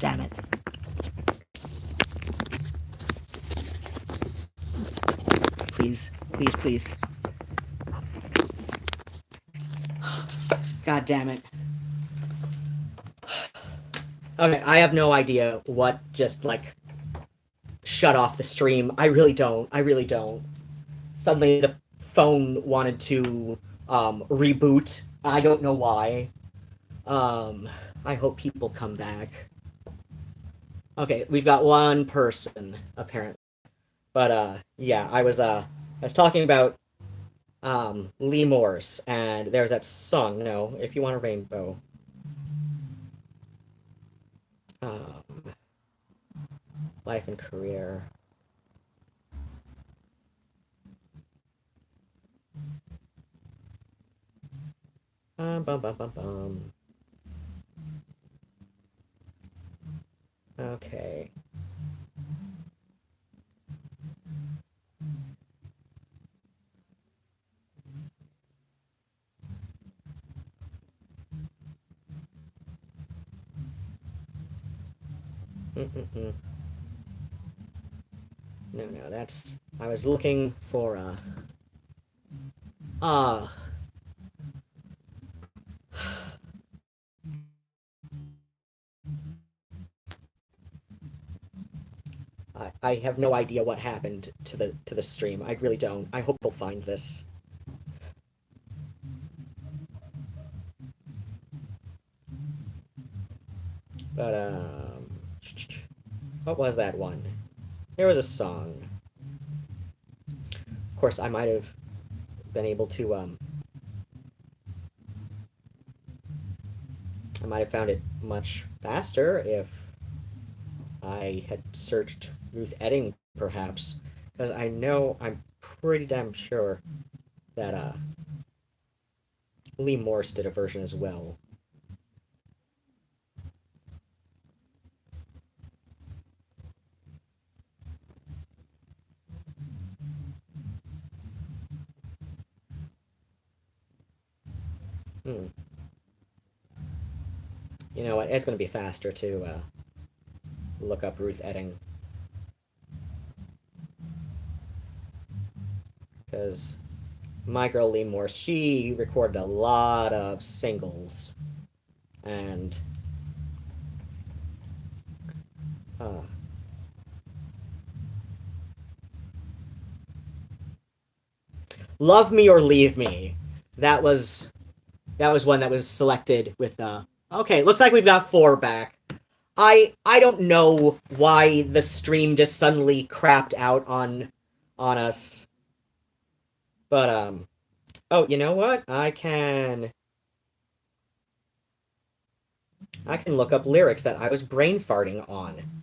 damn it. Please, please, please. God damn it. Okay, I have no idea what just, like, shut off the stream. I really don't. I really don't. Suddenly the phone wanted to reboot. I don't know why. I hope people come back. Okay, we've got one person, apparently. But, yeah, I was talking about, Lee Morse, and there's that song, no, If You Want a Rainbow. Um, Life and Career. Bum, bum, bum, bum. Okay. Mm-mm-mm. No, that's... I was looking for, Uh... I have no idea what happened to the stream. I really don't. I hope you'll find this. But, what was that one? There was a song. Of course, I might have been able to, I might have found it much faster if I had searched Ruth Edding, perhaps. Because I know, I'm pretty damn sure that, Lee Morse did a version as well. Hmm. You know what? It's going to be faster to look up Ruth Edding. Because my girl Lee Morse, she recorded a lot of singles. And uh, Love Me or Leave Me. That was one that was selected with okay, looks like we've got 4 back. I don't know why the stream just suddenly crapped out on us. But oh, you know what? I can look up lyrics that I was brain farting on.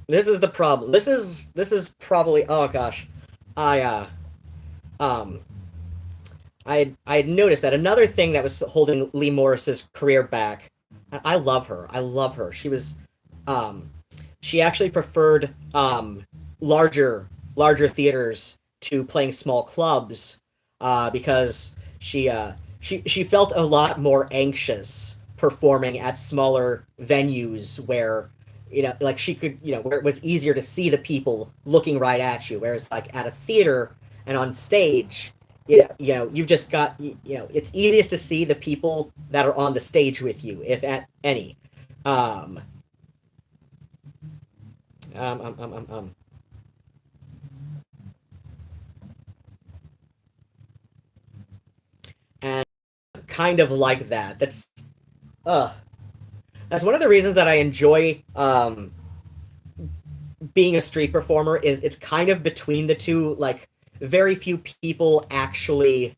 This is the problem. This is probably, oh gosh. I um I had noticed that another thing that was holding Lee Morris's career back. I love her. I love her. Um she actually preferred larger theaters to playing small clubs because she felt a lot more anxious performing at smaller venues where like she could where it was easier to see the people looking right at you, whereas like at a theater and on stage you've just got it's easiest to see the people that are on the stage with you, if at any. um um um um um, um. And kind of like that. Uh that's one of the reasons that I enjoy being a street performer. Is it's kind of between the two. Like, very few people actually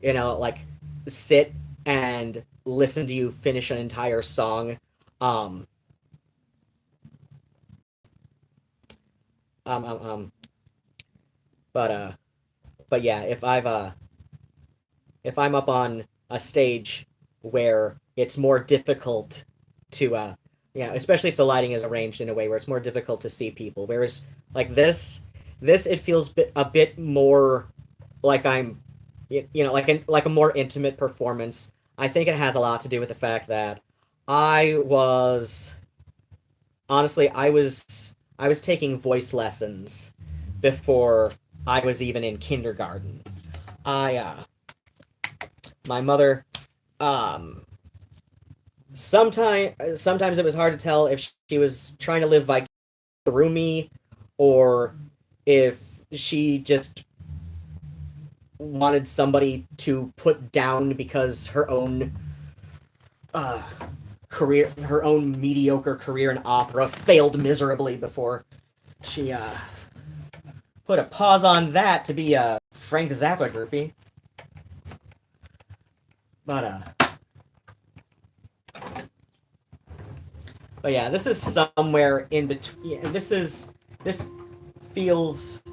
like sit and listen to you finish an entire song. um um um, um but yeah, if I'm up on a stage where it's more difficult to Yeah, especially if the lighting is arranged in a way where it's more difficult to see people. Whereas like this it feels a bit more like I'm, like a more intimate performance. I think it has a lot to do with the fact that I was honestly I was taking voice lessons before I was even in kindergarten. I My mother um sometimes it was hard to tell if she was trying to live vicariously through me or if she just wanted somebody to put down because uh, her own mediocre career in opera failed miserably before she put a pause on that to be a Frank Zappa groupie. But but yeah, this is somewhere in between. This feels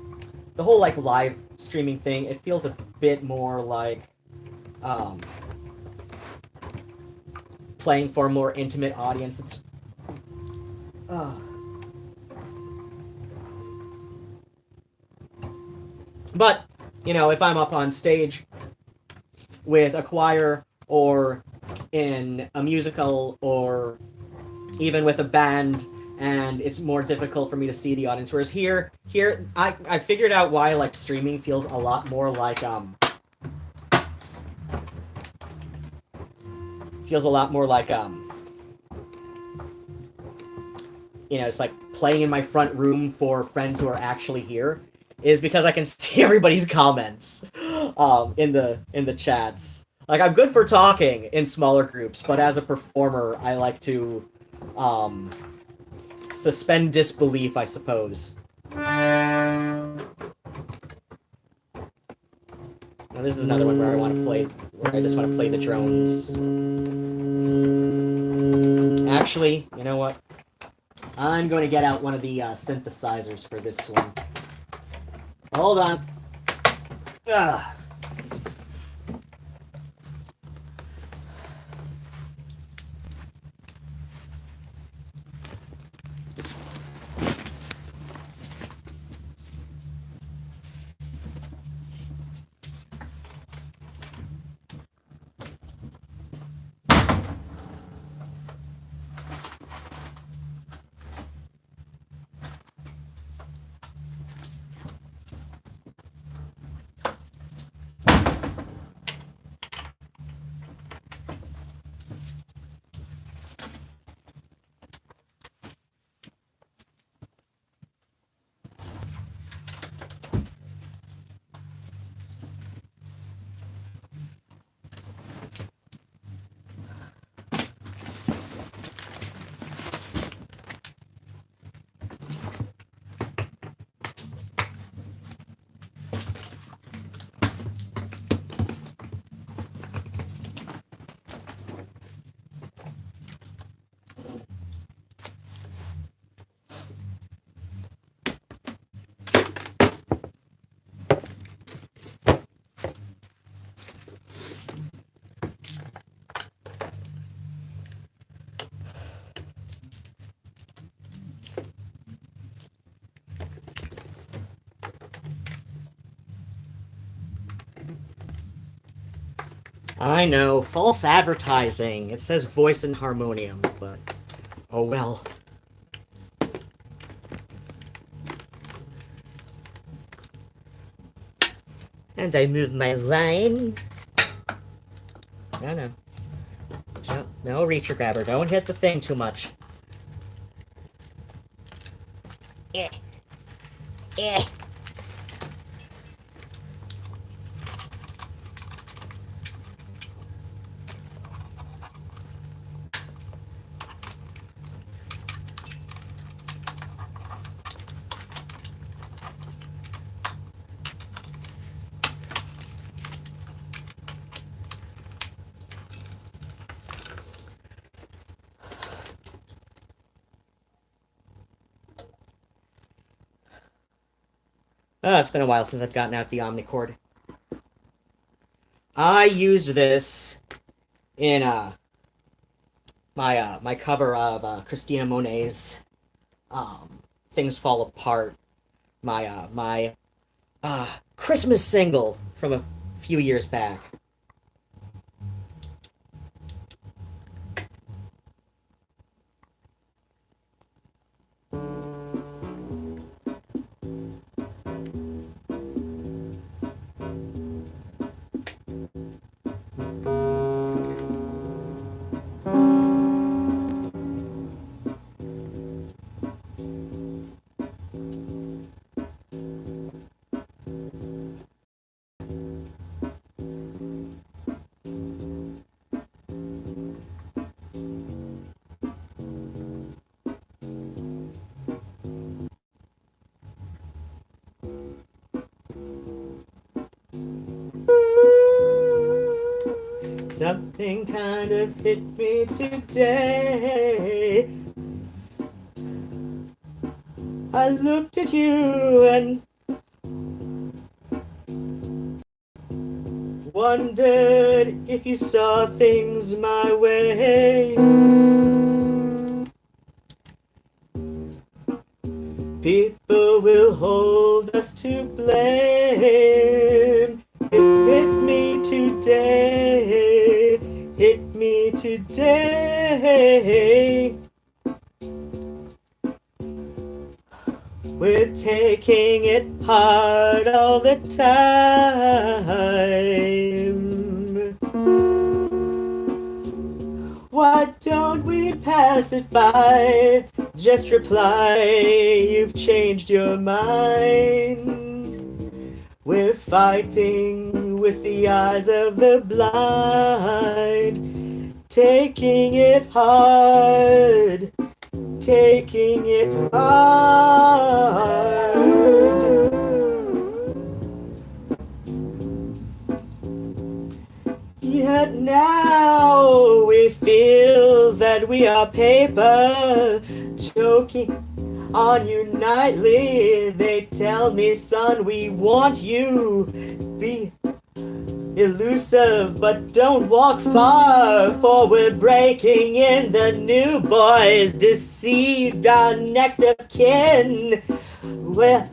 the whole like live streaming thing. It feels a bit more like um, playing for a more intimate audience. It's uh, but if I'm up on stage with a choir or in a musical or even with a band, and it's more difficult for me to see the audience. Whereas here I figured out why like streaming feels a lot more like feels a lot more like it's like playing in my front room for friends who are actually here, is because I can see everybody's comments in the chats. Like I'm good for talking in smaller groups, but as a performer, I like to um, suspend disbelief, I suppose. Now, this is another one where I just want to play the drones. Actually, you know what? I'm going to get out one of the synthesizers for this one. Hold on. Ah. I know, false advertising. It says voice and harmonium, but oh well. And I move my line. No, no. No, no, reacher grabber. Don't hit the thing too much. Eh. Eh. Oh, it's been a while since I've gotten out the Omnicord. I used this in my cover of Christina Monet's "Things Fall Apart," my Christmas single from a few years back. Something kind of hit me today. I looked at you and wondered if you saw things my way. People will hold us to blame. It hit me today. Hit me today. We're taking it hard all the time. Why don't we pass it by? Just reply, you've changed your mind. We're fighting with the eyes of the blind. Taking it hard. Taking it hard. Yet now we feel that we are paper, choking on you nightly. They tell me, son, we want you. Be elusive, but don't walk far, for we're breaking in. The new boys deceived our next of kin. Where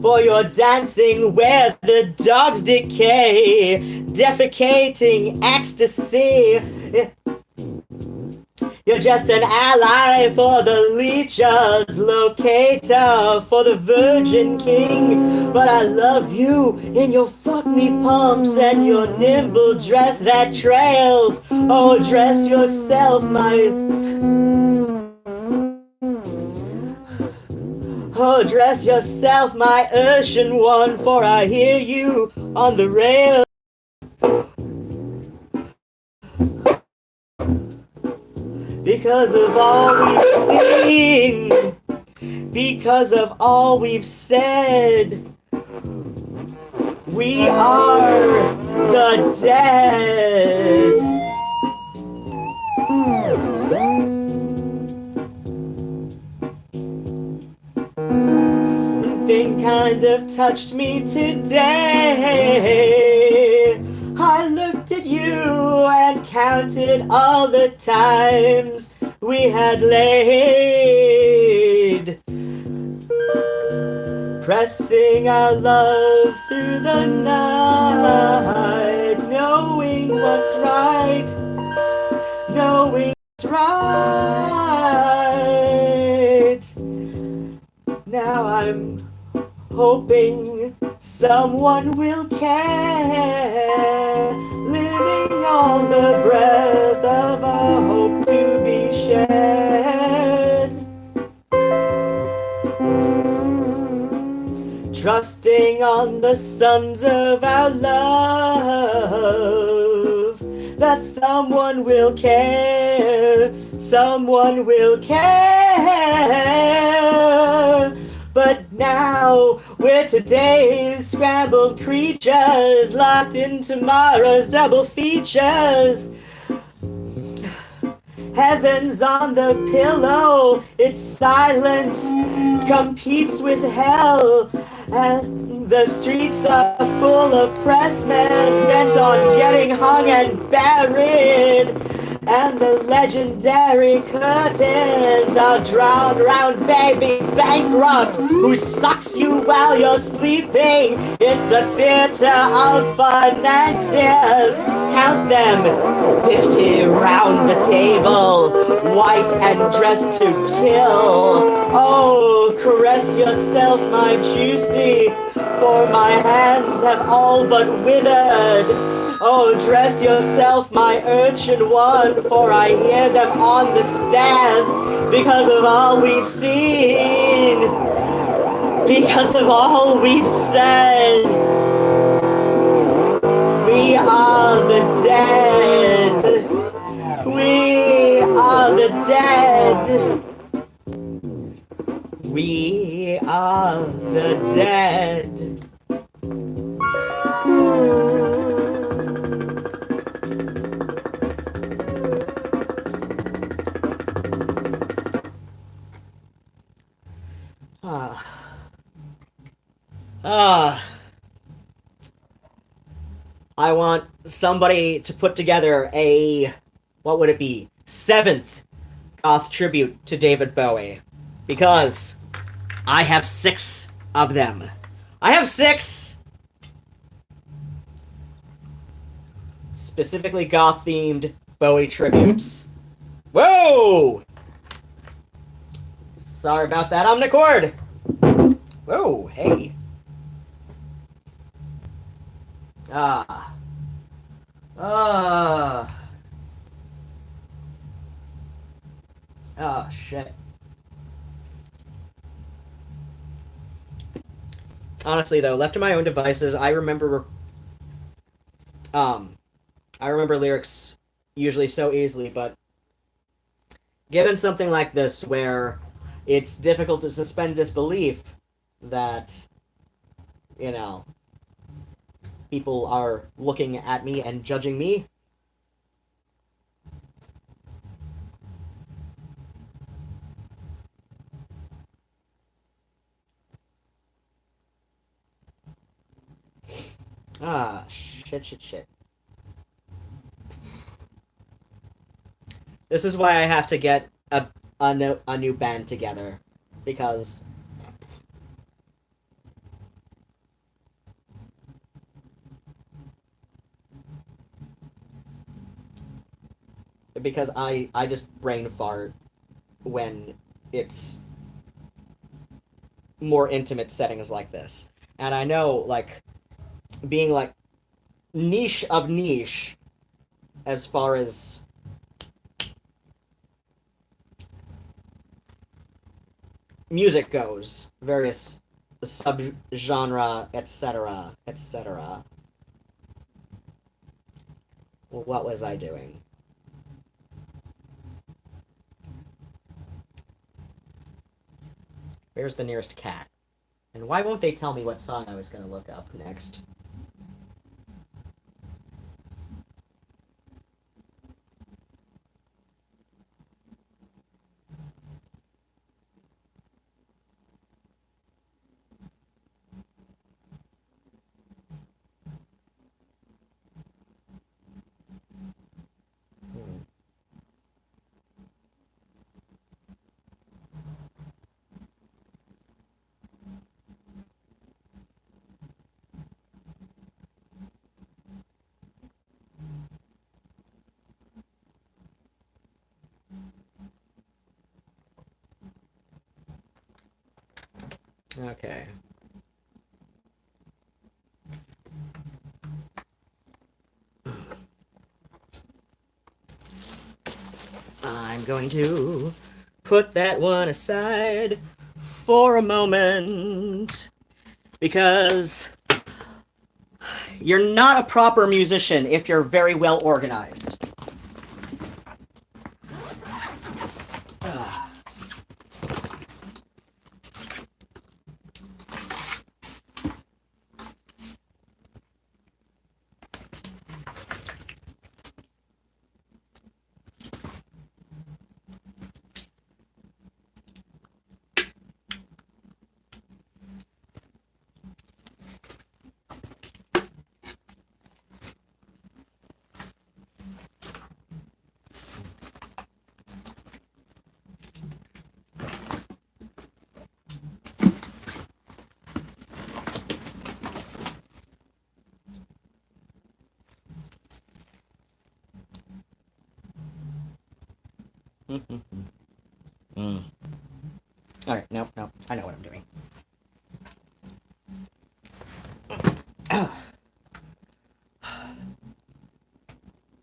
for your dancing where the dogs decay, defecating ecstasy. You're just an ally for the leechers, locator for the Virgin King. But I love you in your fuck me pumps and your nimble dress that trails. Oh, dress yourself, Oh, dress yourself, my Urshan one, for I hear you on the rail. Because of all we've seen, because of all we've said, we are the dead. Something kind of touched me today. I looked at you and counted all the times we had laid, pressing our love through the night, knowing what's right, knowing what's right. Now I'm hoping someone will care, living on the breath of our hope to be shared, trusting on the sons of our love, that someone will care, someone will care. But now we're today's scrambled creatures, locked in tomorrow's double features. Heaven's on the pillow, its silence competes with hell, and the streets are full of pressmen bent on getting hung and buried. and the legendary curtains are drawn round baby bankrupt who sucks you while you're sleeping. It's the theater of financiers. Count them, 50 round the table, white and dressed to kill. Oh, caress yourself, my juicy, for my hands have all but withered. Oh, dress yourself, my urchin one, for I hear them on the stairs, because of all we've seen, because of all we've said. We are the dead. We are the dead. We are the dead. I want somebody to put together a, what would it be, 7th goth tribute to David Bowie. Because I have 6 of them. I have 6! Specifically goth-themed Bowie tributes. Whoa! Sorry about that, omnicord! Whoa, hey. Oh, shit. Honestly, though, left to my own devices, I remember lyrics usually so easily, but given something like this where it's difficult to suspend disbelief that, you know, people are looking at me and judging me. Shit. This is why I have to get a new band together, because I just brain fart when it's more intimate settings like this. And I know, like, being, like, niche of niche as far as music goes, various subgenre, etc., etc. Well, what was I doing? Where's the nearest cat? And why won't they tell me what song I was going to look up next? Okay. I'm going to put that one aside for a moment, because you're not a proper musician if you're very well organized. Mm. Alright, no, I know what I'm doing.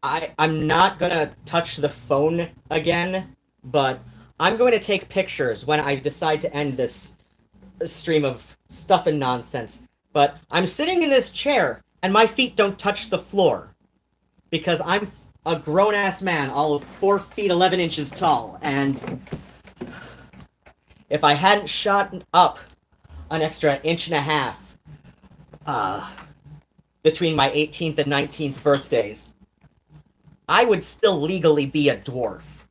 I'm not gonna touch the phone again, but I'm going to take pictures when I decide to end this stream of stuff and nonsense. But I'm sitting in this chair, and my feet don't touch the floor. Because I'm a grown-ass man, all of 4 feet 11 inches tall, and if I hadn't shot up an extra inch and a half between my 18th and 19th birthdays, I would still legally be a dwarf.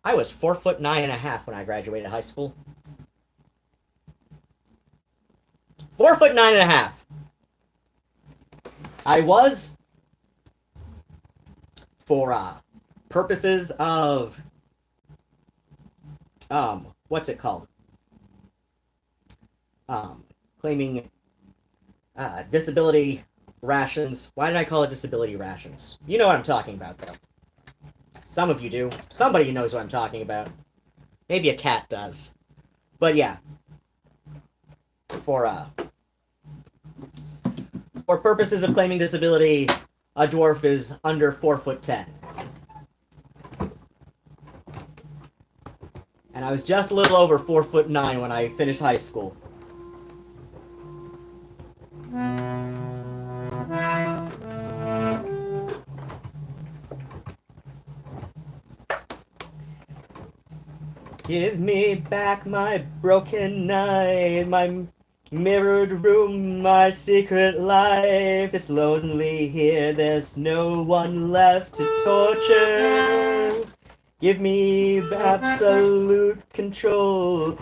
I was 4'9.5" when I graduated high school. 4'9.5". I was, for purposes of what's it called? Claiming disability rations. Why did I call it disability rations? You know what I'm talking about, though. Some of you do. Somebody knows what I'm talking about. Maybe a cat does. But yeah. For purposes of claiming disability, a dwarf is under 4'10". And I was just a little over 4'9" when I finished high school. Give me back my broken night, my mirrored room, my secret life. It's lonely here, there's no one left to torture. Give me absolute control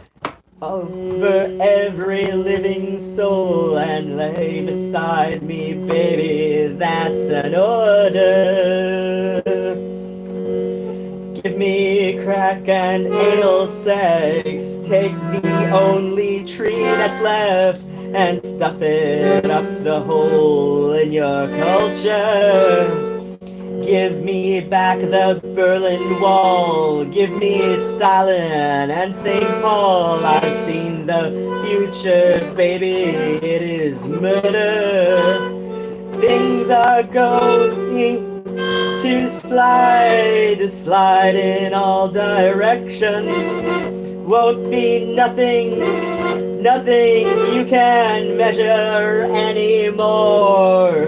over every living soul and lay beside me, baby, that's an order. Give me crack and anal sex, take the only tree that's left and stuff it up the hole in your culture. Give me back the Berlin Wall, give me Stalin and St. Paul. I've seen the future, baby, it is murder. Things are going to slide in all directions. Won't be nothing you can measure anymore.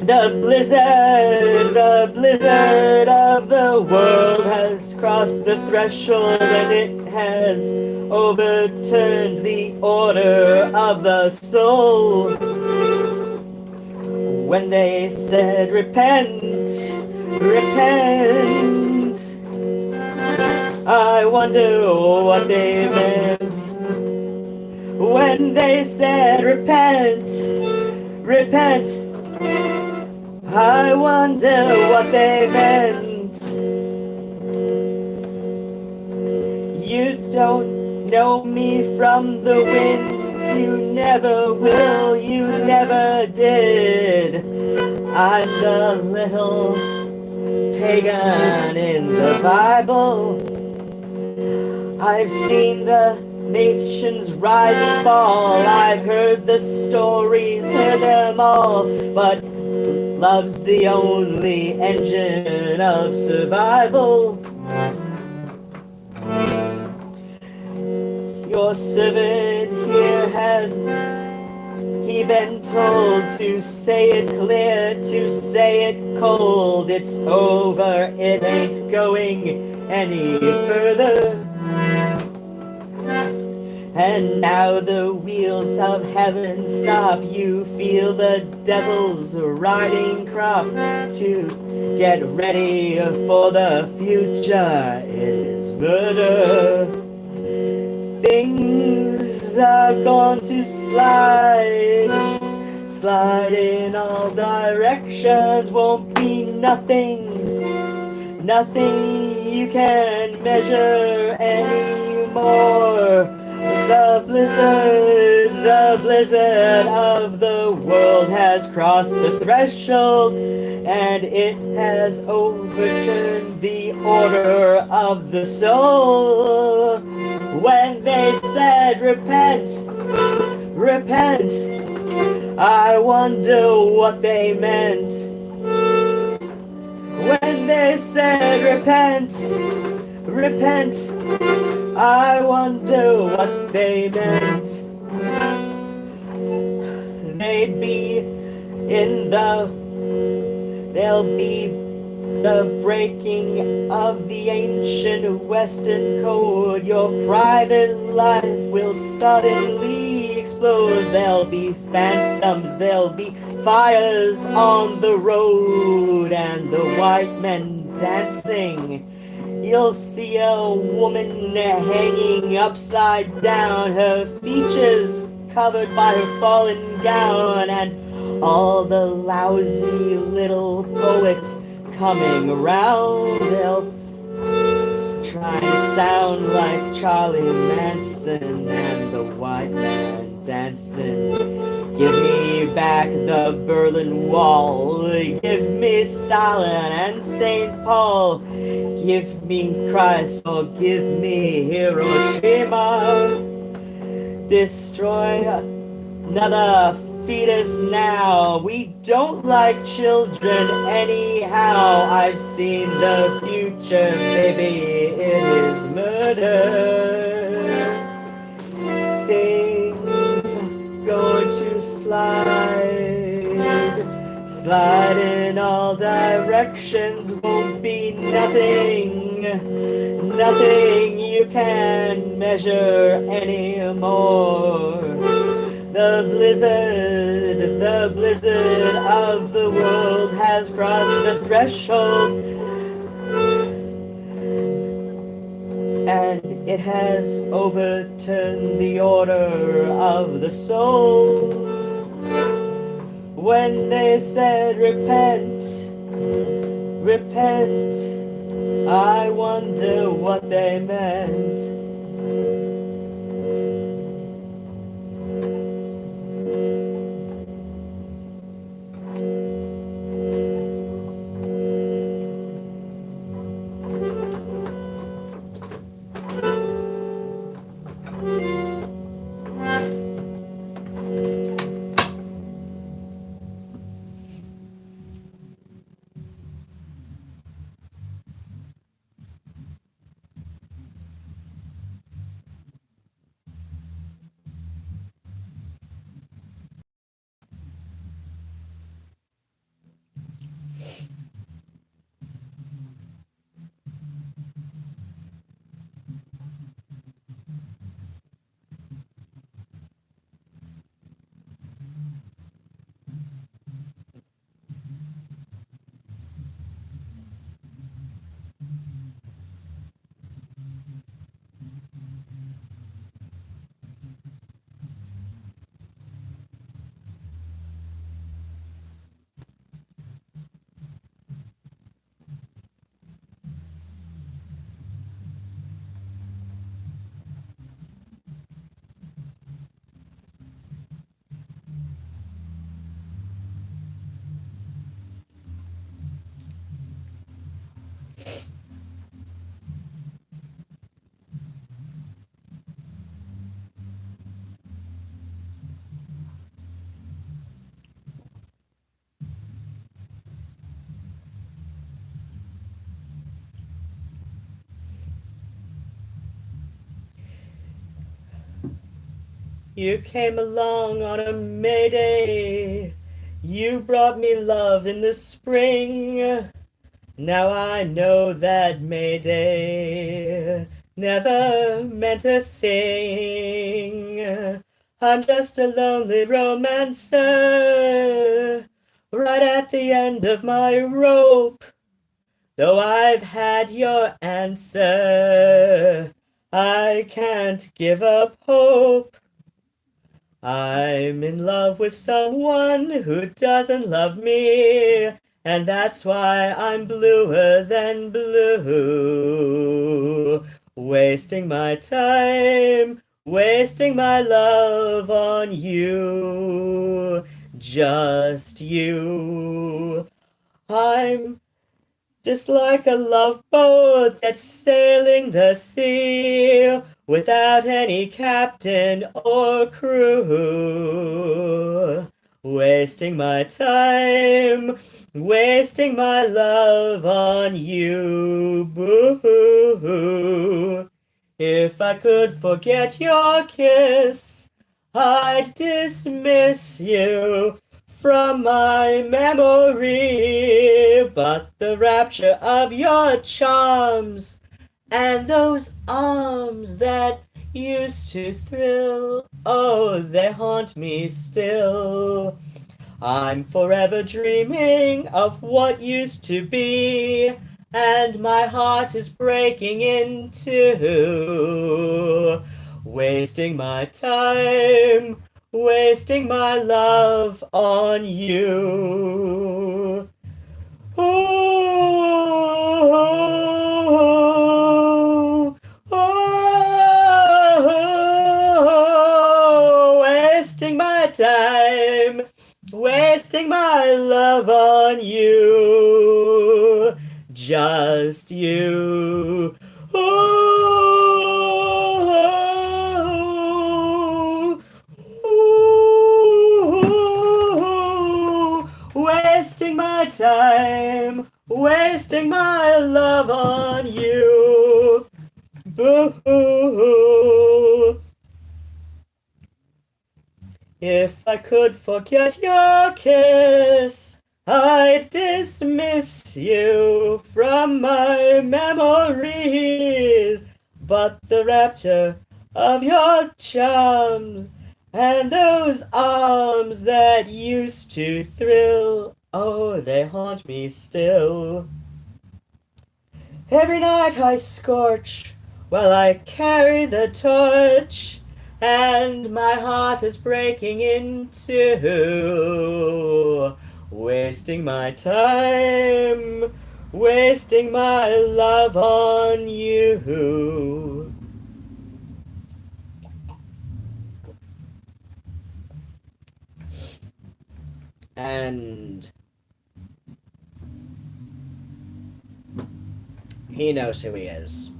The blizzard of the world has crossed the threshold and it has overturned the order of the soul. When they said repent, I wonder what they meant. When they said repent, I wonder what they meant. You don't know me from the wind. You never will, you never did. I'm the little pagan in the Bible. I've seen the nations rise and fall. I've heard the stories, heard them all. But love's the only engine of survival. Your servant here has he been told to say it clear, to say it cold. It's over, it ain't going any further. And now the wheels of heaven stop. You feel the devil's riding crop to get ready for the future. It is murder. Things are going to slide in all directions. Won't be nothing you can measure anymore. The blizzard of the world has crossed the threshold, and it has overturned the order of the soul. When they said, repent, repent, I wonder what they meant. When they said, repent, repent, I wonder what they meant. They'd be in they'll be the breaking of the ancient Western code. Your private life will suddenly explode. There'll be phantoms, there'll be fires on the road, and the white men dancing. You'll see a woman hanging upside down, her features covered by her fallen gown, and all the lousy little poets coming around. They'll try to sound like Charlie Manson and the white man dancing. Give me back the Berlin Wall. Give me Stalin and St. Paul. Give me Christ or give me Hiroshima. Destroy another fetus now. We don't like children anyhow. I've seen the future, baby. It is murder. Things are going to slide in all directions. Won't be nothing you can measure anymore. The blizzard of the world has crossed the threshold, and it has overturned the order of the soul. When they said repent, repent, I wonder what they meant. You came along on a May Day. You brought me love in the spring. Now I know that May Day never meant a thing. I'm just a lonely romancer, right at the end of my rope. Though I've had your answer, I can't give up hope. I'm in love with someone who doesn't love me, and that's why I'm bluer than blue. Wasting my time wasting my love on you, just you. I'm just like a love boat that's sailing the sea without any captain or crew. Wasting my time, wasting my love on you, boo. If I could forget your kiss, I'd dismiss you from my memory, but the rapture of your charms and those arms that used to thrill, oh, they haunt me still. I'm forever dreaming of what used to be, and my heart is breaking in two. Wasting my time, wasting my love on you. Oh, wasting my time, wasting my love on you, just you. Oh, wasting my time, wasting my love on you. Boo. If I could forget your kiss, I'd dismiss you from my memories. But the rapture of your charms and those arms that used to thrill, oh, they haunt me still. Every night I scorch while I carry the torch, and my heart is breaking in two. Wasting my time, wasting my love on you. And he knows who he is.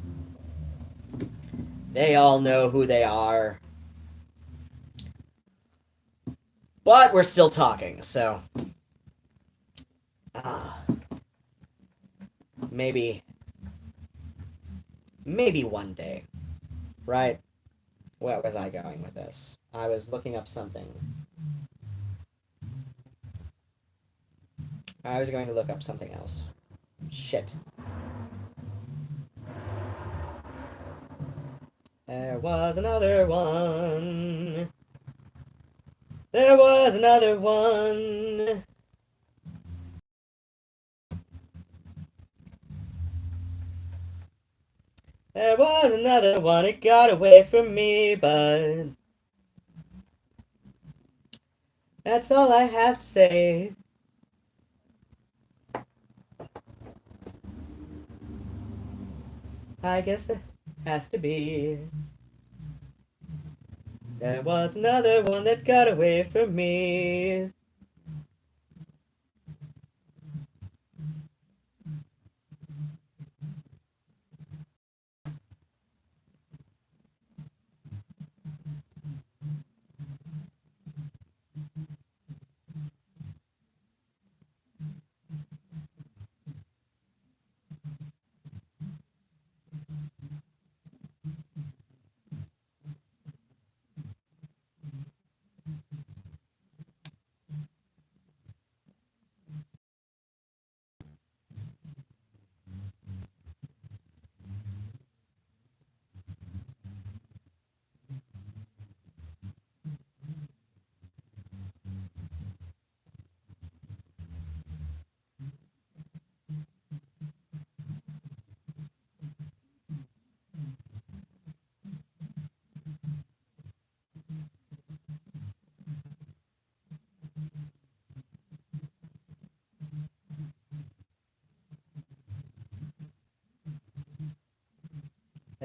They all know who they are. But we're still talking, so... maybe one day, right? Where was I going with this? I was looking up something. I was going to look up something else. Shit. There was another one. There was another one. There was another one. It got away from me, but that's all I have to say. I guess it has to be. There was another one that got away from me.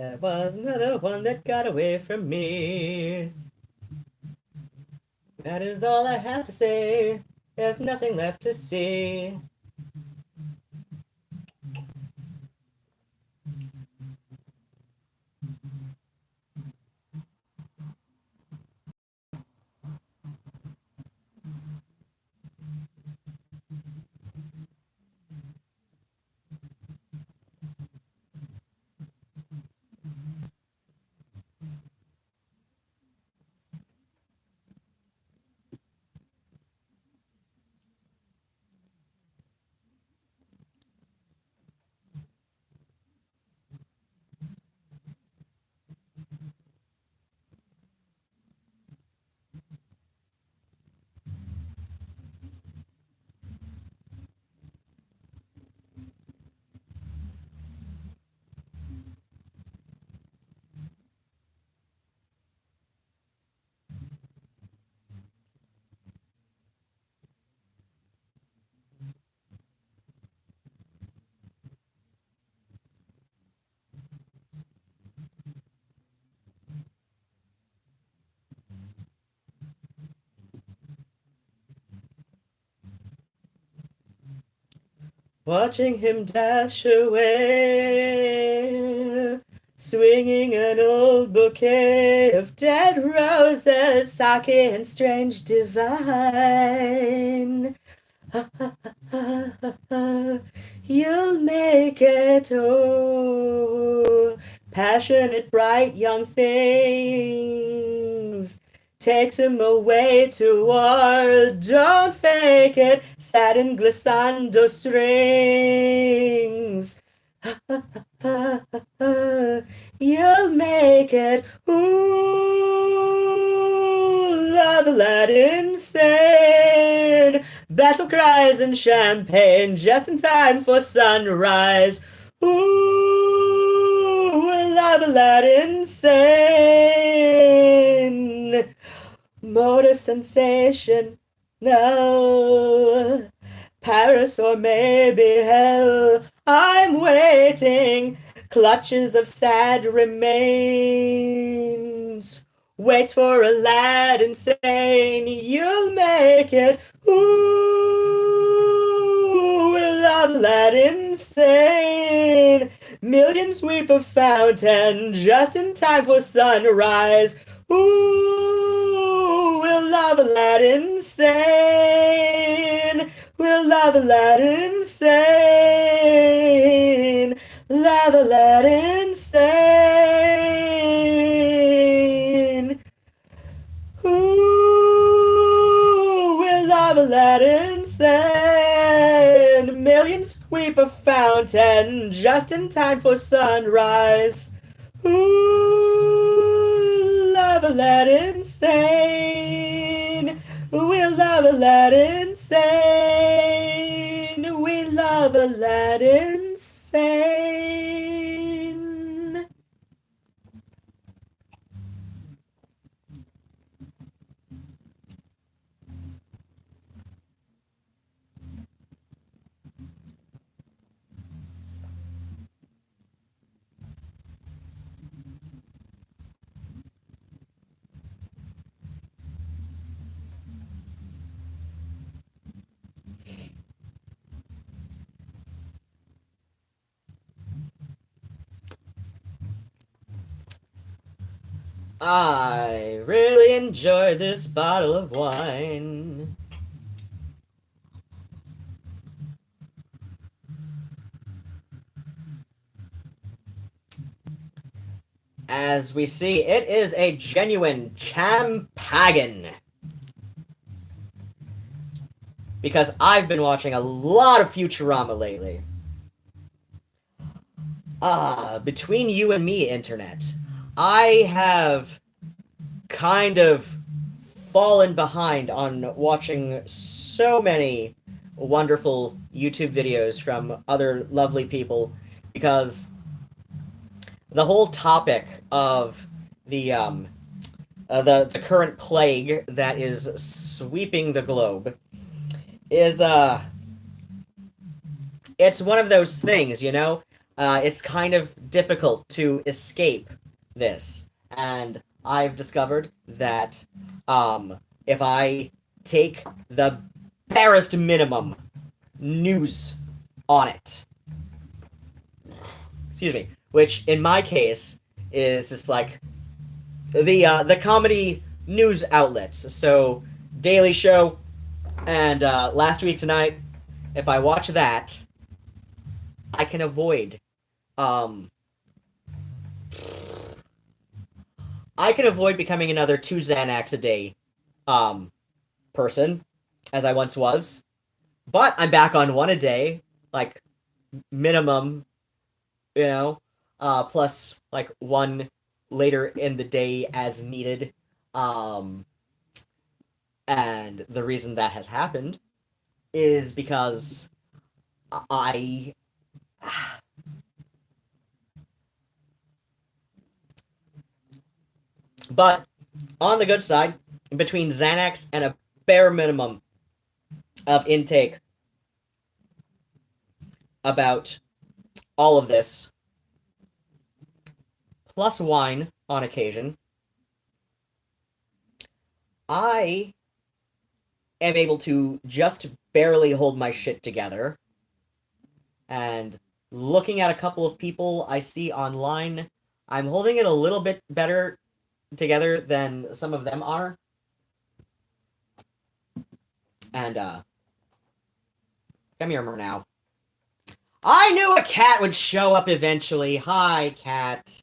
There was another one that got away from me. That is all I have to say. There's nothing left to see. Watching him dash away, swinging an old bouquet of dead roses, sake and strange divine. You'll make it, oh, passionate, bright young things. Takes him away to war, don't fake it, satin glissando strings. You'll make it, ooh, love that insane. Battle cries and champagne, just in time for sunrise. Ooh, love that insane. Motor sensation, no. Paris or maybe hell. I'm waiting. Clutches of sad remains. Wait for a lad insane. You'll make it. Ooh, love lad insane. Millions sweep a fountain just in time for sunrise. Ooh, we'll love a lad insane. We'll love a lad insane. Love a lad insane. Ooh, we'll love a lad insane. Millions sweep a fountain just in time for sunrise. Ooh, love a lad insane. We'll love a lad insane. We love a lad insane. I really enjoy this bottle of wine. As we see, it is a genuine champagne. Because I've been watching a lot of Futurama lately. Between you and me, Internet, I have kind of fallen behind on watching so many wonderful YouTube videos from other lovely people because the whole topic of the current plague that is sweeping the globe is it's one of those things, you know. it's kind of difficult to escape this. And I've discovered that if I take the barest minimum news on it, excuse me, which in my case is just like the comedy news outlets. So Daily Show and Last Week Tonight. If I watch that, I can avoid um, I can avoid becoming another 2 Xanax a day um, person, as I once was. But I'm back on one a day, like minimum, you know, plus like one later in the day as needed. Um, and the reason that has happened is because I. But on the good side, between Xanax and a bare minimum of intake about all of this, plus wine on occasion, I am able to just barely hold my shit together. And looking at a couple of people I see online, I'm holding it a little bit better together than some of them are. And come here now. I knew a cat would show up eventually. Hi, cat.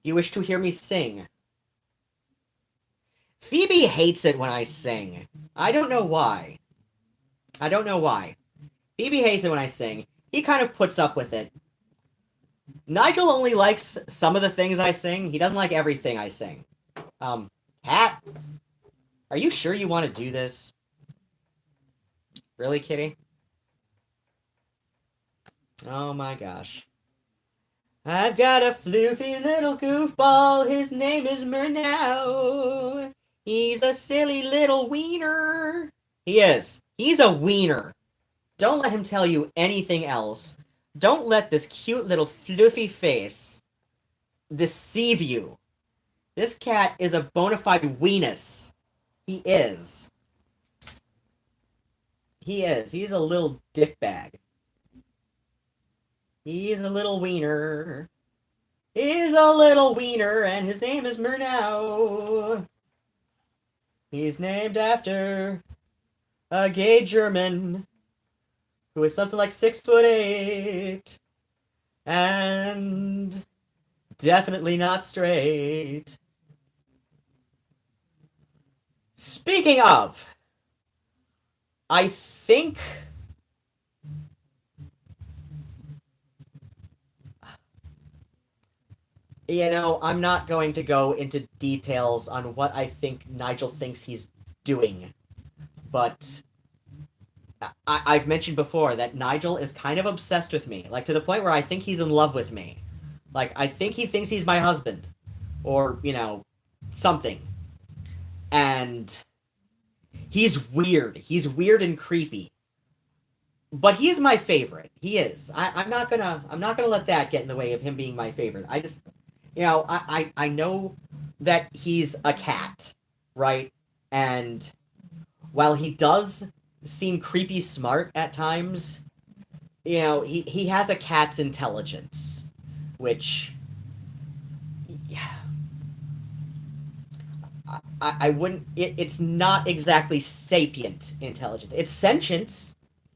You wish to hear me sing? Phoebe hates it when I sing. I don't know why. I don't know why. Phoebe hates it when I sing. He kind of puts up with it. Nigel only likes some of the things I sing. He doesn't like everything I sing. Cat? Are you sure you want to do this? Really, kitty? Oh my gosh. I've got a floofy little goofball. His name is Murnau. He's a silly little wiener. He is. He's a wiener. Don't let him tell you anything else. Don't let this cute little floofy face deceive you. This cat is a bona fide weenus. He is. He is. He's a little dickbag. He's a little wiener. He's a little wiener, and his name is Murnau. He's named after a gay German who is something like 6'8", and definitely not straight. Speaking of, I think I'm not going to go into details on what I think Nigel thinks he's doing, but I've mentioned before that Nigel is kind of obsessed with me, like to the point where I think he's in love with me. Like, I think he thinks he's my husband, or, something. And he's weird. He's weird and creepy. But he's my favorite. He is. I'm not gonna let that get in the way of him being my favorite. I just, I know that he's a cat, right? And while he does seem creepy smart at times, he has a cat's intelligence, which, yeah, I wouldn't. It's not exactly sapient intelligence. It's sentience.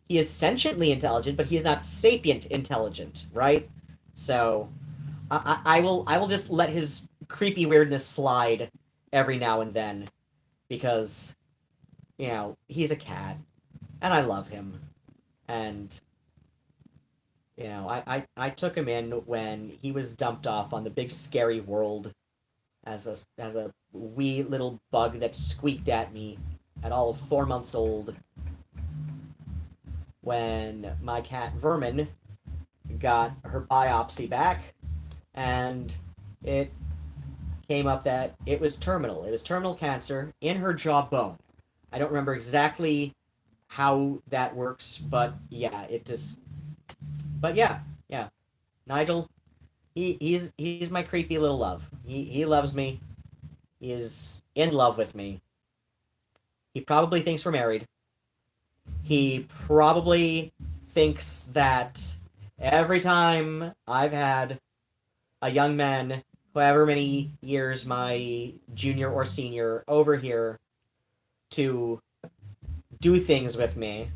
He is sentiently intelligent, but he is not sapient intelligent, right? So, I will just let his creepy weirdness slide every now and then, because, he's a cat, and I love him, and I took him in when he was dumped off on the big scary world as a wee little bug that squeaked at me at all of 4 months old, when my cat Vermin got her biopsy back, and it came up that it was terminal. It was terminal cancer in her jawbone. I don't remember exactly how that works, but yeah, it just But yeah, Nigel, he's my creepy little love. He loves me. He is in love with me. He probably thinks we're married. He probably thinks that every time I've had a young man, however many years my junior or senior, over here to do things with me,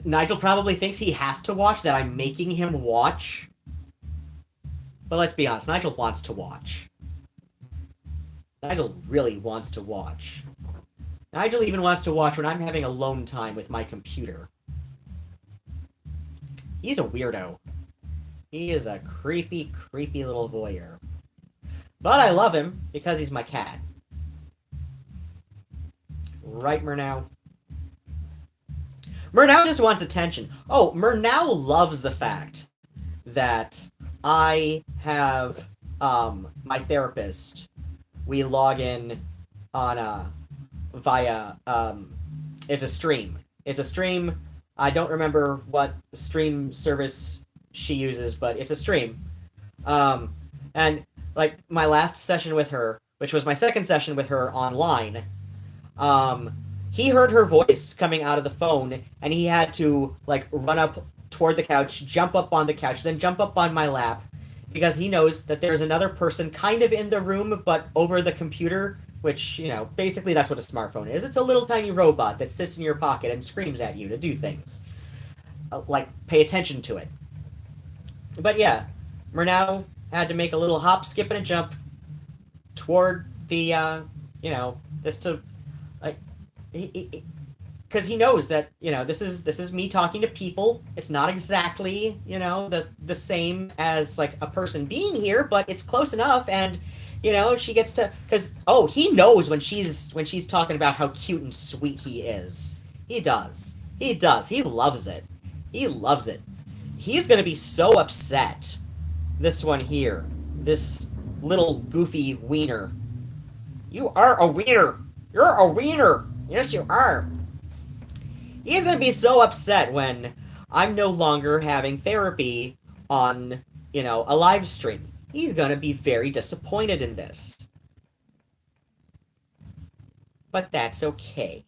Nigel probably thinks he has to watch, that I'm making him watch. But let's be honest, Nigel wants to watch. Nigel really wants to watch. Nigel even wants to watch when I'm having alone time with my computer. He's a weirdo. He is a creepy, creepy little voyeur. But I love him because he's my cat. Right, Murnau? Murnau just wants attention. Oh, Murnau loves the fact that I have my therapist. We log in on via it's a stream. It's a stream. I don't remember what stream service she uses, but it's a stream. And like my last session with her, which was my second session with her online, he heard her voice coming out of the phone, and he had to like run up toward the couch, jump up on the couch, then jump up on my lap, because he knows that there's another person kind of in the room, but over the computer, which, you know, basically that's what a smartphone is. It's a little tiny robot that sits in your pocket and screams at you to do things. Like, pay attention to it. But yeah, Murnau had to make a little hop, skip, and a jump toward the, this to, like, because he knows that, this is me talking to people. It's not exactly, the same as like a person being here, but it's close enough. And she gets to, because he knows when she's talking about how cute and sweet he is. He does. He loves it. He's gonna be so upset. This one here, this little goofy wiener. You are a wiener. You're a wiener. Yes, you are. He's going to be so upset when I'm no longer having therapy on, a live stream. He's going to be very disappointed in this. But that's okay.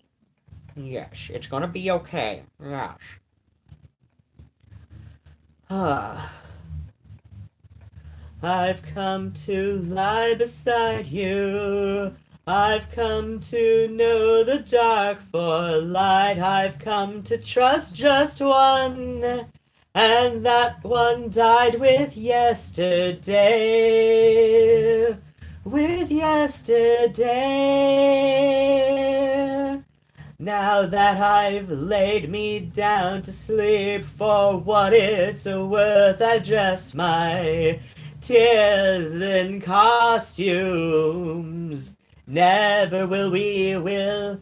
Yes, it's going to be okay. Yes. I've come to lie beside you. I've come to know the dark for light. I've come to trust just one, and that one died with yesterday. With yesterday. Now that I've laid me down to sleep, for what it's worth, I dress my tears in costumes. Never will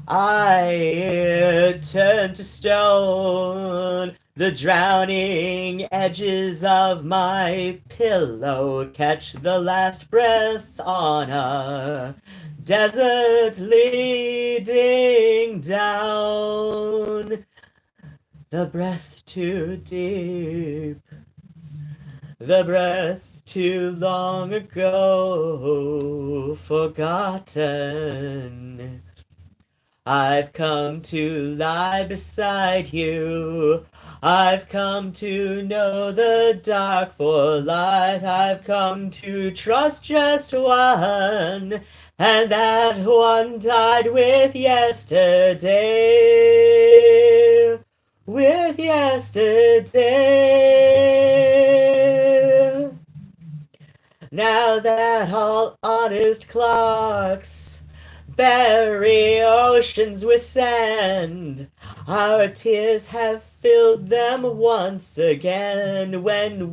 I turn to stone. The drowning edges of my pillow catch the last breath on a desert leading down. The breath too deep. The breath too long ago forgotten. I've come to lie beside you. I've come to know the dark for light. I've come to trust just one, and that one died with yesterday. With yesterday. Now that all honest clocks bury oceans with sand, our tears have filled them once again. When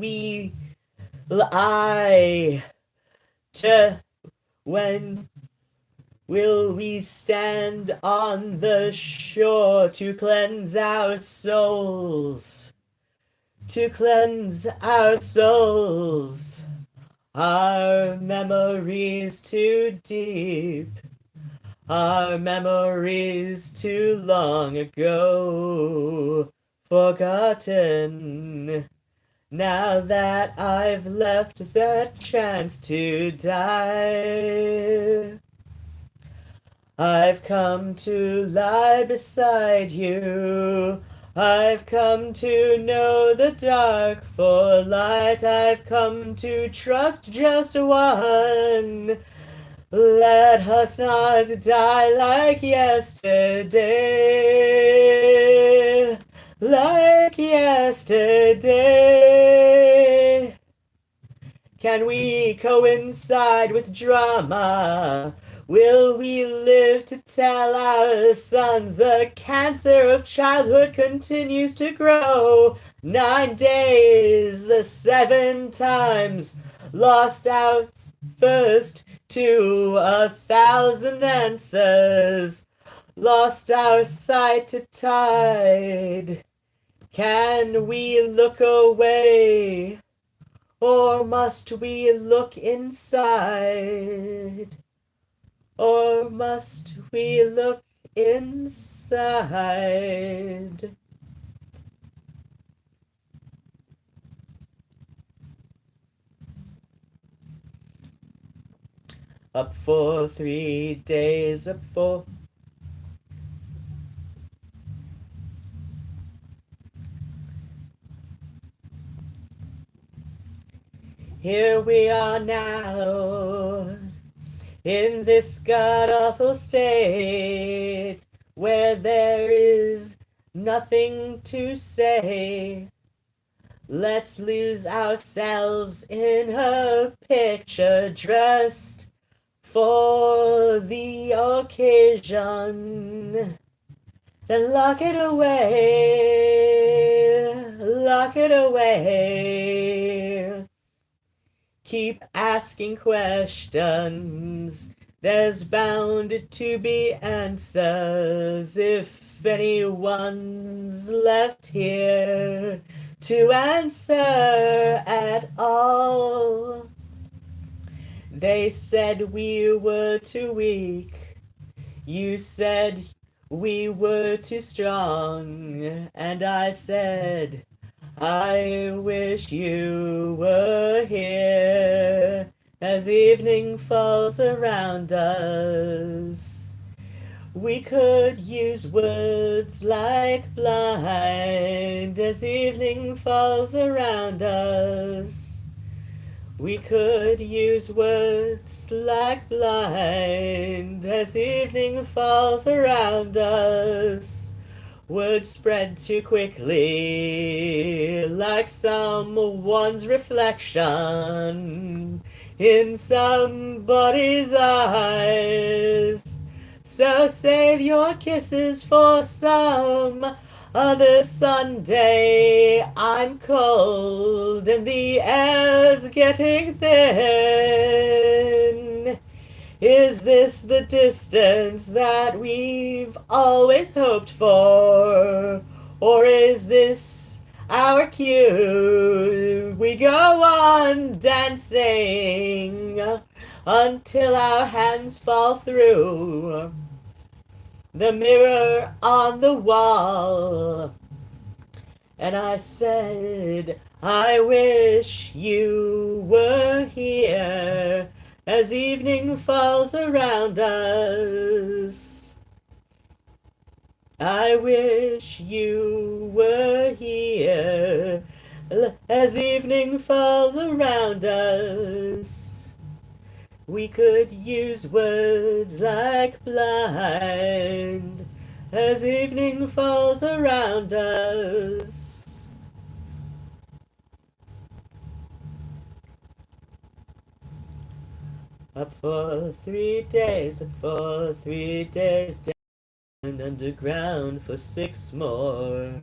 will we stand on the shore to cleanse our souls? To cleanse our souls. Our memories too deep. Our memories too long ago forgotten. Now that I've left that chance to die, I've come to lie beside you. I've come to know the dark for light. I've come to trust just one. Let us not die like yesterday. Like yesterday. Can we coincide with drama? Will we live to tell our sons the cancer of childhood continues to grow? 9 days, 7 times, lost our first to 1,000 answers, lost our sight to tide. Can we look away, or must we look inside? Or must we look inside? Up for 3 days, up for... Here we are now, in this god-awful state, where there is nothing to say. Let's lose ourselves in her picture, dressed for the occasion. Then lock it away, lock it away. Keep asking questions, there's bound to be answers if anyone's left here to answer at all. They said we were too weak, you said we were too strong, and I said I wish you were here as evening falls around us. We could use words like blind as evening falls around us. We could use words like blind as evening falls around us. Words spread too quickly, like someone's reflection in somebody's eyes. So save your kisses for some other Sunday. I'm cold and the air's getting thin. Is this the distance that we've always hoped for? Or is this our cue? We go on dancing until our hands fall through the mirror on the wall. And I said, I wish you were here as evening falls around us. I wish you were here as evening falls around us. We could use words like blind as evening falls around us. Up for 3 days, up for 3 days, down underground for 6 more.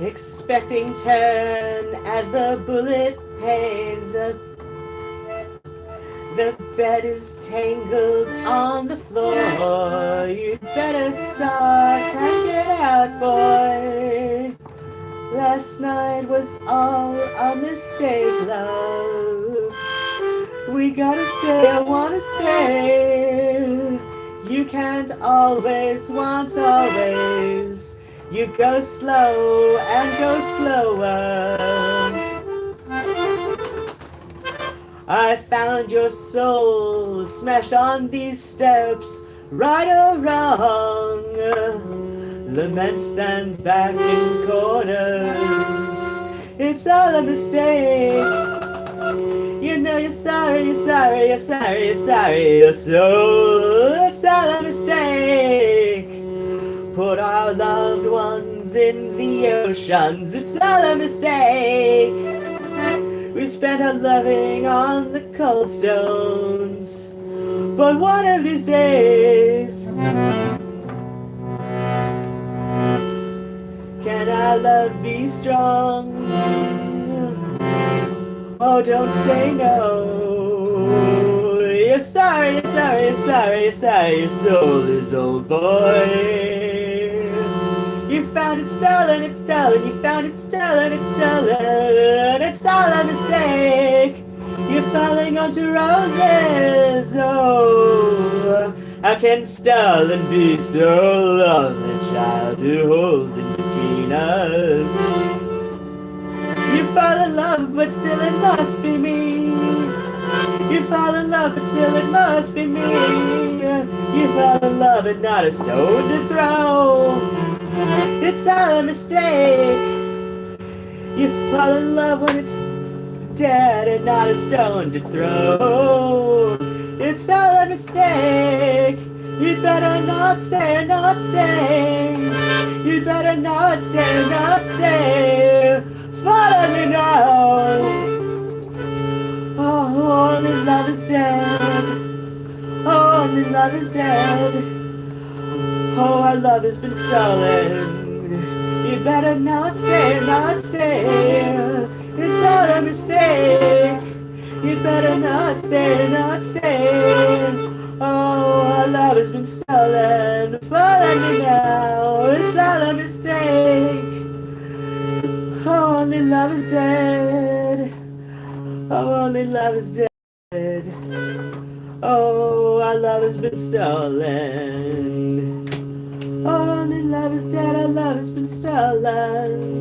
Expecting turn as the bullet pains up. The bed is tangled on the floor. You'd better start and get out, boy. Last night was all a mistake, love. We gotta stay, I wanna stay. You can't always want always. You go slow and go slower. I found your soul smashed on these steps, right or wrong. Lament stands back in corners. It's all a mistake. You know you're sorry, you're sorry, you're sorry, you're sorry. Your soul, it's all a mistake. Put our loved ones in the oceans. It's all a mistake. We spent our loving on the cold stones. But one of these days, can our love be strong? Oh, don't say no. You're sorry, you're sorry, you're sorry, you're sorry. Your soul is old, boy. You found it stolen, it's stolen. You found it stolen, it's stolen. It's all a mistake. You're falling onto roses. Oh, how can stolen be stolen? The child who holding between us. You fall in love, but still it must be me. You fall in love, but still it must be me. You fall in love and not a stone to throw. It's all a mistake. You fall in love when it's dead and not a stone to throw. It's all a mistake. You'd better not stay, not stay. You'd better not stay, not stay. Follow me now. Oh, only love is dead. Oh, only love is dead. Oh, our love has been stolen. You better not stay, not stay. It's all a mistake. You better not stay, not stay. Oh, our love has been stolen. Follow me now. It's all a mistake. Oh, only love is dead. Oh, only love is dead. Oh, our love has been stolen. Oh, only love is dead, our love has been stolen.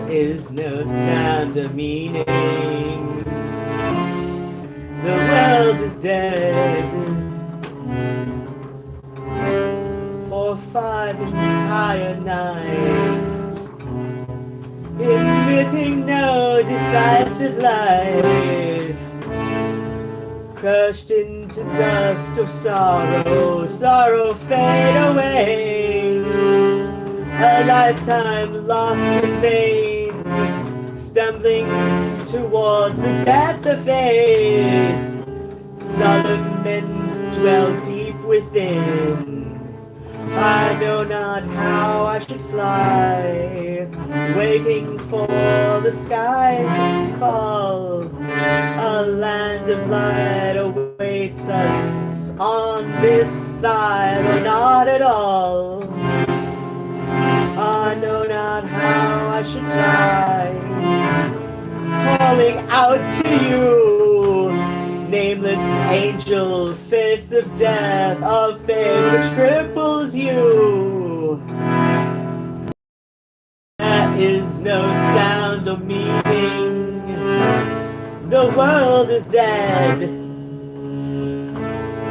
Is no sound of meaning. The world is dead. For 5 entire nights, emitting no decisive life, crushed into dust of sorrow, sorrow fade away. A lifetime lost in vain, stumbling towards the death of faith. Solemn dwell deep within. I know not how I should fly, waiting for the sky to fall. A land of light awaits us on this side, or not at all. I know not how I should fly, calling out to you, nameless angel, face of death, of fate which cripples you. There is no sound or meaning, the world is dead.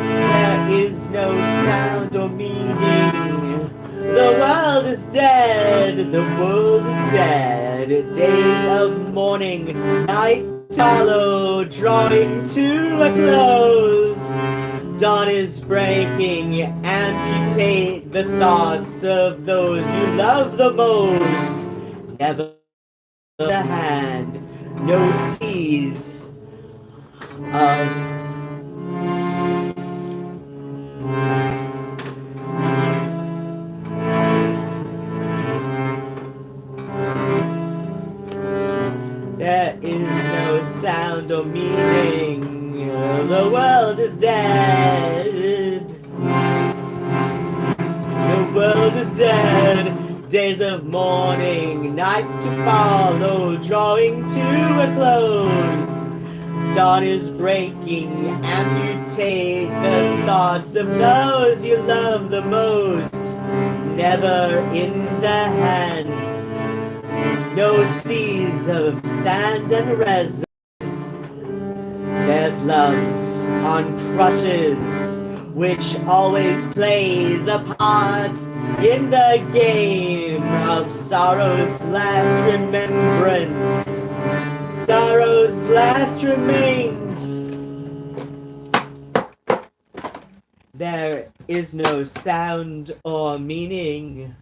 There is no sound or meaning, the world is dead, the world is dead. Days of mourning, night follow, drawing to a close. Dawn is breaking, amputate the thoughts of those you love the most. Never the hand, no seize of there is no sound or meaning, the world is dead. The world is dead. Days of mourning, night to follow, drawing to a close. Dawn is breaking, amputate the thoughts of those you love the most. Never in the hand, no seas of sand and resin. There's loves on crutches, which always plays a part in the game of sorrow's last remembrance. Sorrow's last remains. There is no sound or meaning.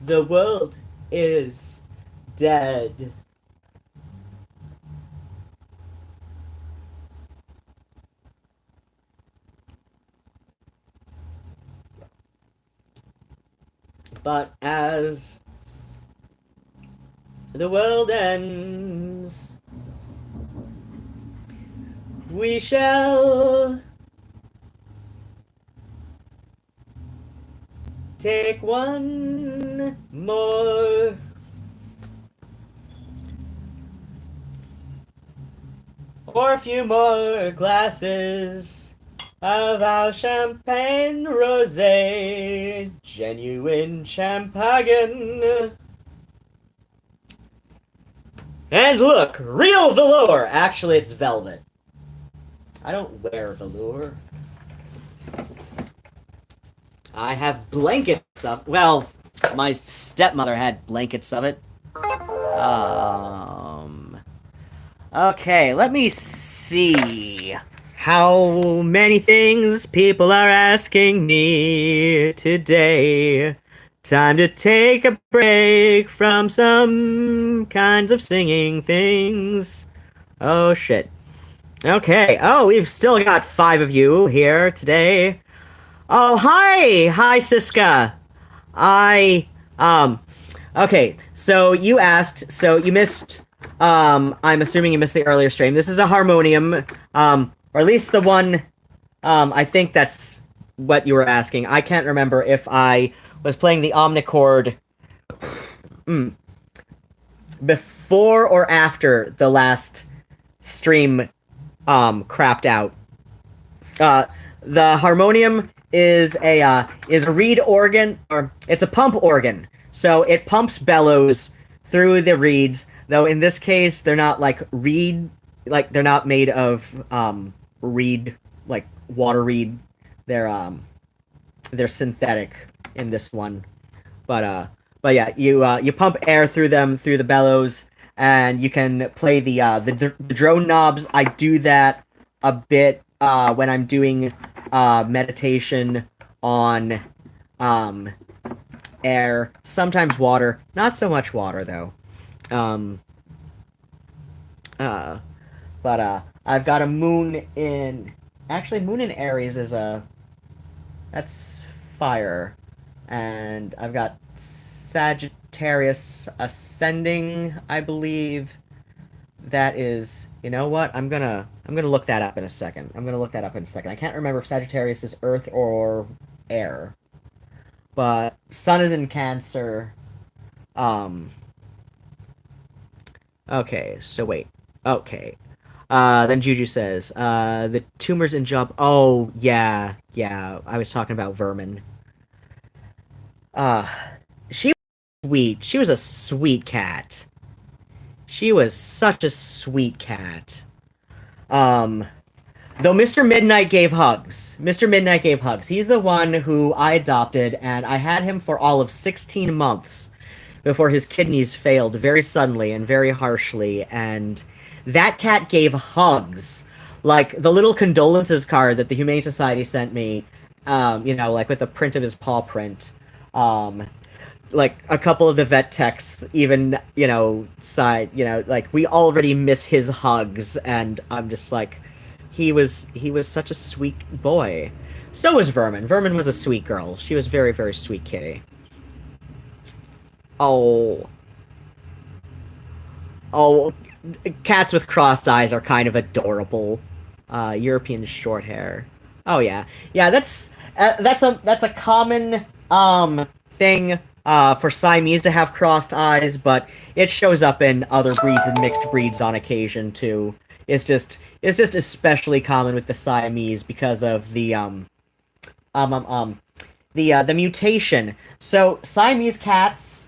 The world is dead. But as the world ends, we shall take one more or a few more glasses of our champagne rosé, genuine champagne. And look, real velour! Actually, it's velvet. I don't wear velour. I have blankets of... Well, my stepmother had blankets of it. Okay, let me see how many things people are asking me today. Time to take a break from some kinds of singing things. Oh, shit. Okay. Oh, we've still got 5 of you here today. Oh, hi! Hi, Siska. Okay, so you asked, so you missed, I'm assuming you missed the earlier stream. This is a harmonium, or at least the one, I think that's what you were asking. I can't remember if I was playing the omnichord before or after the last stream crapped out. The harmonium is a reed organ, or it's a pump organ. So it pumps bellows through the reeds, though in this case they're not like reed, like they're not made of reed, like water reed. They're synthetic in this one. But yeah, you pump air through them through the bellows, and you can play the drone knobs. I do that a bit when I'm doing meditation on air, sometimes water, not so much water though. But I've got a moon in Actually, Moon in Aries is a that's fire, and I've got Sagittarius ascending, I believe. That is, you know what? I'm gonna look that up in a second. I'm gonna look that up in a second. I can't remember if Sagittarius is Earth or air, but Sun is in Cancer. Um, okay, so wait. Okay. Then Juju says, the tumors in job. Oh, yeah, yeah. I was talking about vermin. Uh, she was sweet. She was a sweet cat. She was such a sweet cat. Um, though Mr. Midnight gave hugs. Mr. Midnight gave hugs. He's the one who I adopted, and I had him for all of 16 months before his kidneys failed very suddenly and very harshly, and that cat gave hugs. Like the little condolences card that the Humane Society sent me, like with a print of his paw print. Um, like a couple of the vet techs even, like we already miss his hugs, and I'm just like, he was such a sweet boy. So was Vermin. Vermin was a sweet girl. She was very, very sweet kitty. Oh, oh, cats with crossed eyes are kind of adorable. European short hair. Oh yeah, yeah. That's a common thing for Siamese to have crossed eyes, but it shows up in other breeds and mixed breeds on occasion too. It's just especially common with the Siamese because of um um um the mutation. So Siamese cats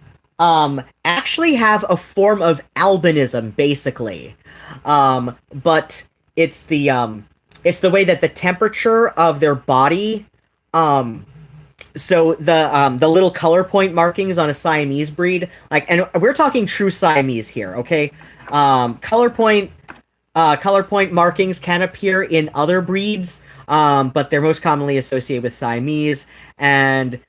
actually have a form of albinism, basically. But it's the way that the temperature of their body so the little color point markings on a Siamese breed, like, and we're talking true Siamese here, okay? Color point markings can appear in other breeds, but they're most commonly associated with Siamese. And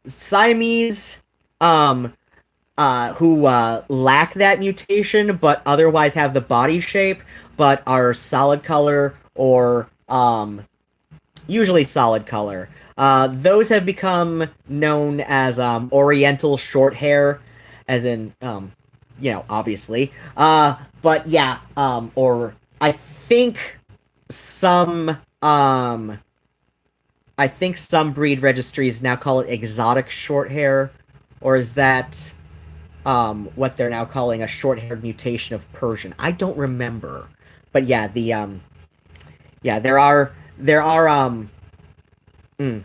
Siamese who lack that mutation but otherwise have the body shape but are solid color or usually solid color. Those have become known as Oriental short hair, as in, obviously. But yeah, or some, um, I think some breed registries now call it exotic short hair, or is that what they're now calling a short-haired mutation of Persian? I don't remember, but yeah, yeah, there are mm,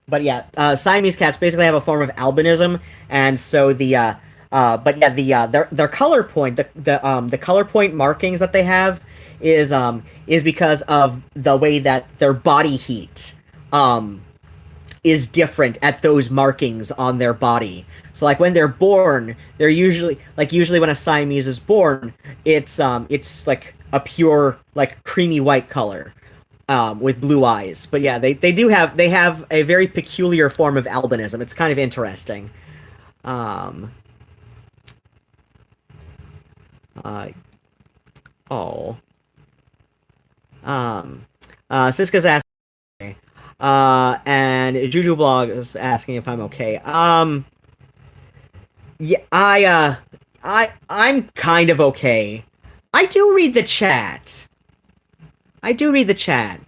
but yeah, Siamese cats basically have a form of albinism, and so but yeah, their color point, the color point markings that they have is because of the way that their body heat um is different at those markings on their body. So like when they're born, they're usually when a Siamese is born, it's like a pure like creamy white color with blue eyes. But yeah, they have a very peculiar form of albinism. It's kind of interesting. Um, uh, oh, um, Siska's asking, and Juju Blog is asking if I'm okay. Yeah, I'm kind of okay. I do read the chat. I do read the chat.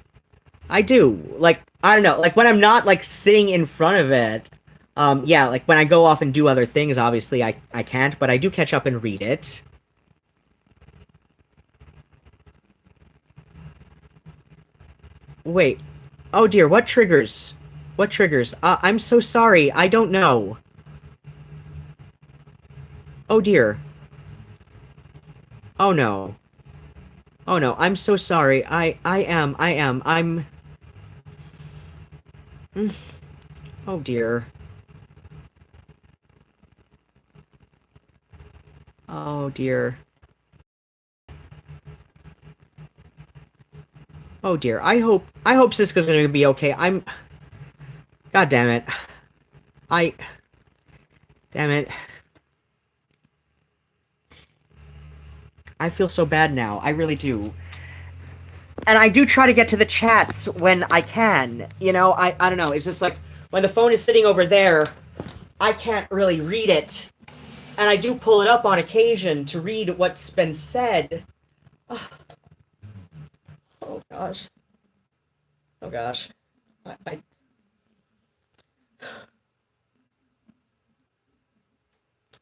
I do. Like, I don't know, like when I'm not like sitting in front of it. Yeah, like when I go off and do other things, obviously I can't, but I do catch up and read it. Wait. Oh dear, what triggers? What triggers? I'm so sorry. I don't know. Oh dear. Oh no. Oh no, I'm so sorry. I'm oh dear. Oh dear. Oh dear. I hope Siska's gonna be okay. God damn it. I damn it. I feel so bad now. I really do. and I do try to get to the chats when I can. I don't know. It's just like when the phone is sitting over there, I can't really read it, and I do pull it up on occasion to read what's been said. Oh gosh. Oh gosh. I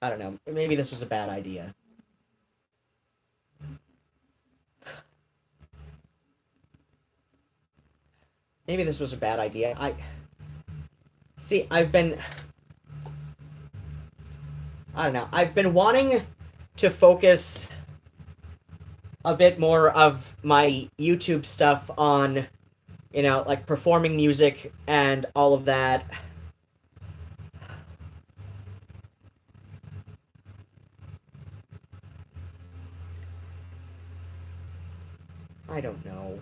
I don't know. Maybe this was a bad idea. Maybe this was a bad idea. See. I don't know. I've been wanting to focus a bit more of my YouTube stuff on, like performing music and all of that. I don't know.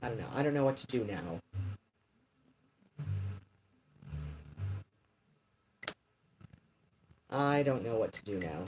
I don't know. I don't know what to do now. I don't know what to do now.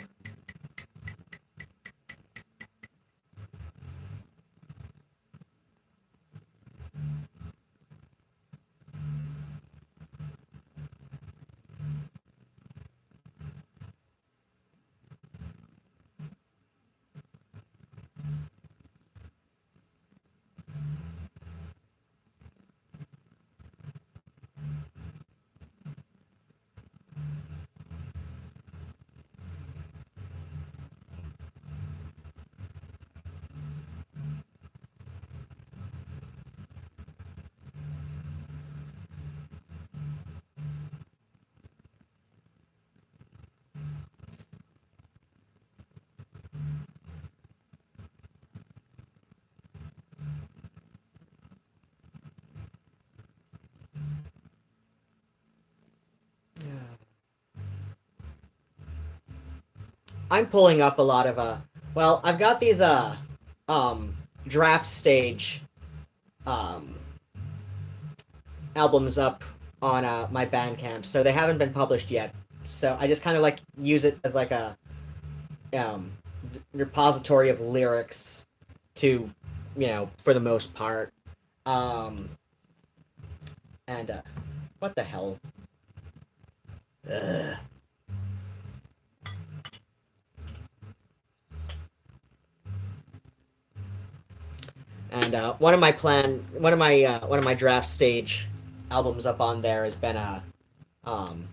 I'm pulling up a lot of well, I've got these um draft stage um albums up on my Bandcamp, so they haven't been published yet. So I just kind of like use it as like a um repository of lyrics to, for the most part. Um and what the hell? Ugh. And one of my draft stage albums up on there has been um,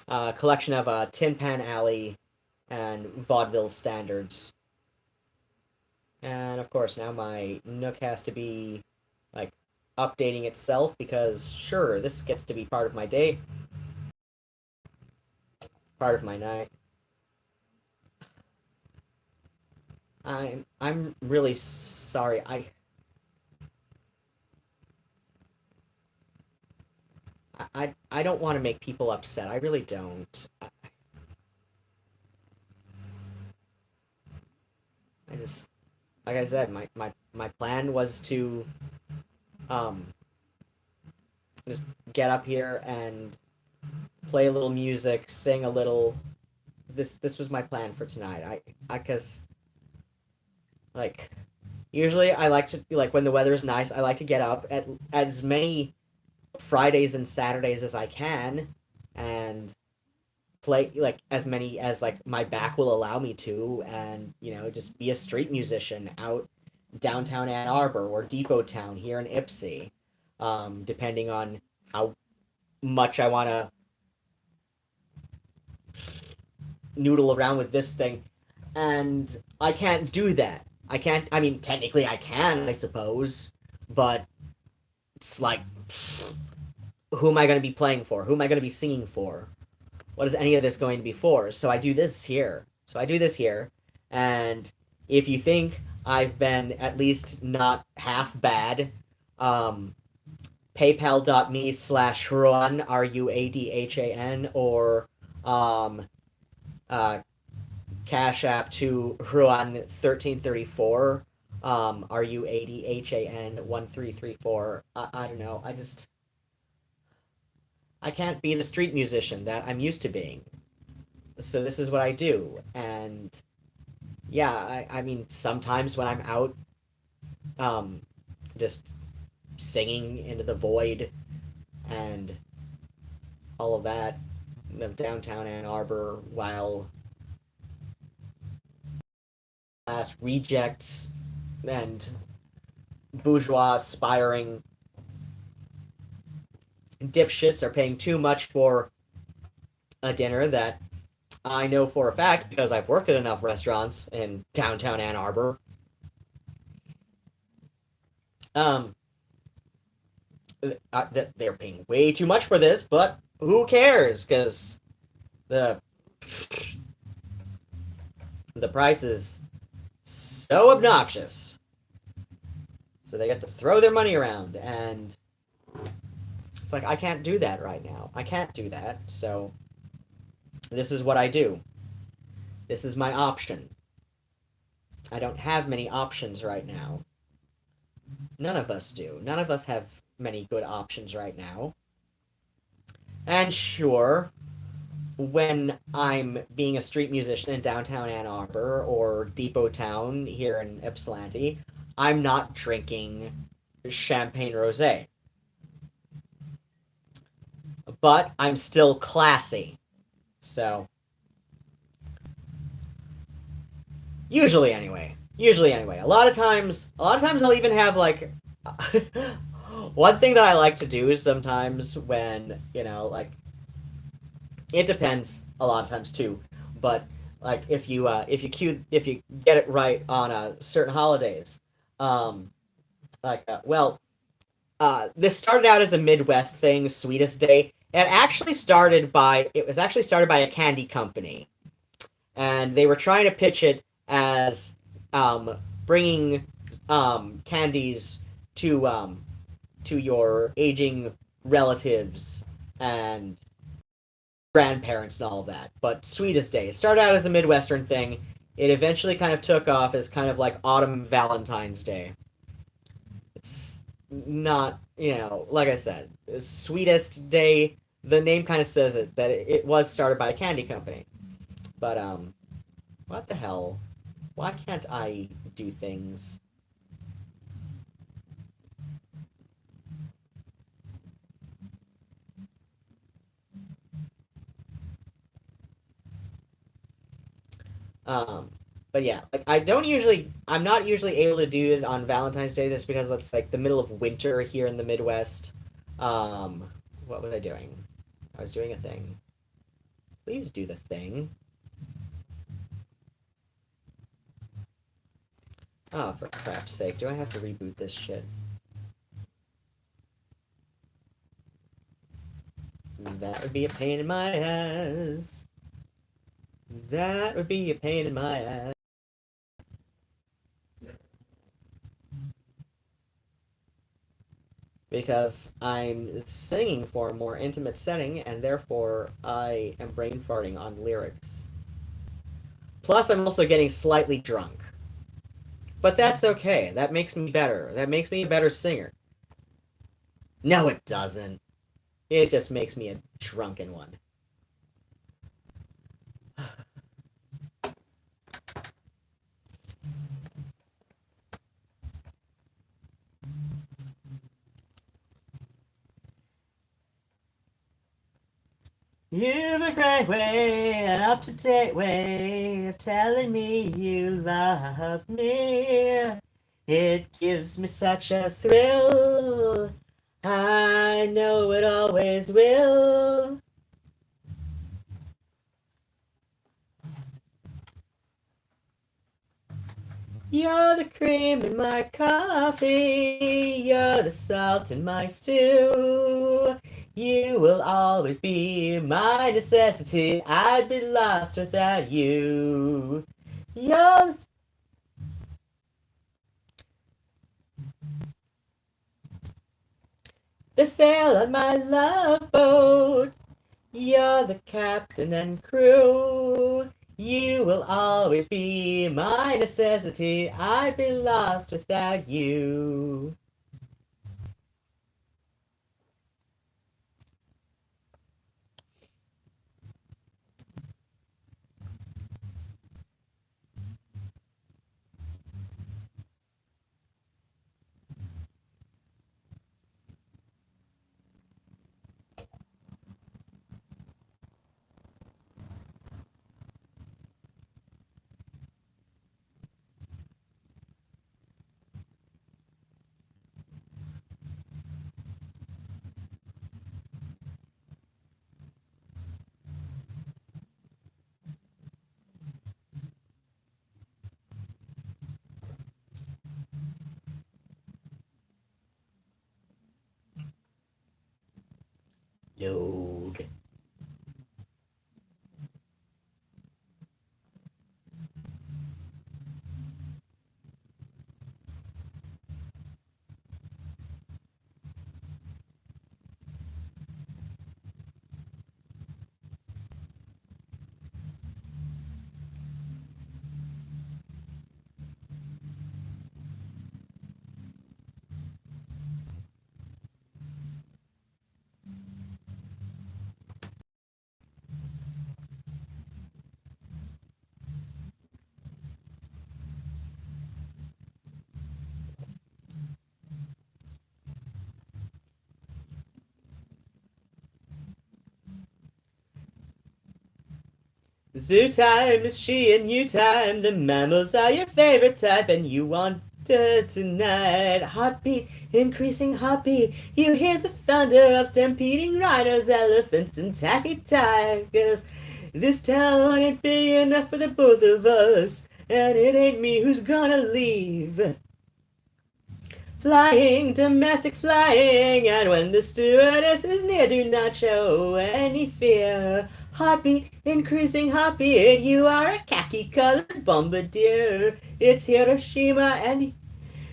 a collection of Tin Pan Alley and vaudeville standards. And of course, now my Nook has to be like updating itself because sure, this gets to be part of my day, part of my night. I'm really sorry. I don't want to make people upset. I really don't. I just, like I said, my plan was to um just get up here and play a little music, sing a little. This was my plan for tonight. I cuz like usually I like to, like, when the weather is nice, I like to get up at as many Fridays and Saturdays as I can and play like as many as like my back will allow me to, and just be a street musician out downtown Ann Arbor or Depot Town here in Ipsy, depending on how much I want to noodle around with this thing. And I can't do that. I can't. I mean, technically I can, I suppose, but it's like who am I going to be playing for? Who am I going to be singing for? What is any of this going to be for? So I do this here. So I do this here. And if you think I've been at least not half bad, um, paypal.me/Ruadhán, Ruadhan, or um, uh, Cash App to Ruadhán1334, Ruadhan1334. I don't know. I can't be the street musician that I'm used to being. So this is what I do. And yeah, I mean, sometimes when I'm out, um, just singing into the void and all of that of downtown Ann Arbor while last rejects and bourgeois aspiring dipshits are paying too much for a dinner that I know for a fact, because I've worked at enough restaurants in downtown Ann Arbor, um, that they're paying way too much for this, but who cares? Because the the price is so obnoxious. So they get to throw their money around, and it's like, I can't do that right now. I can't do that, so this is what I do. This is my option. I don't have many options right now. None of us do. None of us have many good options right now. And sure, when I'm being a street musician in downtown Ann Arbor or Depot Town here in Ypsilanti, I'm not drinking champagne rosé. But I'm still classy. So, usually anyway. Usually anyway. A lot of times I'll even have like one thing that I like to do is sometimes when, like it depends a lot of times too, but like if you get it right on certain holidays, um this started out as a Midwest thing, Sweetest Day. It was actually started by a candy company, and they were trying to pitch it as bringing candies to your aging relatives and grandparents and all of that. But Sweetest Day, it started out as a Midwestern thing. It eventually kind of took off as kind of like autumn Valentine's Day. It's not, like I said, Sweetest Day. The name kind of says it that it was started by a candy company. But what the hell? Why can't I do things? Um, but yeah, like I'm not usually able to do it on Valentine's Day just because that's like the middle of winter here in the Midwest. Um, what was I doing? I was doing a thing. Please do the thing. Oh, for crap's sake, do I have to reboot this shit? That would be a pain in my ass. That would be a pain in my ass. Because I'm singing for a more intimate setting, and therefore I am brain farting on lyrics. Plus, I'm also getting slightly drunk. But that's okay. That makes me better. That makes me a better singer. No, it doesn't. It just makes me a drunken one. You've a great way, an up-to-date way of telling me you love me. It gives me such a thrill. I know it always will. You're the cream in my coffee. You're the salt in my stew. You will always be my necessity. I'd be lost without you. You're the sail on my love boat. You're the captain and crew. You will always be my necessity. I'd be lost without you. Load. Zoo time is she and you time. The mammals are your favorite type, and you want her tonight. Heartbeat, increasing heartbeat. You hear the thunder of stampeding rhinos, elephants, and tacky tigers. This town ain't big enough for the both of us, and it ain't me who's gonna leave. Flying, domestic flying, and when the stewardess is near, do not show any fear. Heartbeat, increasing heartbeat, you are a khaki-colored bombardier. It's Hiroshima and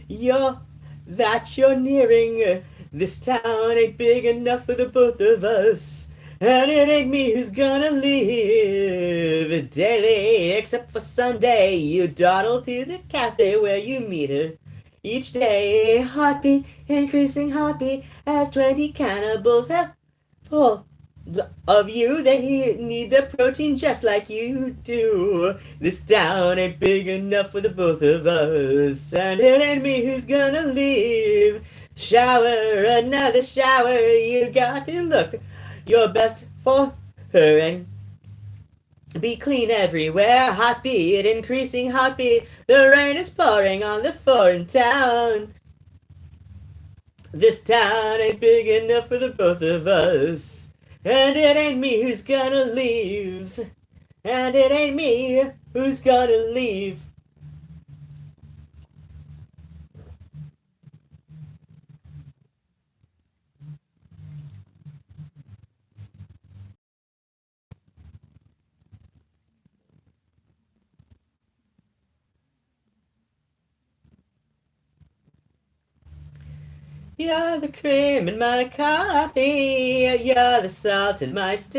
you're nearing. This town ain't big enough for the both of us. And it ain't me who's gonna live daily, except for Sunday. You dawdle to the cafe where you meet her. Each day, heartbeat, increasing heartbeat, as 20 cannibals have full of you. They need the protein just like you do. This town ain't big enough for the both of us, and it ain't me who's gonna leave. Shower, another shower, you got to look your best for her and be clean everywhere. Heartbeat, increasing heartbeat. The rain is pouring on the foreign town. This town ain't big enough for the both of us. And it ain't me who's gonna leave. And it ain't me who's gonna leave. You're the cream in my coffee. You're the salt in my stew.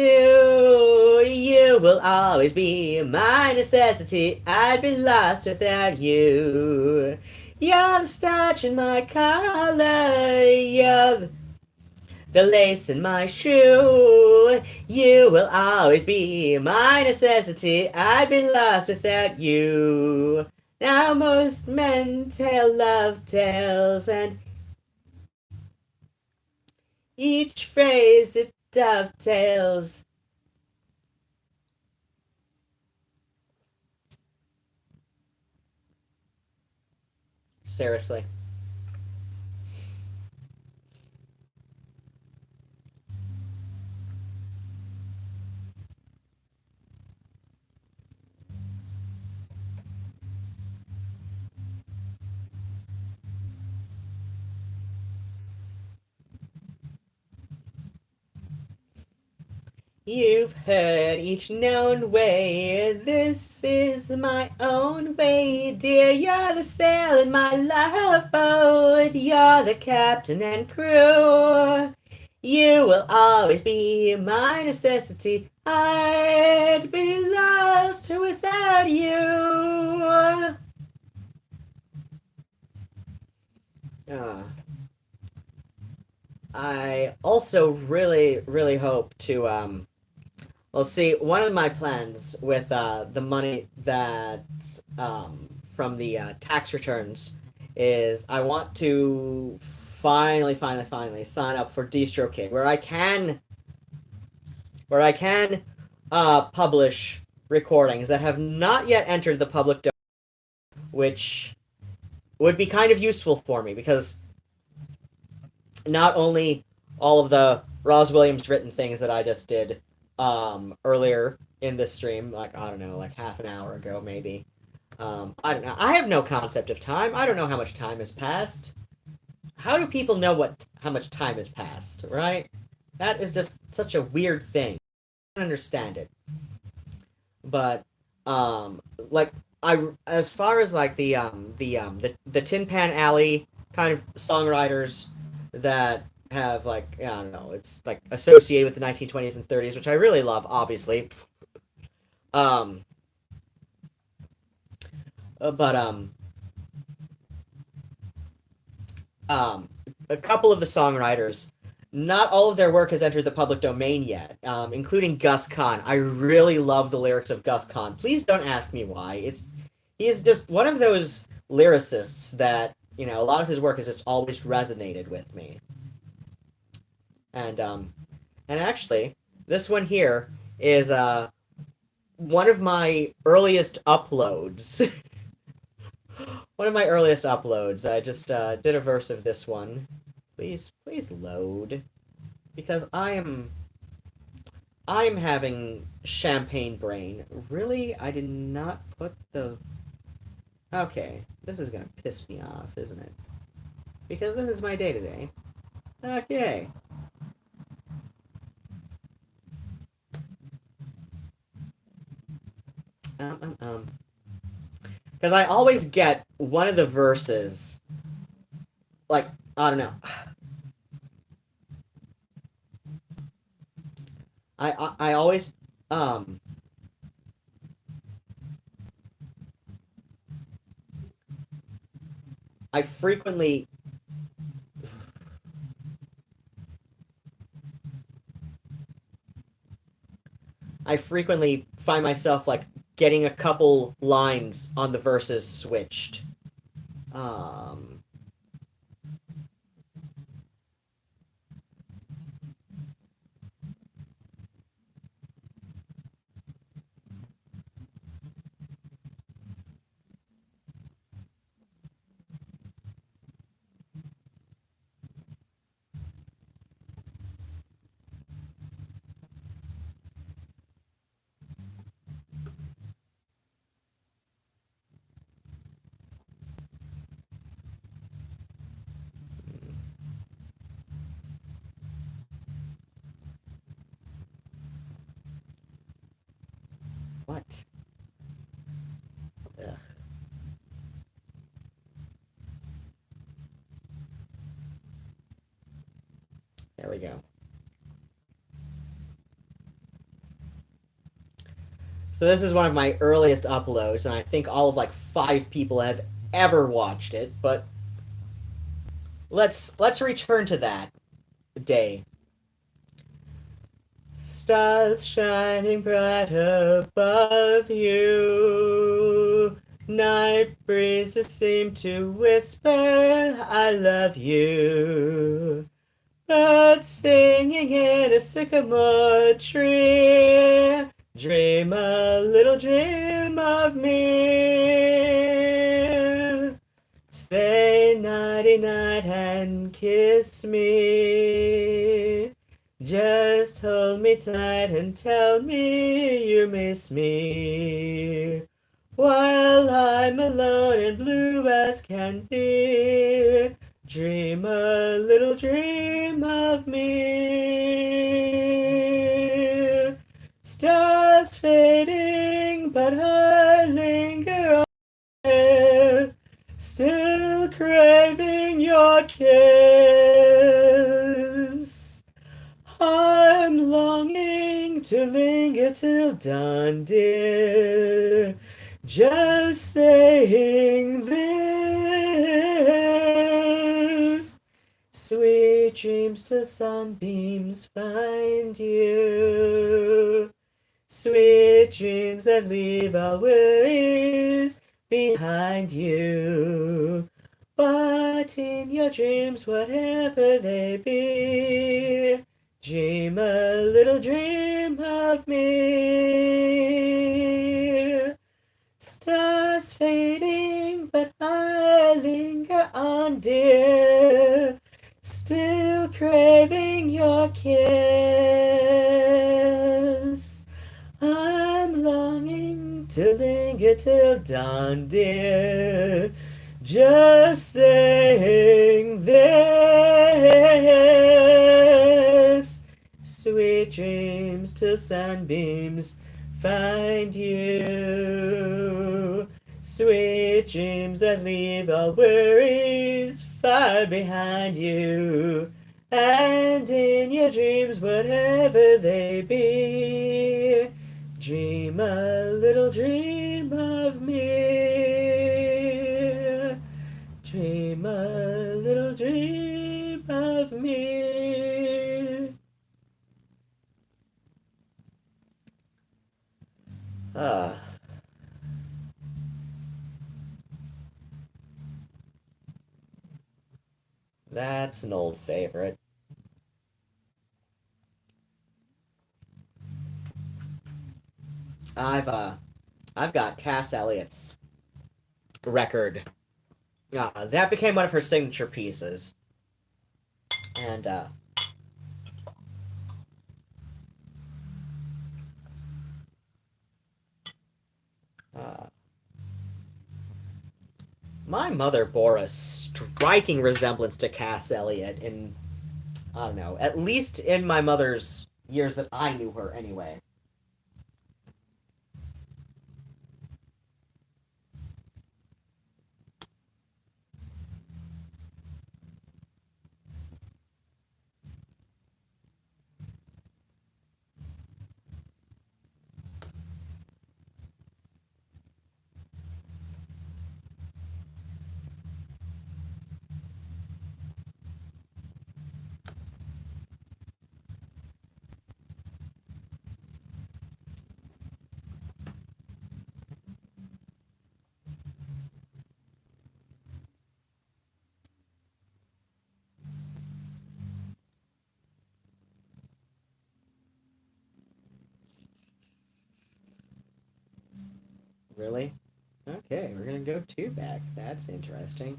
You will always be my necessity. I'd be lost without you. You're the starch in my collar. You're the lace in my shoe. You will always be my necessity. I'd be lost without you. Now most men tell love tales, and each phrase it dovetails. Seriously. You've heard each known way. This is my own way, dear. You're the sail in my lifeboat. You're the captain and crew. You will always be my necessity. I'd be lost without you. Uh, I also really, really hope to well, see, one of my plans with the money that from the tax returns is I want to finally sign up for DistroKid, where I can publish recordings that have not yet entered the public domain, which would be kind of useful for me because not only all of the Roz Williams written things that I just did earlier in this stream, like I don't know, like half an hour ago maybe. I don't know. I have no concept of time. I don't know how much time has passed. How do people know what how much time has passed, right? That is just such a weird thing. I don't understand it. But like I as far as like the Tin Pan Alley kind of songwriters that have like I don't know, it's like associated with the 1920s and 30s, which I really love, obviously. Um, but um, a couple of the songwriters, not all of their work has entered the public domain yet, including Gus Kahn. I really love the lyrics of Gus Kahn. Please don't ask me why. He's just one of those lyricists that a lot of his work has just always resonated with me. And actually, this one here is one of my earliest uploads. One of my earliest uploads. I just did a verse of this one. Please load, because I'm having champagne brain. Really, I did not put the. Okay, this is gonna piss me off, isn't it? Because this is my day to day. Okay. Um. Because I always get one of the verses, like, I don't know. I always, um, I frequently, I frequently find myself, like, getting a couple lines on the verses switched. Um, what? Ugh, there we go. So this is one of my earliest uploads, and I think all of like 5 people have ever watched it. But let's return to that day. Stars shining bright above you. Night breezes seem to whisper, I love you. Birds singing in a sycamore tree. Dream a little dream of me. Say nighty night and kiss me. Just hold me tight and tell me you miss me. While I'm alone and blue as can be. Dream a little dream of me. but I linger on there, still craving your kiss. I'm longing to linger till dawn, dear, just saying this. Sweet dreams till sunbeams find you. Sweet dreams that leave our worries behind you. But in your dreams, whatever they be, dream a little dream of me. Stars fading, but I linger on, dear, still craving your kiss. I'm longing to linger till dawn, dear, just saying this. Sweet dreams till sunbeams find you. Sweet dreams that leave all worries far behind you. And in your dreams, whatever they be, dream a little dream of me. Dream a little dream of me. Ah. That's an old favorite. I've uh I've got Cass Elliott's record. That became one of her signature pieces. And uh my mother bore a striking resemblance to Cass Elliot in, I don't know, at least in my mother's years that I knew her anyway. Really? Okay, we're gonna go two back. That's interesting.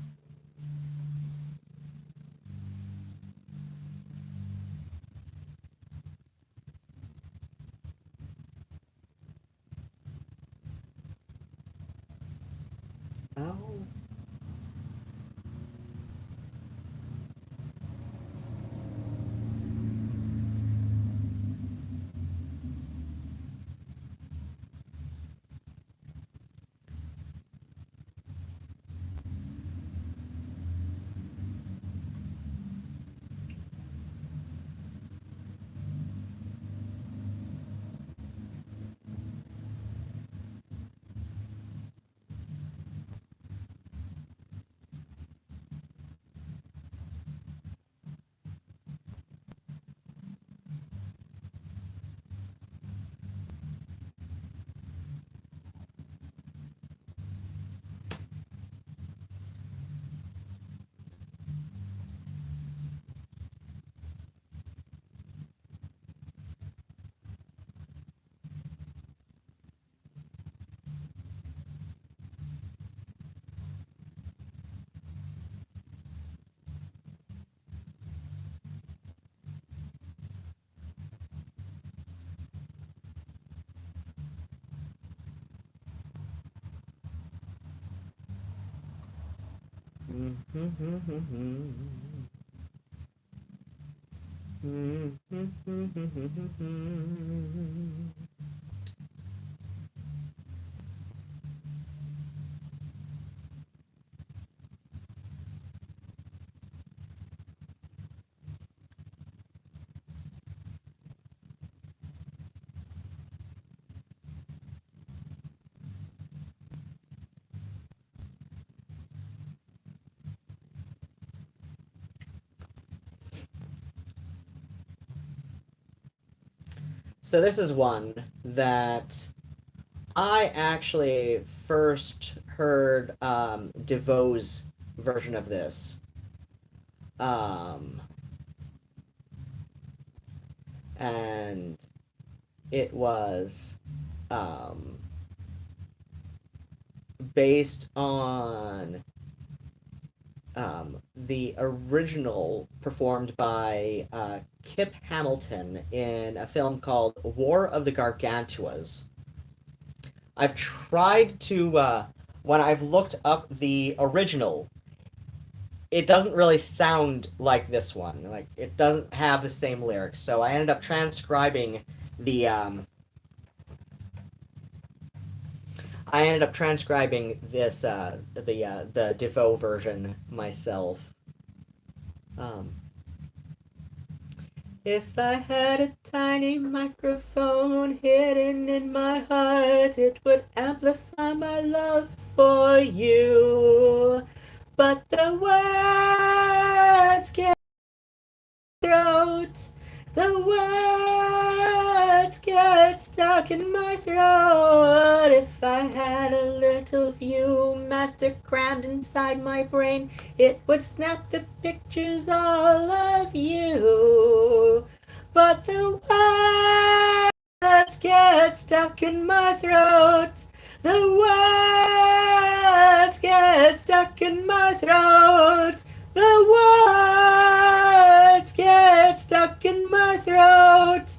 Oh. So this is one that I actually first heard DeVoe's version of this. Um, and it was um, based on the original performed by Kip Hamilton in a film called War of the Gargantuas. I've tried to, when I've looked up the original, it doesn't really sound like this one. Like, it doesn't have the same lyrics. So I ended up transcribing the, I ended up transcribing this, the DeVoe version myself. Um, If I had a tiny microphone hidden in my heart, it would amplify my love for you. But the words get throat. The words get stuck in my throat. If I had a little Viewmaster crammed inside my brain, it would snap the pictures all of you. But the words get stuck in my throat. The words get stuck in my throat. The words get stuck in my throat.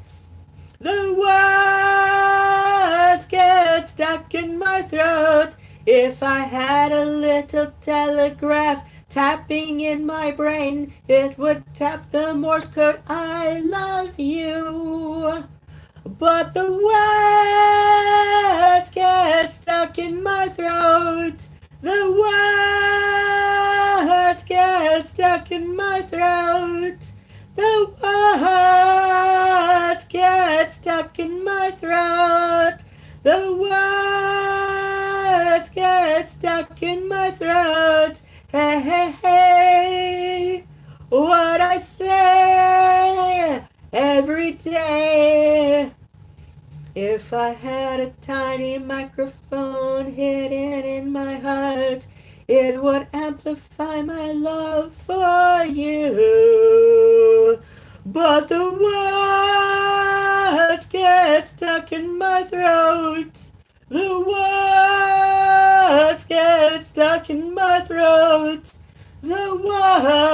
The words get stuck in my throat. If I had a little telegraph tapping in my brain, it would tap the Morse code, I love you. But the words get stuck in my throat. The words get stuck in my throat. The words get stuck in my throat. The words get stuck in my throat. Hey, hey, hey, what I say every day. If I had a tiny microphone hidden in my heart, it would amplify my love for you. But the words get stuck in my throat. The words get stuck in my throat. The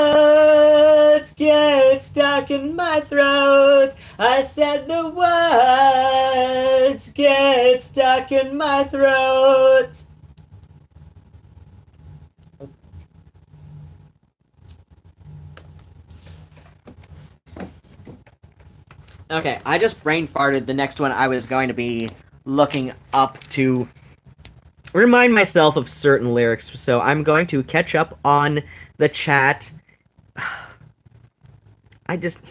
words get stuck in my throat. I said the words get stuck in my throat. Okay, I just brain farted the next one I was going to be looking up to remind myself of certain lyrics, so I'm going to catch up on the chat. I just...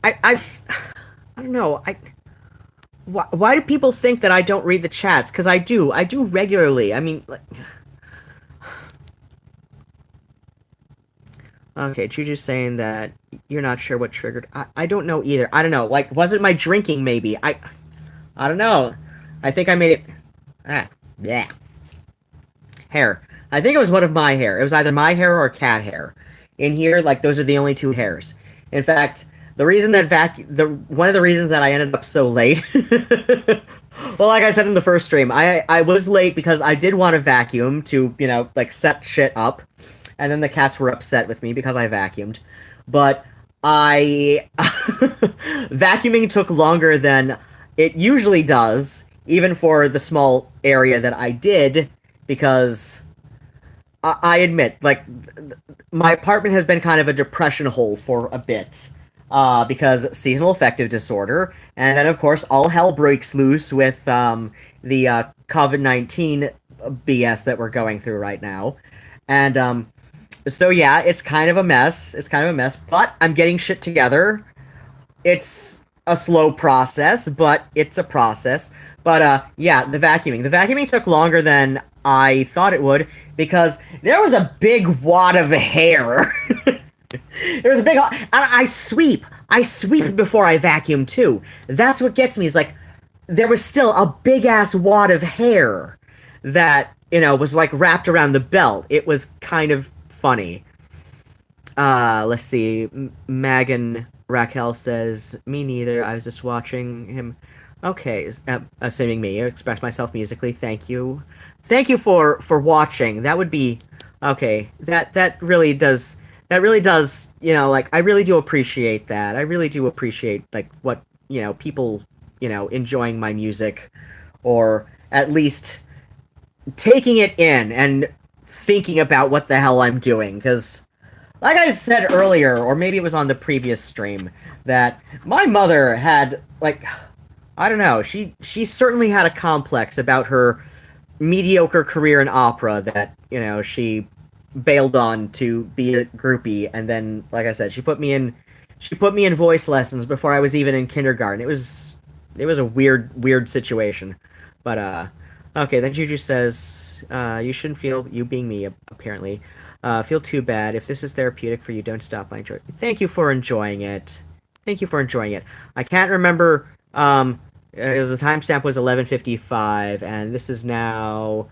I don't know, why do people think that I don't read the chats? Because I do regularly, I mean, like... Okay, Juju's saying that you're not sure what triggered. I don't know either. I don't know. Like, was it my drinking, maybe? I don't know. I think I made it... yeah. Hair. I think it was one of my hair. It was either my hair or cat hair. In here, like, those are the only two hairs. In fact, the reason that one of the reasons that I ended up so late... well, like I said in the first stream, I was late because I did want to vacuum to, you know, like, set shit up. And then the cats were upset with me because I vacuumed. But vacuuming took longer than it usually does, even for the small area that I did, because I admit, like, my apartment has been kind of a depression hole for a bit. Because seasonal affective disorder, and then, of course, all hell breaks loose with the COVID-19 BS that we're going through right now. And, so yeah, it's kind of a mess. But I'm getting shit together. It's a slow process, but it's a process. But, yeah, the vacuuming. The vacuuming took longer than I thought it would, because there was a big wad of hair. There was a big, and I sweep before I vacuum too. That's what gets me. Is like there was still a big ass wad of hair that was like wrapped around the belt. It was kind of funny. Let's see. Megan Raquel says, "Me neither. I was just watching him." Okay, assuming me. I express myself musically. Thank you. Thank you for watching. That would be okay. That really does. That really does. Like I really do appreciate that. I really do appreciate like what people enjoying my music, or at least taking it in and thinking about what the hell I'm doing. Because like I said earlier, or maybe it was on the previous stream, that my mother had like I don't know, she certainly had a complex about her mediocre career in opera that she bailed on to be a groupie, and then like I said, she put me in voice lessons before I was even in kindergarten. It was a weird situation, but okay. Then Juju says, you shouldn't feel, you being me apparently, feel too bad. If this is therapeutic for you, don't stop. I enjoy it. Thank you for enjoying it. Thank you for enjoying it. I can't remember, because the timestamp was 11:55, and this is now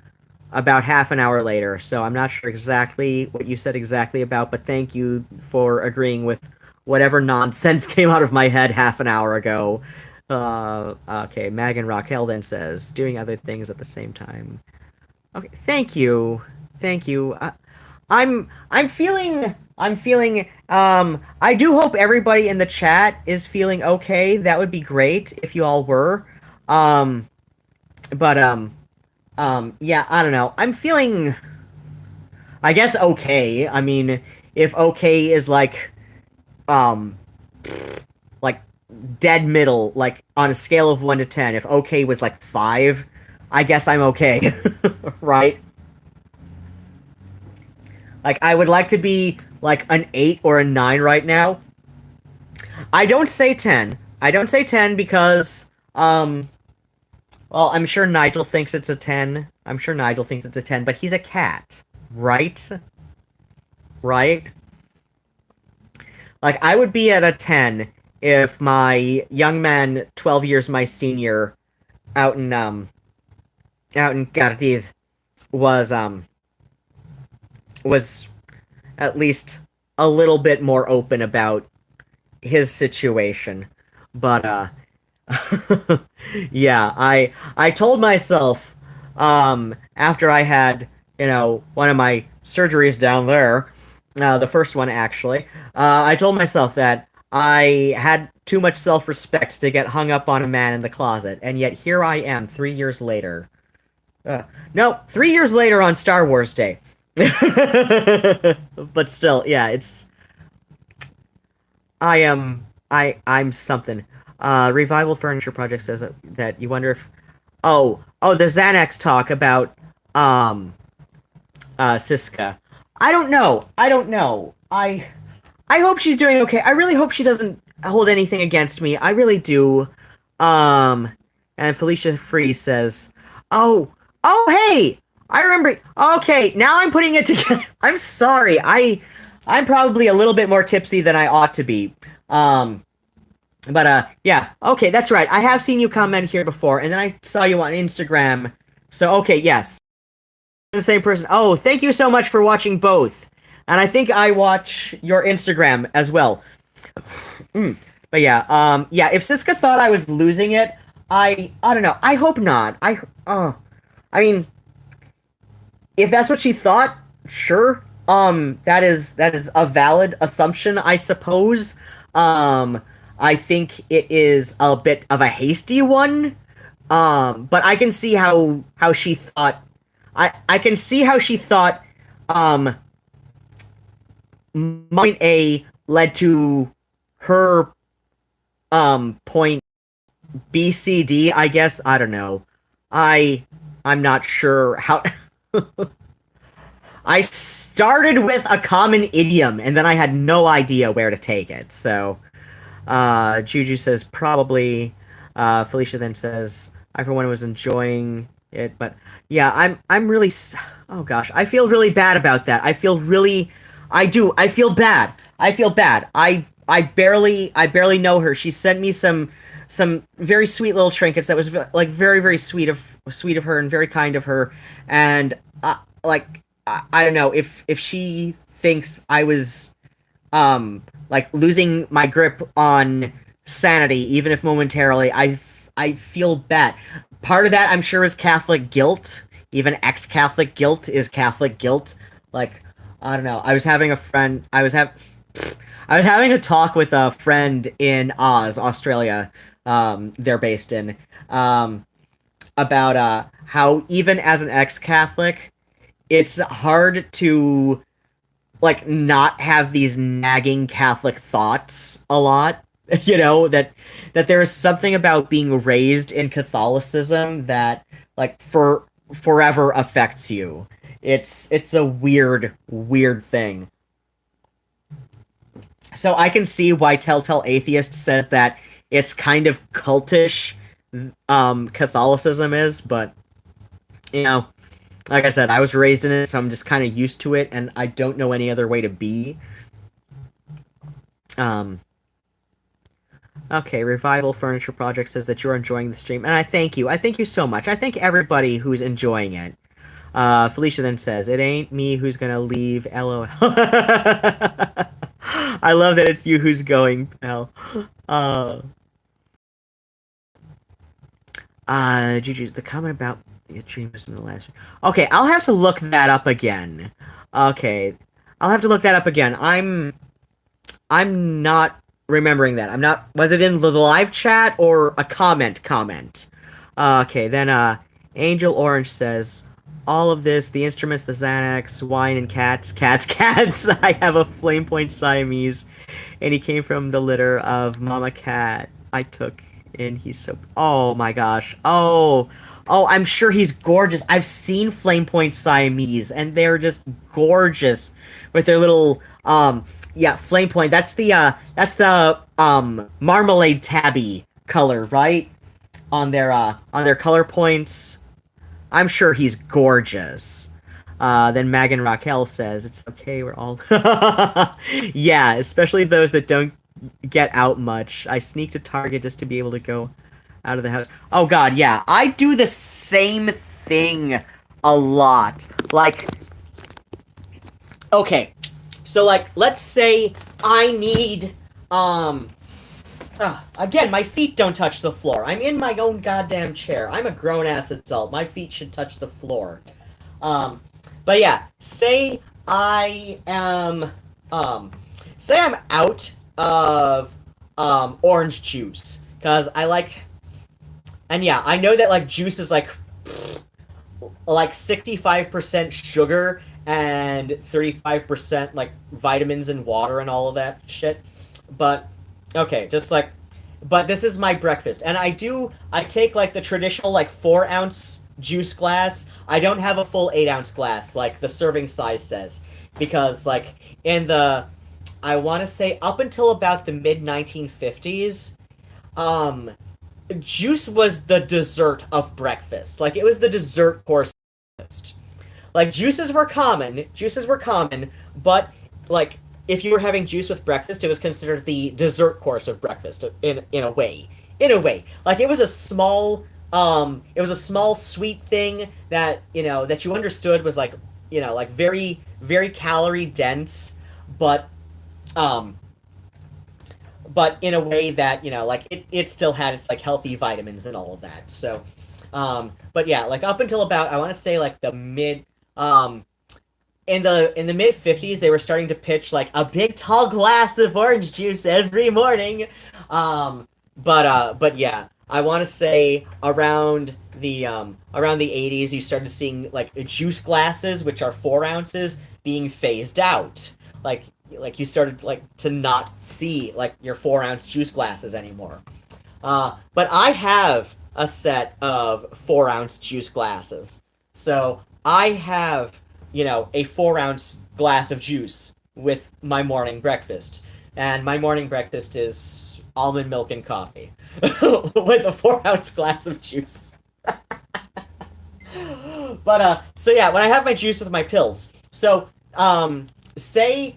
about half an hour later, so I'm not sure exactly what you said exactly about, but thank you for agreeing with whatever nonsense came out of my head half an hour ago. Okay, Megan Raquel then says, doing other things at the same time. Okay, thank you. Thank you. I'm feeling I do hope everybody in the chat is feeling okay. That would be great if you all were. But yeah, I don't know. I'm feeling I guess okay. I mean, if okay is um like dead middle, like on a scale of 1 to 10, if okay was like 5, I guess I'm okay. Right? Like I would like to be like an 8 or a 9 right now. I don't say 10. I don't say 10 because well, I'm sure Nigel thinks it's a 10. I'm sure Nigel thinks it's a 10, but he's a cat, right? Right? Like I would be at a 10 if my young man, 12 years my senior, out in Gardydd was at least a little bit more open about his situation. But yeah, I told myself after I had, one of my surgeries down there, the first one actually, I told myself that I had too much self-respect to get hung up on a man in the closet, and yet here I am 3 years later. No, 3 years later on Star Wars Day. But still, yeah, I'm something. Revival Furniture Project says that you wonder if the Xanax talk about Siska. I don't know. I hope she's doing okay. I really hope she doesn't hold anything against me. I really do. And Felicia Free says, "Oh, hey, I remember. Okay, now I'm putting it together. I'm sorry. I'm probably a little bit more tipsy than I ought to be. But yeah. Okay, that's right. I have seen you comment here before, and then I saw you on Instagram. So okay, yes, the same person. Oh, thank you so much for watching both. And I think I watch your Instagram as well. But yeah, yeah. If Siska thought I was losing it, I don't know. I hope not. I mean, if that's what she thought, sure. That is a valid assumption, I suppose. I think it is a bit of a hasty one. But I can see how she thought. I can see how she thought. Point A led to her point B, C, D. I guess I don't know. I'm not sure how. I started with a common idiom, and then I had no idea where to take it. So, Juju says probably. Felicia then says, I for one was enjoying But yeah, I'm really oh gosh, I feel really bad about that. I feel bad. I feel bad. I barely know her. She sent me some very sweet little trinkets that was like very sweet of her and very kind of her. And like I don't know if she thinks I was like losing my grip on sanity, even if momentarily. I feel bad. Part of that, I'm sure, is Catholic guilt. Even ex-Catholic guilt is Catholic guilt. Like, I don't know. I was having a talk with a friend in Oz, Australia. They're based in about how even as an ex-Catholic, it's hard to like not have these nagging Catholic thoughts a lot. You know that there is something about being raised in Catholicism that like for forever affects you. It's a weird thing. So I can see why Telltale Atheist says that it's kind of cultish Catholicism is, but you know, like I said, I was raised in it, so I'm just kind of used to it, and I don't know any other way to be. Um, okay, Revival Furniture Project says that you're enjoying the stream, and I thank you. I thank you so much. I thank everybody who's enjoying it. Felicia then says, "It ain't me who's gonna leave." LOL. I love that it's you who's going, pal. Uh, Juju, the comment about your dream was in the last. Okay, I'll have to look that up again. Okay, I'll have to look that up again. I'm not remembering that. I'm not. Was it in the live chat or a comment? Okay, then Angel Orange says all of this, the instruments, the Xanax, wine and cats. I have a flame point Siamese, and he came from the litter of Mama Cat I took in. He's so. Oh my gosh. Oh, I'm sure he's gorgeous. I've seen flame point Siamese, and they're just gorgeous with their little yeah, flame point. That's the marmalade tabby color, right? On their color points. I'm sure he's gorgeous. Then Megan Raquel says it's okay. We're all yeah, especially those that don't get out much. I sneak to Target just to be able to go out of the house. Oh God, yeah, I do the same thing a lot. Like, okay, so like, let's say I need again, my feet don't touch the floor. I'm in my own goddamn chair. I'm a grown ass adult. My feet should touch the floor. Um, but yeah, say I'm out of orange juice because I like, and yeah, I know that like juice is like 65% sugar and 35% like vitamins and water and all of that shit. But okay, just like, but this is my breakfast, and I take like the traditional like 4 ounce juice glass. I don't have a full 8 ounce glass like the serving size says, because like in the, I want to say up until about the mid 1950s, um, juice was the dessert of breakfast. Like it was the dessert course of breakfast. Like juices were common, but like if you were having juice with breakfast, it was considered the dessert course of breakfast in a way. In a way. Like it was a small sweet thing that, you know, that you understood was like, you know, like very calorie dense, but um but in a way that, you know, like it still had its like healthy vitamins and all of that. So but yeah, like up until about, I want to say like the mid in the mid 50s, they were starting to pitch like a big tall glass of orange juice every morning. But yeah, I want to say around the 80s, you started seeing like juice glasses, which are 4 ounces, being phased out. Like you started like to not see like your 4 ounce juice glasses anymore. But I have a set of 4 ounce juice glasses. So I have, you know, a 4 ounce glass of juice with my morning breakfast. And my morning breakfast is almond milk and coffee with a 4 ounce glass of juice. But so yeah, when I have my juice with my pills, so say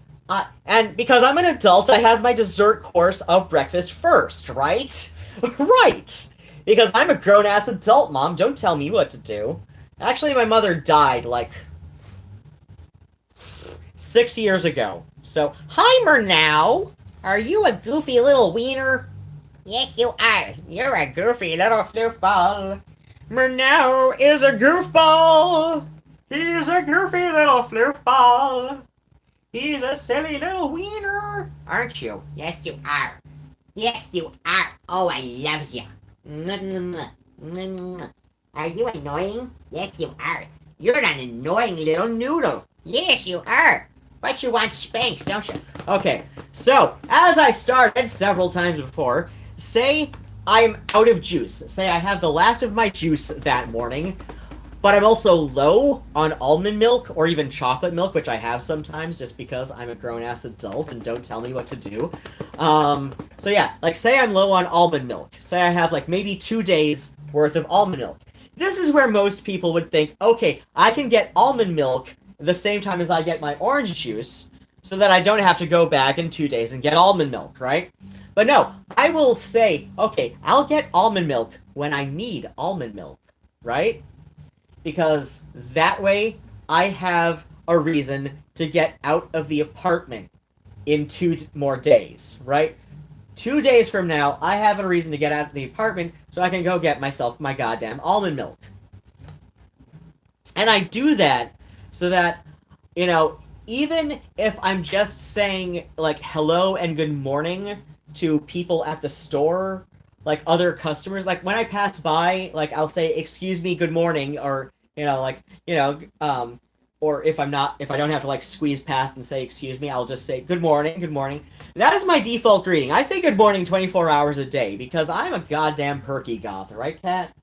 and because I'm an adult, I have my dessert course of breakfast first, right? Right. Because I'm a grown ass adult, Mom. Don't tell me what to do. Actually, my mother died like 6 years ago. So, hi, Murnau. Are you a goofy little wiener? Yes, you are. You're a goofy little floofball. Murnau is a goofball. He's a goofy little floofball. He's a silly little wiener. Aren't you? Yes, you are. Yes, you are. Oh, I loves you. Are you annoying? Yes, you are. You're an annoying little noodle. Yes, you are. But you want spanks, don't you? Okay, so as I started several times before, say I'm out of juice. Say I have the last of my juice that morning, but I'm also low on almond milk or even chocolate milk, which I have sometimes just because I'm a grown-ass adult and don't tell me what to do. So yeah, like say I'm low on almond milk. Say I have like maybe 2 days worth of almond milk. This is where most people would think, okay, I can get almond milk the same time as I get my orange juice, so that I don't have to go back in 2 days and get almond milk, right? But no, I will say, okay, I'll get almond milk when I need almond milk, right? Because that way I have a reason to get out of the apartment in 2 more days, right? 2 days from now, I have a reason to get out of the apartment so I can go get myself my goddamn almond milk. And I do that so that, even if I'm just saying, like, hello and good morning to people at the store, like, other customers, like, when I pass by, like, I'll say, excuse me, good morning, or, or if I don't have to, like, squeeze past and say, excuse me, I'll just say, good morning, good morning. That is my default greeting. I say good morning 24 hours a day, because I'm a goddamn perky goth, right, Cat?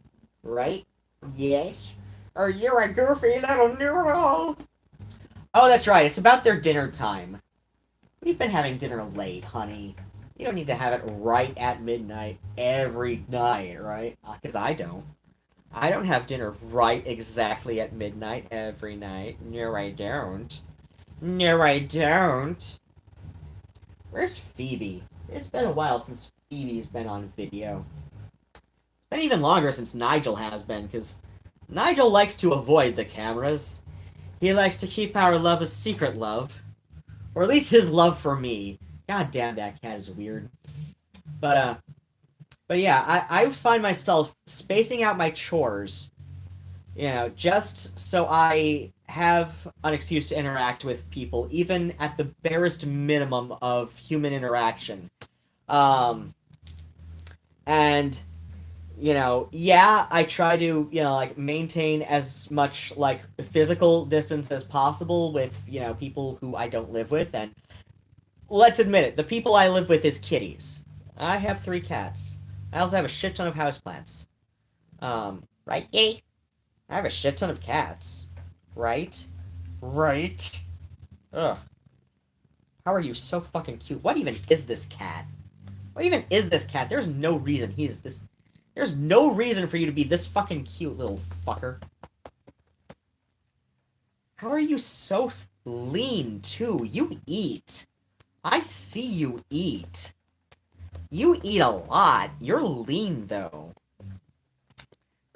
Right? Yes. Or you're a goofy little noodle. Oh, that's right. It's about their dinner time. We've been having dinner late, honey. You don't need to have it right at midnight every night, right? Because I don't. I don't have dinner right exactly at midnight every night. No, I don't. No, I don't. Where's Phoebe? It's been a while since Phoebe's been on video. It's been even longer since Nigel has been, because Nigel likes to avoid the cameras. He likes to keep our love a secret love. Or at least his love for me. God damn, that cat is weird. But yeah, I find myself spacing out my chores, just so I have an excuse to interact with people, even at the barest minimum of human interaction. And yeah, I try to, like, maintain as much, like, physical distance as possible with, people who I don't live with, and let's admit it, the people I live with is kitties. I have 3 cats. I also have a shit ton of houseplants. Right, Kitty? I have a shit ton of cats. Right? Right? Ugh. How are you so fucking cute? What even is this cat? What even is this cat? There's no reason he's this... There's no reason for you to be this fucking cute, little fucker. How are you so lean, too? You eat. I see you eat. You eat a lot. You're lean, though.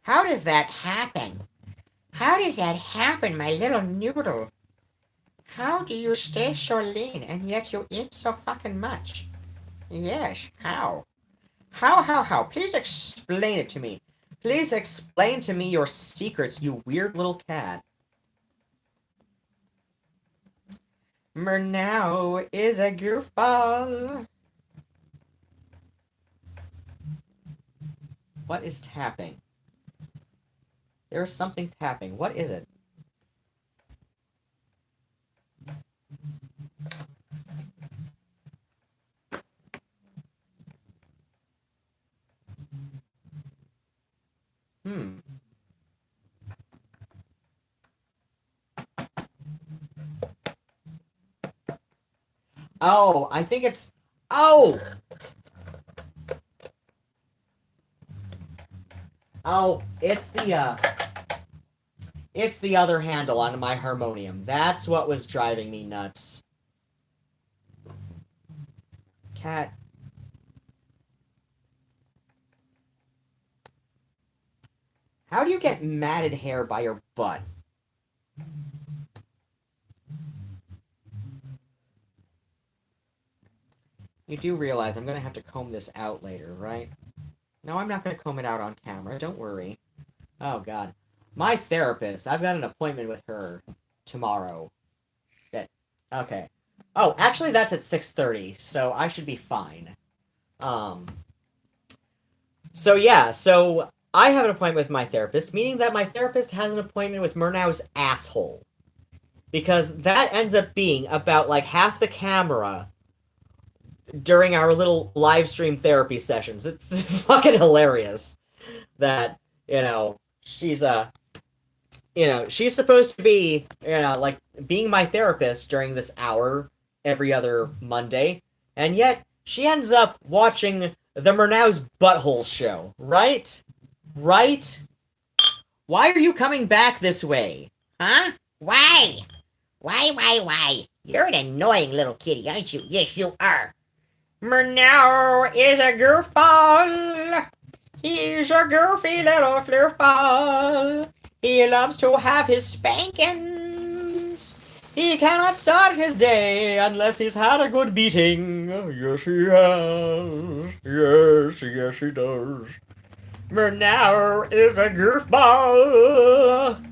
How does that happen? How does that happen, my little noodle? How do you stay so lean and yet you eat so fucking much? Yes, how? How? Please explain it to me. Please explain to me your secrets, you weird little cat. Murnau is a goofball. What is tapping? There is something tapping. What is it? Oh, I think it's... Oh! Oh, it's the It's the other handle on my harmonium. That's what was driving me nuts. Cat. How do you get matted hair by your butt? You do realize I'm going to have to comb this out later, right? No, I'm not going to comb it out on camera. Don't worry. Oh, God. My therapist. I've got an appointment with her tomorrow. Shit. Okay. Oh, actually, that's at 6:30, so I should be fine. So, yeah. So, I have an appointment with my therapist, meaning that my therapist has an appointment with Murnau's asshole. Because that ends up being about, like, half the camera during our little live stream therapy sessions. It's fucking hilarious that, she's she's supposed to be, like, being my therapist during this hour every other Monday, and yet she ends up watching the Murnau's Butthole show, right? Right? Why are you coming back this way? Huh? Why? Why? You're an annoying little kitty, aren't you? Yes, you are. Murnau is a goofball. He's a goofy little floofball. He loves to have his spankings. He cannot start his day unless he's had a good beating. Yes, he has. Yes, he does. Murnau is a goofball.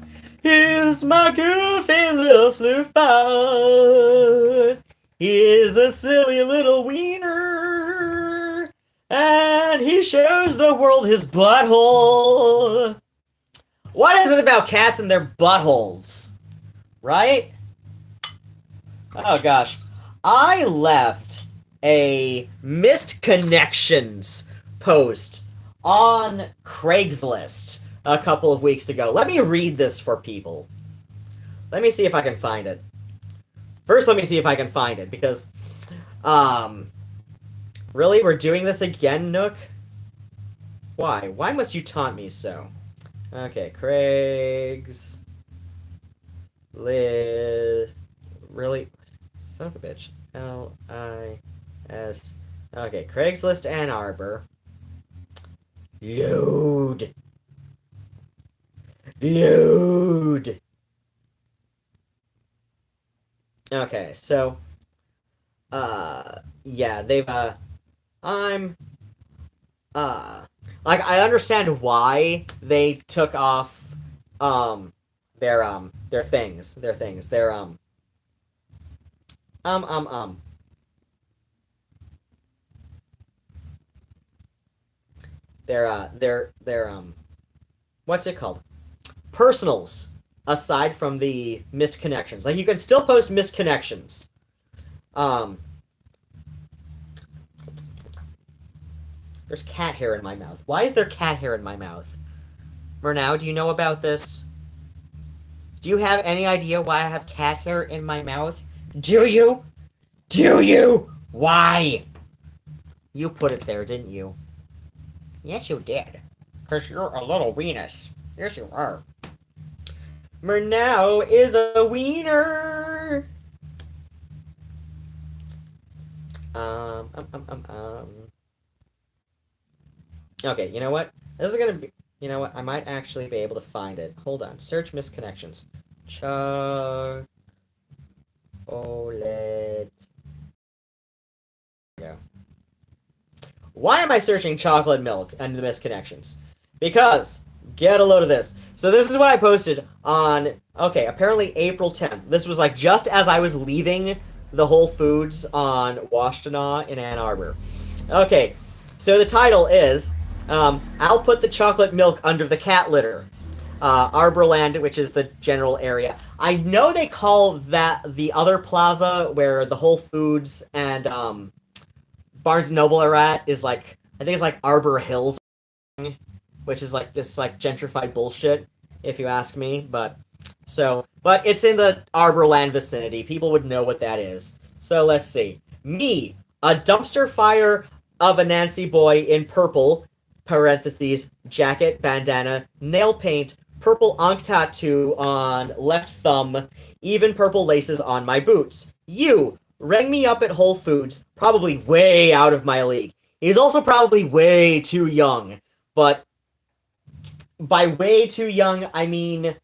He's my goofy little floofball. He's a silly little wiener. And he shows the world his butthole. What is it about cats and their buttholes? Right? Oh, gosh. I left a missed connections post on Craigslist a couple of weeks ago. Let me read this for people. Let me see if I can find it. First, let me see if I can find it, because, really? We're doing this again, Nook? Why? Why must you taunt me so? Okay, Craig's... Really? Son of a bitch. L-I-S... Okay, Craigslist Ann Arbor. Load! Okay, so, yeah, they've, like, I understand why they took off, their things, their, what's it called? Personals, aside from the missed connections. Like, you can still post missed connections. There's cat hair in my mouth. Why is there cat hair in my mouth? Murnau, do you know about this? Do you have any idea why I have cat hair in my mouth? Do you? Do you? Why? You put it there, didn't you? Yes, you did. 'Cause you're a little weenus. Yes, you are. Murnau is a wiener. Okay, you know what? This is gonna be. You know what? I might actually be able to find it. Hold on. Search misconnections. Chocolate. Go. Why am I searching chocolate milk and the misconnections? Because, get a load of this. So this is what I posted on, okay, apparently April 10th. This was like just as I was leaving the Whole Foods on Washtenaw in Ann Arbor. Okay, so the title is, I'll put the chocolate milk under the cat litter. Arborland, which is the general area. I know they call that the other plaza where the Whole Foods and Barnes & Noble are at is like, I think it's like Arbor Hills, which is like just like gentrified bullshit, if you ask me. But it's in the Arborland vicinity. People would know what that is. So let's see. Me, a dumpster fire of a Nancy boy in purple, parentheses, jacket, bandana, nail paint, purple ankh tattoo on left thumb, even purple laces on my boots. You rang me up at Whole Foods, probably way out of my league. He's also probably way too young, but by way too young, I mean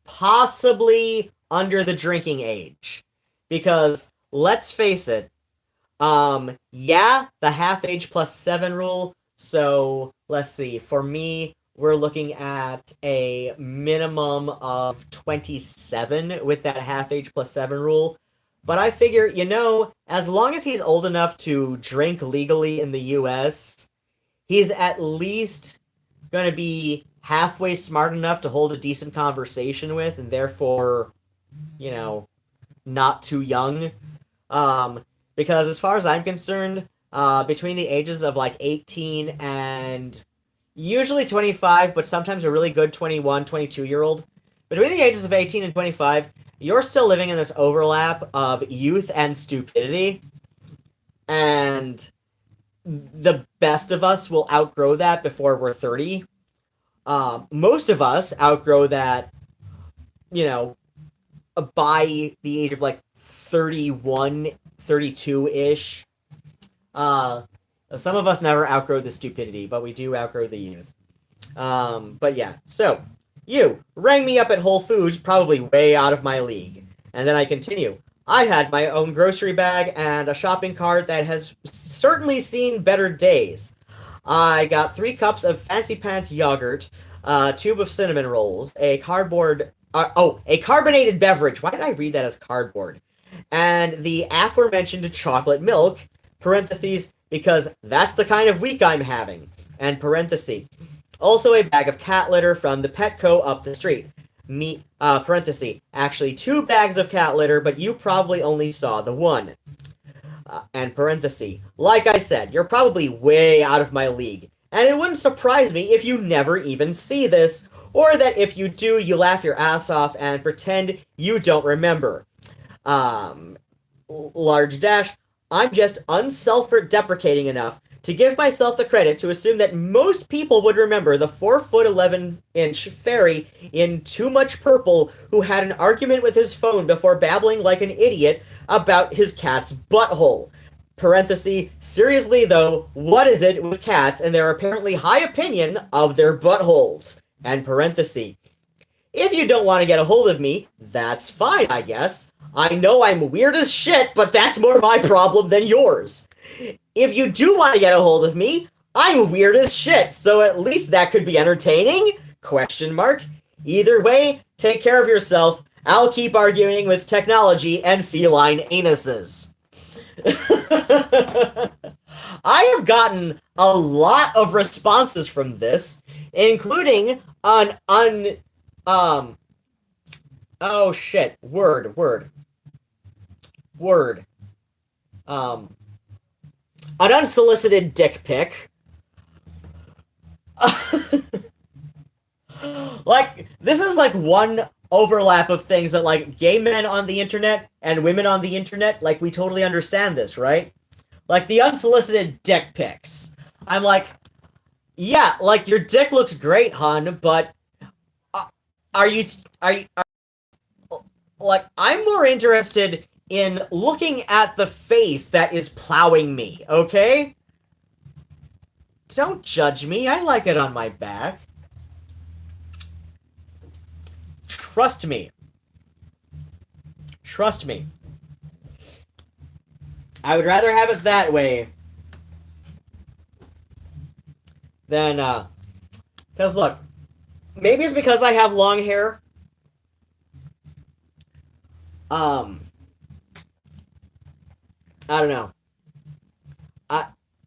possibly under the drinking age. Because, let's face it, yeah, the half age plus 7 rule, so, let's see, for me, we're looking at a minimum of 27 with that half age plus 7 rule. But I figure, as long as he's old enough to drink legally in the US, he's at least going to be halfway smart enough to hold a decent conversation with, and therefore, not too young. Because as far as I'm concerned, between the ages of like 18 and usually 25, but sometimes a really good 21, 22-year-old, between the ages of 18 and 25, you're still living in this overlap of youth and stupidity, and the best of us will outgrow that before we're 30. Most of us outgrow that, by the age of like 31, 32-ish. Some of us never outgrow the stupidity, but we do outgrow the youth. But yeah, so you rang me up at Whole Foods, probably way out of my league. And then I continue. I had my own grocery bag and a shopping cart that has certainly seen better days. I got 3 cups of Fancy Pants yogurt, a tube of cinnamon rolls, a carbonated beverage. Why did I read that as cardboard? And the aforementioned chocolate milk, parentheses, because that's the kind of week I'm having, and parentheses. Also a bag of cat litter from the Petco up the street. Parentheses, actually 2 bags of cat litter, but you probably only saw the one. And parentheses, like I said, you're probably way out of my league, and it wouldn't surprise me if you never even see this, or that if you do, you laugh your ass off and pretend you don't remember. Large dash, I'm just unself-deprecating enough to give myself the credit to assume that most people would remember the 4'11" fairy in Too Much Purple who had an argument with his phone before babbling like an idiot about his cat's butthole. Parenthesis, seriously though, what is it with cats and their apparently high opinion of their buttholes? And parenthesis, if you don't want to get a hold of me, that's fine, I guess. I know I'm weird as shit, but that's more my problem than yours. If you do want to get a hold of me, I'm weird as shit, so at least that could be entertaining? ? Either way, take care of yourself. I'll keep arguing with technology and feline anuses. I have gotten a lot of responses from this, including an an unsolicited dick pic. Like, this is like one overlap of things that, like, gay men on the internet and women on the internet, like, we totally understand this, right? Like, the unsolicited dick pics. I'm like, yeah, like, your dick looks great, hun, but like, I'm more interested in looking at the face that is plowing me, okay? Don't judge me, I like it on my back. Trust me. Trust me. I would rather have it that way than, because look, maybe it's because I have long hair. I don't know.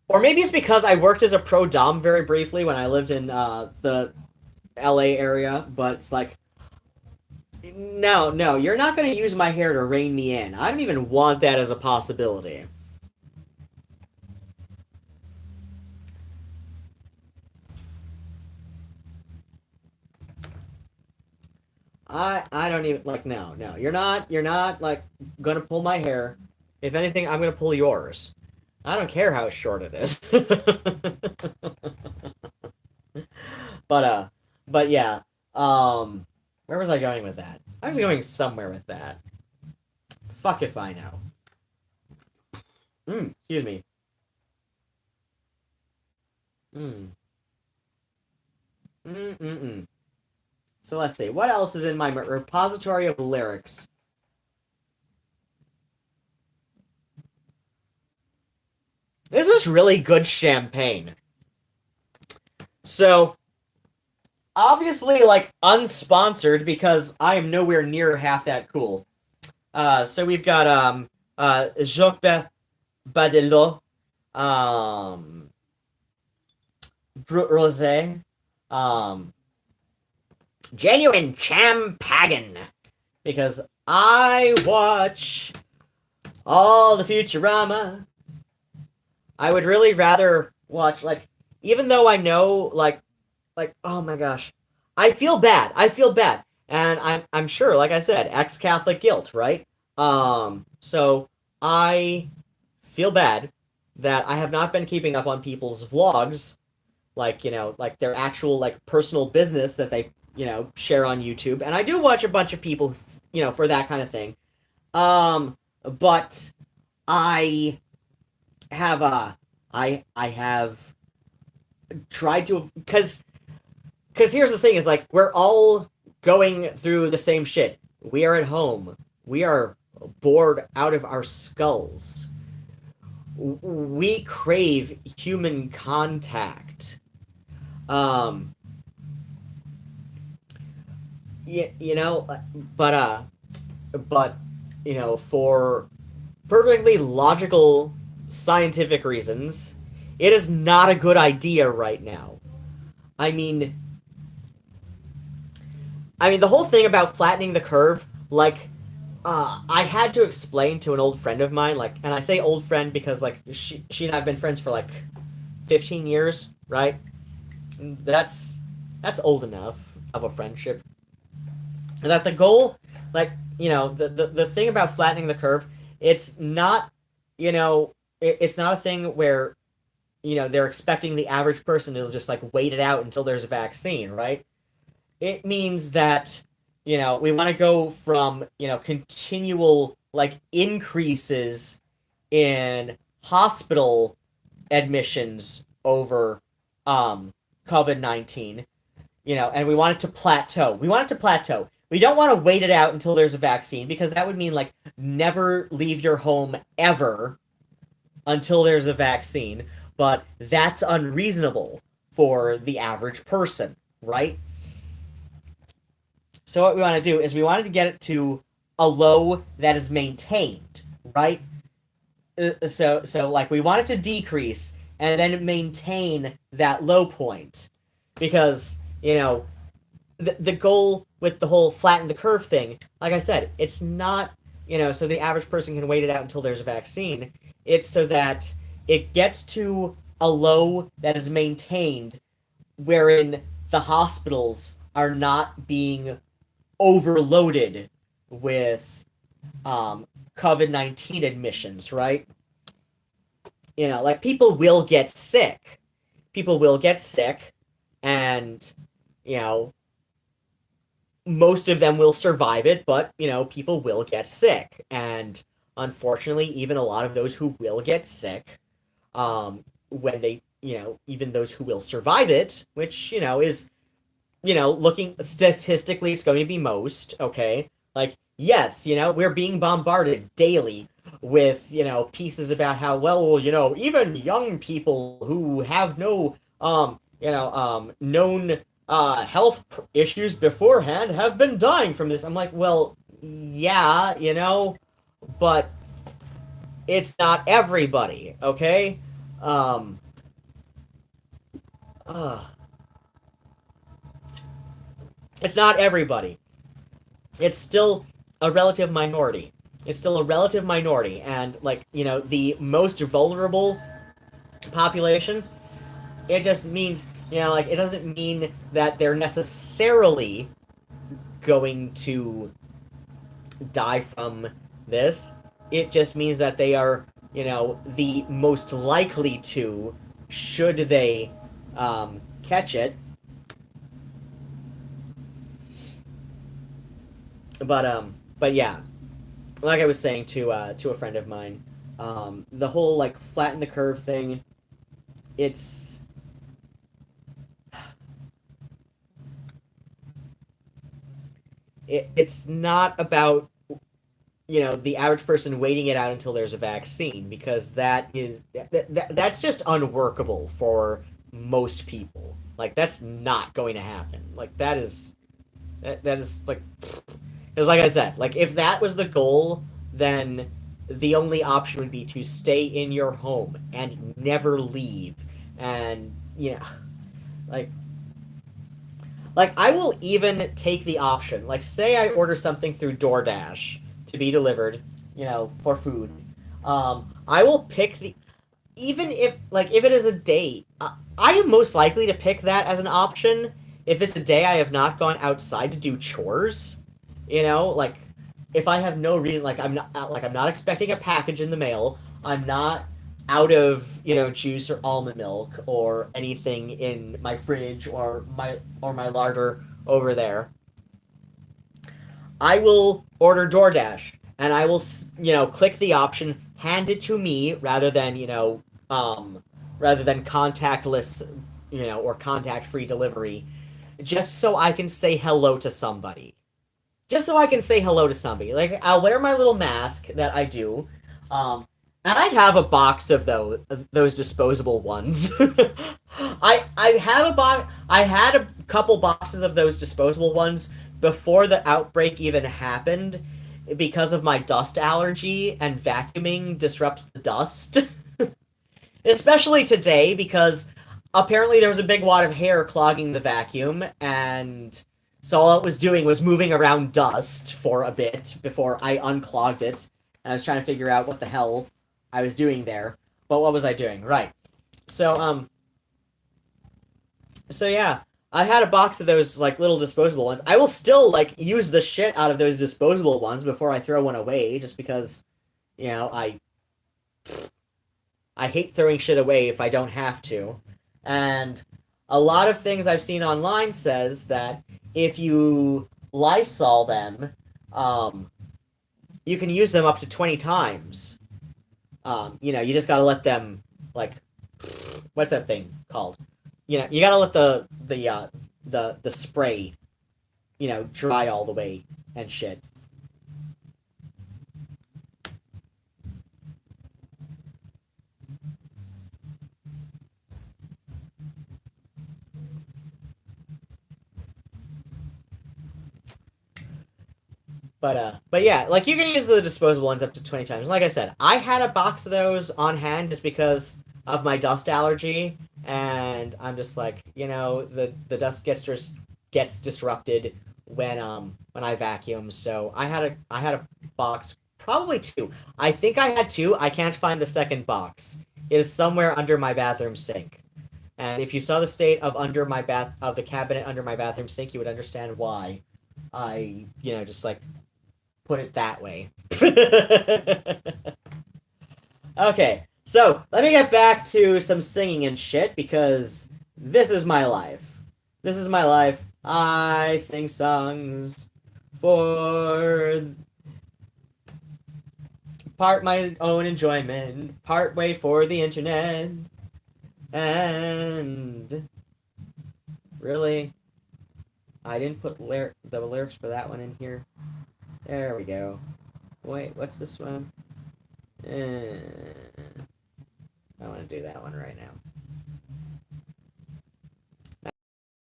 Or maybe it's because I worked as a pro dom very briefly when I lived in the LA area, but it's like, no, you're not going to use my hair to rein me in. I don't even want that as a possibility. I don't even, like, no, you're not, like, gonna pull my hair. If anything, I'm gonna pull yours. I don't care how short it is. But yeah, Where was I going with that? I was going somewhere with that. Fuck if I know. Excuse me. Mm. Mm-mm-mm. So let's see. What else is in my repository of lyrics? This is really good champagne. So, obviously, like, unsponsored because I am nowhere near half that cool. So we've got, Jacques Badelot, Brut Rosé, Genuine Champagne, because I watch all the Futurama. I would really rather watch, like, even though I know, oh my gosh, I feel bad. And I'm sure, like I said, ex-Catholic guilt, right? So I feel bad that I have not been keeping up on people's vlogs, like, like their actual, like, personal business that they, share on YouTube. And I do watch a bunch of people, for that kind of thing. But I have, I have tried to, because here's the thing is, like, we're all going through the same shit. We are at home. We are bored out of our skulls. We crave human contact. But for perfectly logical scientific reasons, it is not a good idea right now. I mean, the whole thing about flattening the curve, like, I had to explain to an old friend of mine, like, and I say old friend because, like, she and I have been friends for, like, 15 years, right? That's old enough of a friendship. That the goal, like, the thing about flattening the curve, it's not, it's not a thing where, they're expecting the average person to just, like, wait it out until there's a vaccine, right? It means that, we want to go from, continual, like, increases in hospital admissions over COVID-19, and we want it to plateau. We don't want to wait it out until there's a vaccine, because that would mean, like, never leave your home ever until there's a vaccine, but that's unreasonable for the average person, right? So what we want to do is we wanted to get it to a low that is maintained, right? So like, we want it to decrease and then maintain that low point, because the goal with the whole flatten the curve thing, like I said, it's not so the average person can wait it out until there's a vaccine. It's so that it gets to a low that is maintained, wherein the hospitals are not being overloaded with COVID-19 admissions, right? Like, people will get sick. And, most of them will survive it, but, people will get sick. And unfortunately, even a lot of those who will get sick, when they, even those who will survive it, which, is, looking statistically, it's going to be most, okay? Like, yes, we're being bombarded daily with, pieces about how, well, even young people who have no, known health issues beforehand have been dying from this. I'm like, well, yeah, but it's not everybody, okay? It's not everybody. It's still a relative minority. And, like, the most vulnerable population, it just means, like, it doesn't mean that they're necessarily going to die from this. It just means that they are, the most likely to, should they catch it. but yeah, like I was saying to a friend of mine, the whole like flatten the curve thing, it's it's not about the average person waiting it out until there's a vaccine, because that's just unworkable for most people. Like that's not going to happen. Like that is like, because like I said, like if that was the goal, then the only option would be to stay in your home and never leave. And like I will even take the option. Like, say I order something through DoorDash to be delivered, for food. I will pick the even if it is a day. I am most likely to pick that as an option if it's a day I have not gone outside to do chores. Like if I have no reason, like I'm not expecting a package in the mail. I'm not out of juice or almond milk or anything in my fridge or my larder over there. I will order DoorDash, and I will click the option hand it to me rather than contactless or contact free delivery, just so I can say hello to somebody. Just so I can say hello to somebody. Like, I'll wear my little mask that I do. And I have a box of those disposable ones. I have a box. I had a couple boxes of those disposable ones before the outbreak even happened, because of my dust allergy, and vacuuming disrupts the dust. Especially today, because apparently there was a big wad of hair clogging the vacuum, and so all it was doing was moving around dust for a bit before I unclogged it. And I was trying to figure out what the hell I was doing there. But what was I doing? Right. So yeah, I had a box of those like little disposable ones. I will still like use the shit out of those disposable ones before I throw one away, just because I hate throwing shit away if I don't have to. And a lot of things I've seen online says that if you Lysol them, you can use them up to 20 times. You just gotta let them, like, what's that thing called? You gotta let the spray, dry all the way and shit. But yeah, like you can use the disposable ones up to 20 times. Like I said, I had a box of those on hand just because of my dust allergy, and I'm just like, the dust gets disrupted when I vacuum. So I had a box, probably two. I think I had two. I can't find the second box. It is somewhere under my bathroom sink. And if you saw the state of the cabinet under my bathroom sink, you would understand why I, just like put it that way. Okay, so let me get back to some singing and shit, because this is my life. This is my life. I sing songs for part my own enjoyment, part way for the internet, and really, I didn't put the lyrics for that one in here. There we go. Wait, what's this one? I want to do that one right now.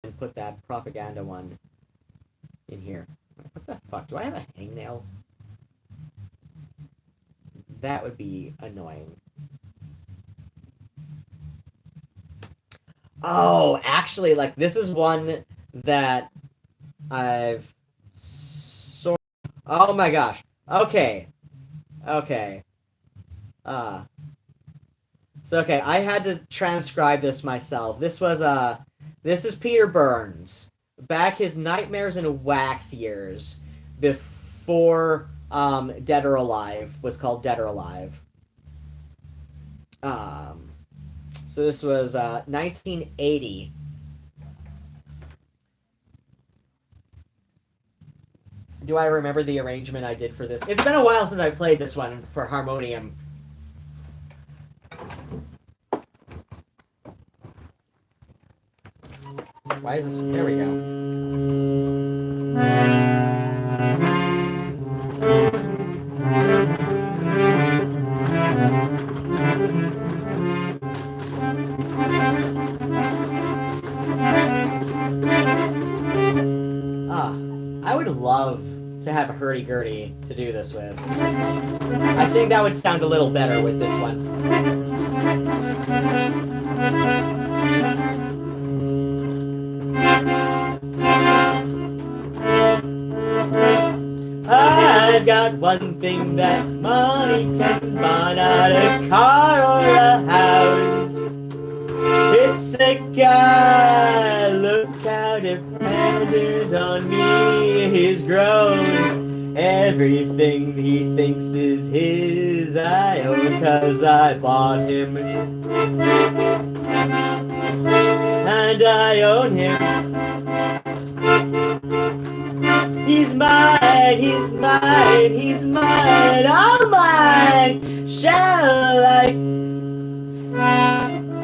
And put that propaganda one in here. What the fuck? Do I have a hangnail? That would be annoying. Oh, actually, like, this is one that I've oh my gosh. Okay. So okay, I had to transcribe this myself. This is Peter Burns. Back his Nightmares in Wax years, before Dead or Alive was called Dead or Alive. So this was 1980. Do I remember the arrangement I did for this? It's been a while since I played this one for harmonium. Why is this? There we go. I would love to have a hurdy-gurdy to do this with. I think that would sound a little better with this one. I've got one thing that money can buy, not a car or a house. It's a guy, look how dependent on me he's grown. Everything he thinks is his I own, 'cause I bought him. And I own him. He's mine, he's mine, he's mine, all mine. Shall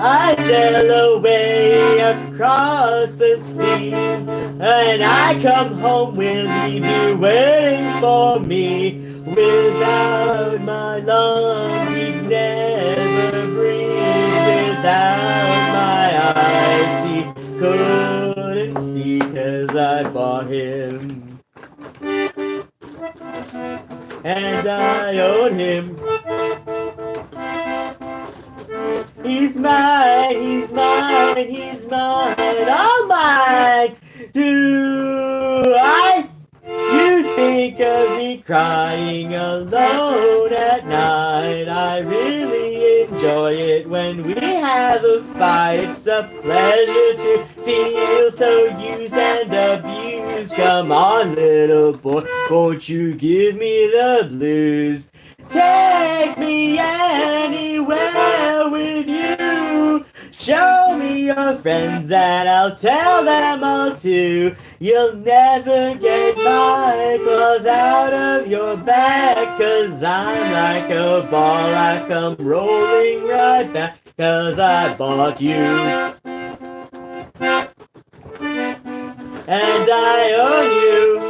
I sail away across the sea, and I come home, will he be waiting for me? Without my lungs, he'd never breathe. Without my eyes, he couldn't see, 'cause I bought him. And I own him. He's mine, he's mine, he's mine, all mine. You think of me crying alone at night? I really enjoy it when we have a fight. It's a pleasure to feel so used and abused. Come on, little boy, won't you give me the blues? Take me anywhere with you. Show me your friends and I'll tell them all too. You'll never get my claws out of your back, 'cause I'm like a ball, I come rolling right back, 'cause I bought you. And I owe you.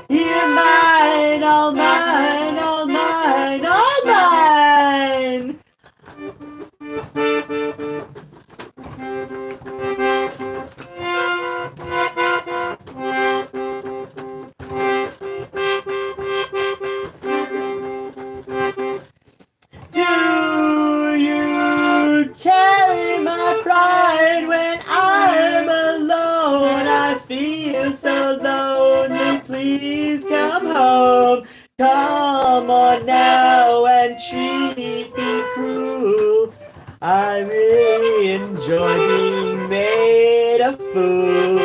You're mine, all mine, all mine, all mine. Do you carry my pride when I'm alone? I feel so lonely. Please come home. Come on now and treat me cruel. I really enjoy being made a fool.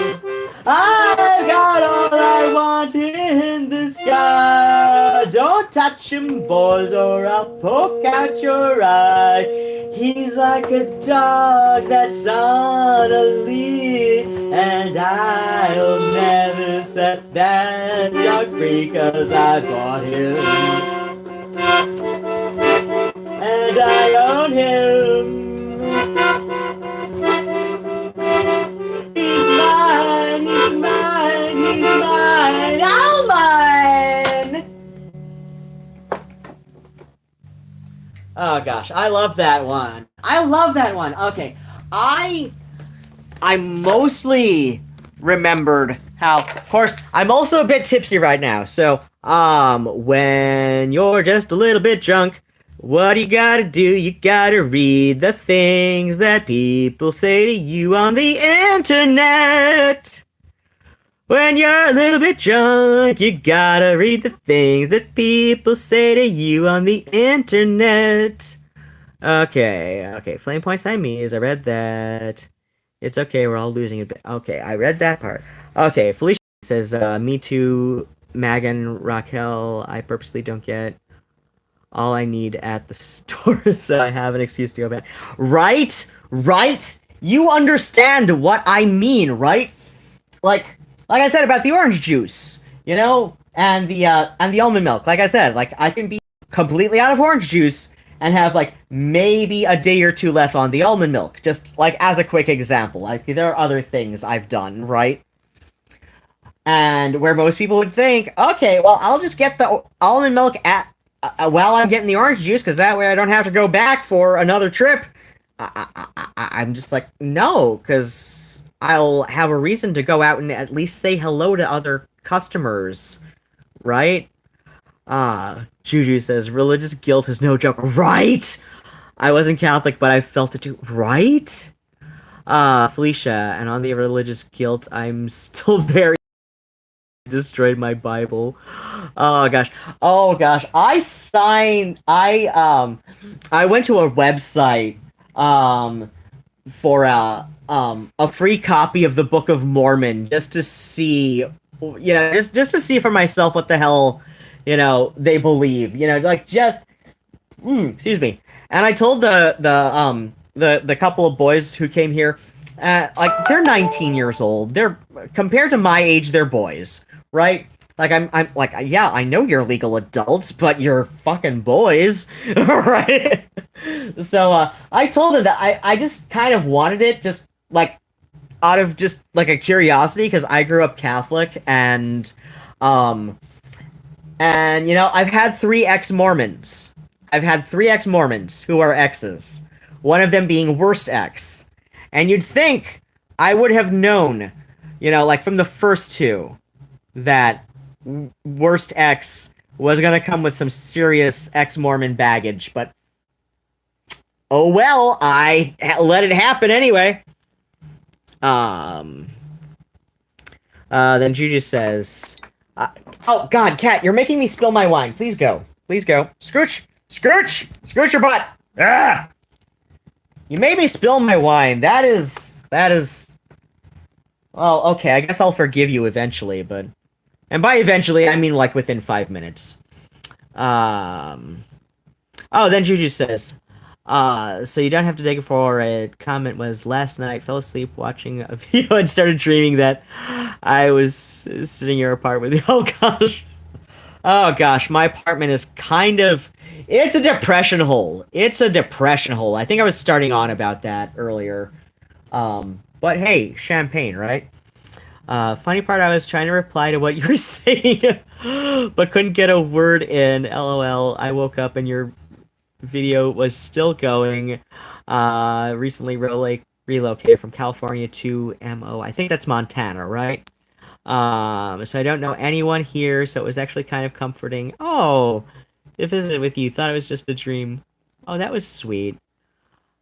I've got all I want in the sky. Don't touch him, boys, or I'll poke out your eye. He's like a dog that's on a lead, and I'll never set that dog free, 'cause I bought him. And I own him. He's mine, he's mine, he's mine, all mine! Oh gosh, I love that one. I love that one. Okay, I mostly remembered how, of course, I'm also a bit tipsy right now, so, when you're just a little bit drunk, what do you gotta do? You gotta read the things that people say to you on the internet. When you're a little bit drunk, you gotta read the things that people say to you on the internet. Okay, flame points I mean, I read that. It's okay, we're all losing a bit. Okay, I read that part. Okay, Felicia says, me too, Megan, Raquel, I purposely don't get all I need at the store, so I have an excuse to go back. Right? You understand what I mean, right? Like, like I said about the orange juice, and the almond milk. Like I said, like I can be completely out of orange juice and have like maybe a day or two left on the almond milk. Just like as a quick example, like there are other things I've done, right? And where most people would think, okay, well, I'll just get the almond milk at while I'm getting the orange juice, because that way I don't have to go back for another trip. I'm just like, no, because I'll have a reason to go out and at least say hello to other customers, right? Juju says, religious guilt is no joke, right? I wasn't Catholic, but I felt it too, right? Felicia, and on the religious guilt, I'm still very destroyed my Bible. Oh gosh. Oh gosh. I went to a website for a free copy of the Book of Mormon just to see just to see for myself what the hell, they believe. Like just excuse me. And I told the couple of boys who came here, like they're 19 years old. They're compared to my age, they're boys, right? Like I'm like, yeah, I know you're legal adults, but you're fucking boys, right? So I told them that I just kind of wanted it, just like out of just like a curiosity, because I grew up Catholic, and I've had three ex-Mormons. I've had three ex-Mormons who are exes. One of them being worst ex. And you'd think I would have known, like from the first two, that worst ex was gonna come with some serious ex-Mormon baggage, but oh well, I let it happen anyway. Then Juju says, oh god, Cat, you're making me spill my wine. Please go. Please go. Scrooch! Scrooch! Scrooch your butt! Ah! You made me spill my wine. That is... Well, okay, I guess I'll forgive you eventually, but... And by eventually, I mean like within 5 minutes. Oh, then Juju says, so you don't have to take it for it. Comment was, last night, fell asleep watching a video and started dreaming that I was sitting in your apartment with you. Oh, gosh. Oh, gosh, my apartment is kind of... It's a depression hole. It's a depression hole. I think I was starting on about that earlier. But hey, champagne, right? Funny part, I was trying to reply to what you were saying, but couldn't get a word in. LOL, I woke up and your video was still going. Recently relocated from California to MO. I think that's Montana, right? So I don't know anyone here, so it was actually kind of comforting. Oh, to visit with you. Thought it was just a dream. Oh, that was sweet.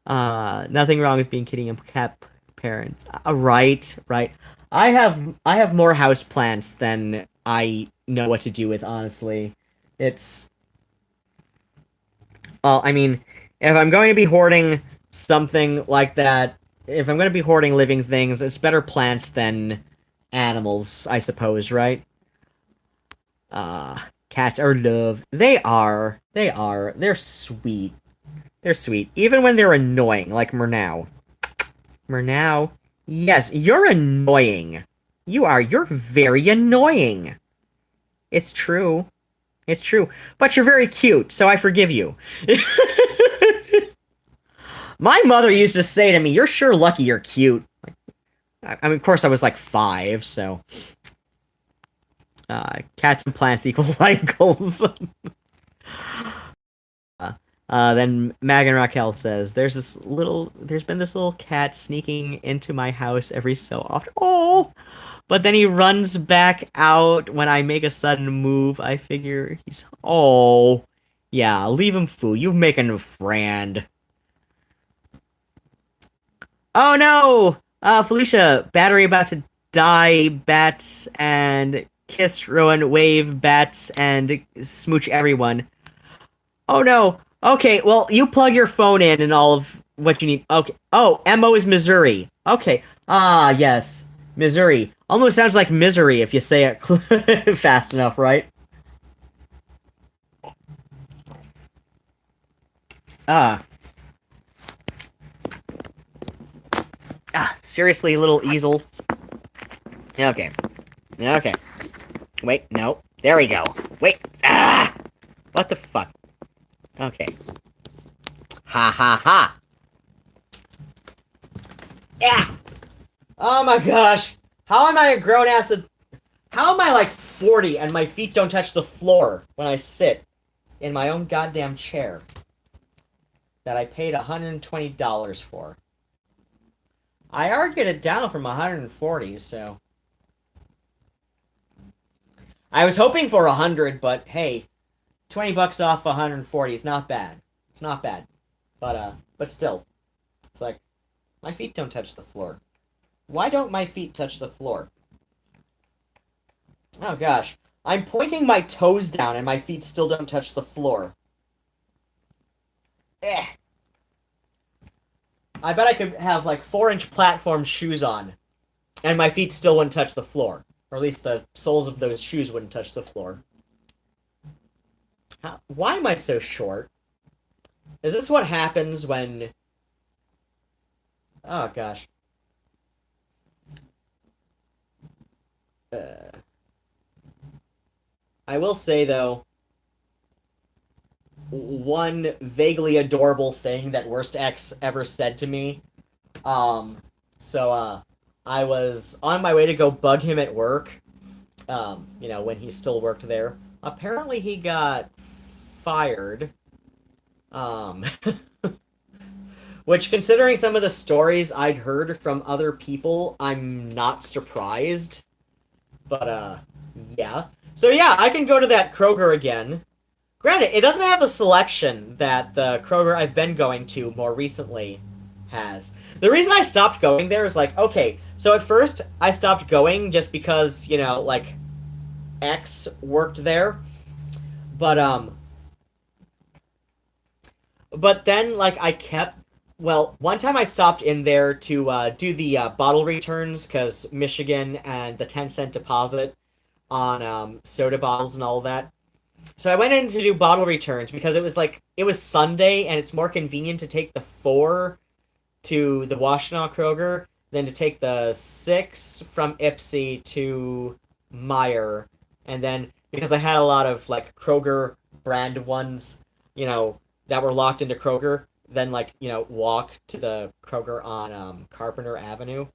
Nothing wrong with being kitty and cat parents. Right. I have more house plants than I know what to do with, honestly. It's... Well, I mean, if I'm going to be hoarding something like that, if I'm going to be hoarding living things, it's better plants than animals, I suppose, right? Cats are love. They are. They're sweet. They're sweet. Even when they're annoying, like Murnau. Murnau? Yes, you're annoying. You are. You're very annoying. It's true. It's true. But you're very cute, so I forgive you. My mother used to say to me, you're sure lucky you're cute. I mean, of course, I was like 5, so... cats and plants equal life goals. Then Mag and Raquel says, there's been this little cat sneaking into my house every so often. Oh! But then he runs back out when I make a sudden move. I figure he's... Oh. Yeah, leave him fool. You're making a friend. Oh no! Felicia, battery about to die, bats, and kiss, Rowan, wave, bats, and smooch everyone. Oh no! Okay, well, you plug your phone in and all of what you need. Okay. Oh, MO is Missouri. Okay. Ah, yes. Missouri. Almost sounds like misery if you say it fast enough, right? Seriously, little easel. Okay. Okay. Wait, no. There we go. Wait. Ah! What the fuck? Okay. Ha ha ha! Yeah! Oh my gosh! How am I a grown-ass... How am I like 40 and my feet don't touch the floor when I sit in my own goddamn chair that I paid $120 for? I argued it down from 140, so... I was hoping for 100, but hey, 20 bucks off 140 is not bad. It's not bad. But still. It's like, my feet don't touch the floor. Why don't my feet touch the floor? Oh gosh. I'm pointing my toes down and my feet still don't touch the floor. Eh. I bet I could have like 4-inch platform shoes on and my feet still wouldn't touch the floor. Or at least the soles of those shoes wouldn't touch the floor. Why am I so short? Is this what happens when... Oh gosh. I will say, though, one vaguely adorable thing that Worst X ever said to me. I was on my way to go bug him at work, when he still worked there. Apparently he got fired. Which, considering some of the stories I'd heard from other people, I'm not surprised. But, yeah. So yeah, I can go to that Kroger again. Granted, it doesn't have the selection that the Kroger I've been going to more recently has. The reason I stopped going there is like, okay, so at first I stopped going just because, X worked there. But then, one time I stopped in there to do the bottle returns because Michigan and the 10-cent deposit on soda bottles and all that. So I went in to do bottle returns because it was Sunday and it's more convenient to take the 4 to the Washtenaw Kroger than to take the 6 from Ipsy to Meijer. And then because I had a lot of Kroger brand ones, that were locked into Kroger, then walk to the Kroger on Carpenter Avenue.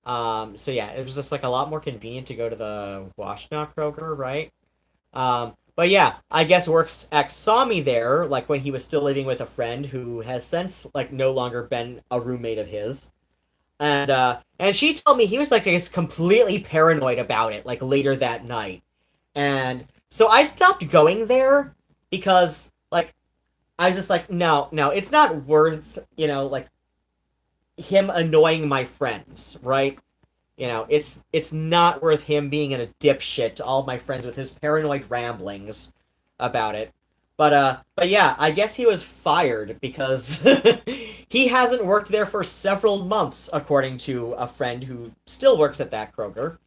So yeah, it was just a lot more convenient to go to the Washtenaw Kroger, right? But yeah, I guess Works X saw me there, when he was still living with a friend who has since no longer been a roommate of his. And she told me he was just completely paranoid about it, later that night. And so I stopped going there because I was just no, it's not worth, him annoying my friends, right? It's not worth him being a dipshit to all of my friends with his paranoid ramblings about it. But yeah, I guess he was fired because he hasn't worked there for several months, according to a friend who still works at that Kroger.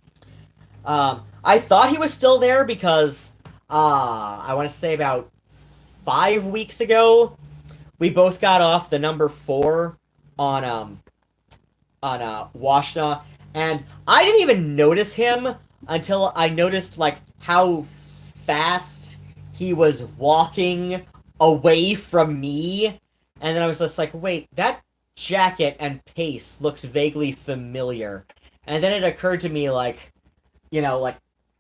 I thought he was still there because, I want to say about 5 weeks ago, we both got off the number 4 on Washtenaw, and I didn't even notice him until I noticed how fast he was walking away from me, and then I was just wait, that jacket and pace looks vaguely familiar. And then it occurred to me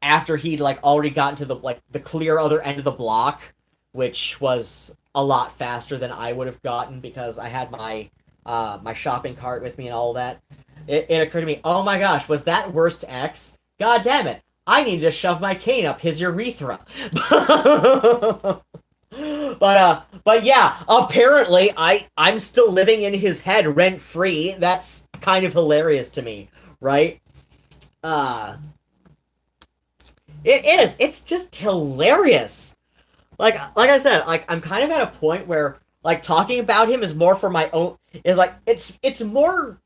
after he'd already gotten to the clear other end of the block, which was a lot faster than I would have gotten because I had my shopping cart with me and all that. It occurred to me, oh my gosh, was that Worst X? God damn it, I need to shove my cane up his urethra. But yeah, apparently I'm still living in his head rent-free. That's kind of hilarious to me, right? It is. It's just hilarious. Like I said, I'm kind of at a point where talking about him is more for my own, is it's more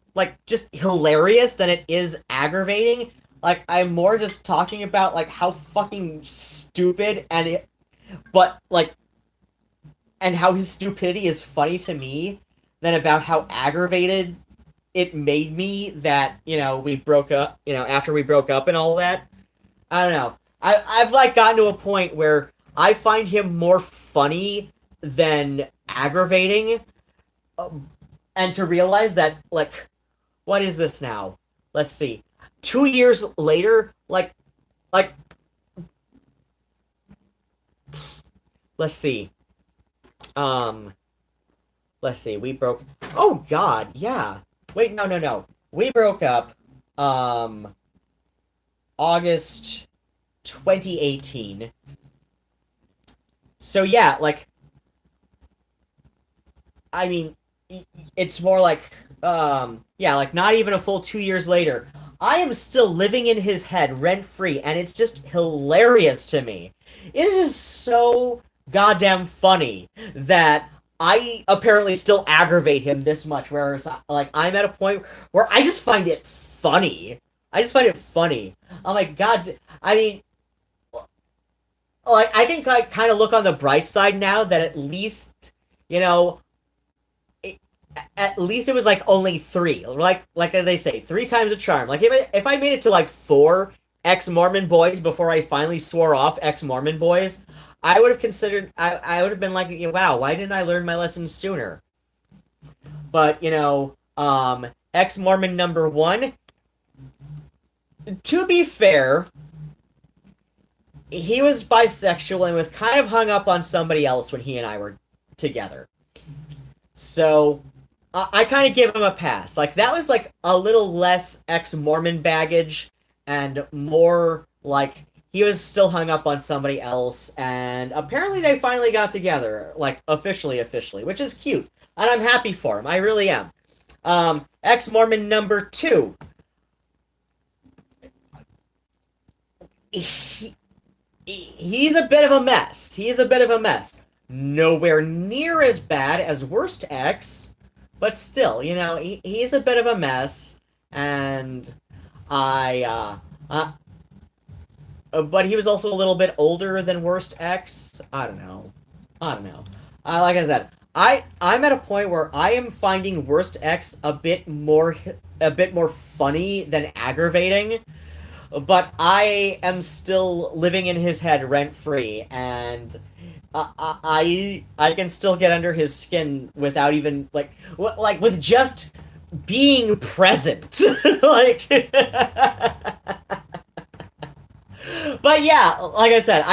just hilarious than it is aggravating. I'm more just talking about how fucking stupid and how his stupidity is funny to me than about how aggravated it made me that we broke up, after we broke up and all that. I don't know. I've like gotten to a point where I find him more funny than aggravating, and to realize that like, what is this now? Let's see. 2 years later, like let's see. Um, let's see. We broke. Oh God, yeah. Wait, no, no, no. We broke up. Um, August 2018. So yeah, like I mean, it's more like yeah, like not even a full 2 years later. I am still living in his head rent free, and it's just hilarious to me. It is just so goddamn funny that I apparently still aggravate him this much, whereas like I'm at a point where I just find it funny. I just find it funny. Oh my god! I mean, like I can kind of look on the bright side now that at least you know at least it was like only three. Like they say, three times a charm. Like if I made it to like four ex Mormon boys before I finally swore off ex Mormon boys, I would have considered. I would have been like, wow, why didn't I learn my lessons sooner? But ex Mormon number one. To be fair, he was bisexual and was kind of hung up on somebody else when he and I were together. So I kind of give him a pass. Like that was like a little less ex-Mormon baggage and more like he was still hung up on somebody else, and apparently they finally got together, like officially, which is cute. And I'm happy for him. I really am. Ex-Mormon number two. He, he's a bit of a mess. He's a bit of a mess. Nowhere near as bad as Worst X, but still, he's a bit of a mess, and but he was also a little bit older than Worst X. I don't know. I don't know. Like I said, I'm at a point where I am finding Worst X a bit more funny than aggravating, but I am still living in his head rent free, and I can still get under his skin without even like with just being present. like But yeah, like I said,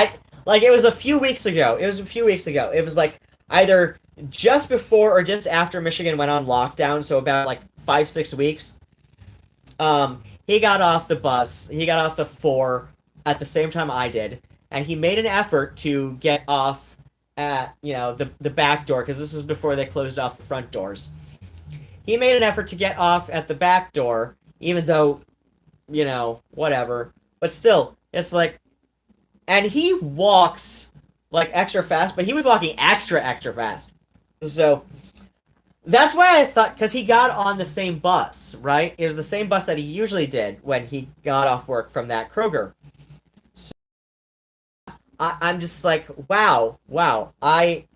it was a few weeks ago. It was a few weeks ago. It was like either just before or just after Michigan went on lockdown, so about like 5, 6 weeks. He got off the bus. He got off the four at the same time I did, and he made an effort to get off at the back door, because this was before they closed off the front doors. He made an effort to get off at the back door, even though whatever. But still, it's like, and he walks like extra fast, but he was walking extra fast. So that's why I thought, because he got on the same bus, right? It was the same bus that he usually did when he got off work from that Kroger. So I'm just like, wow. Like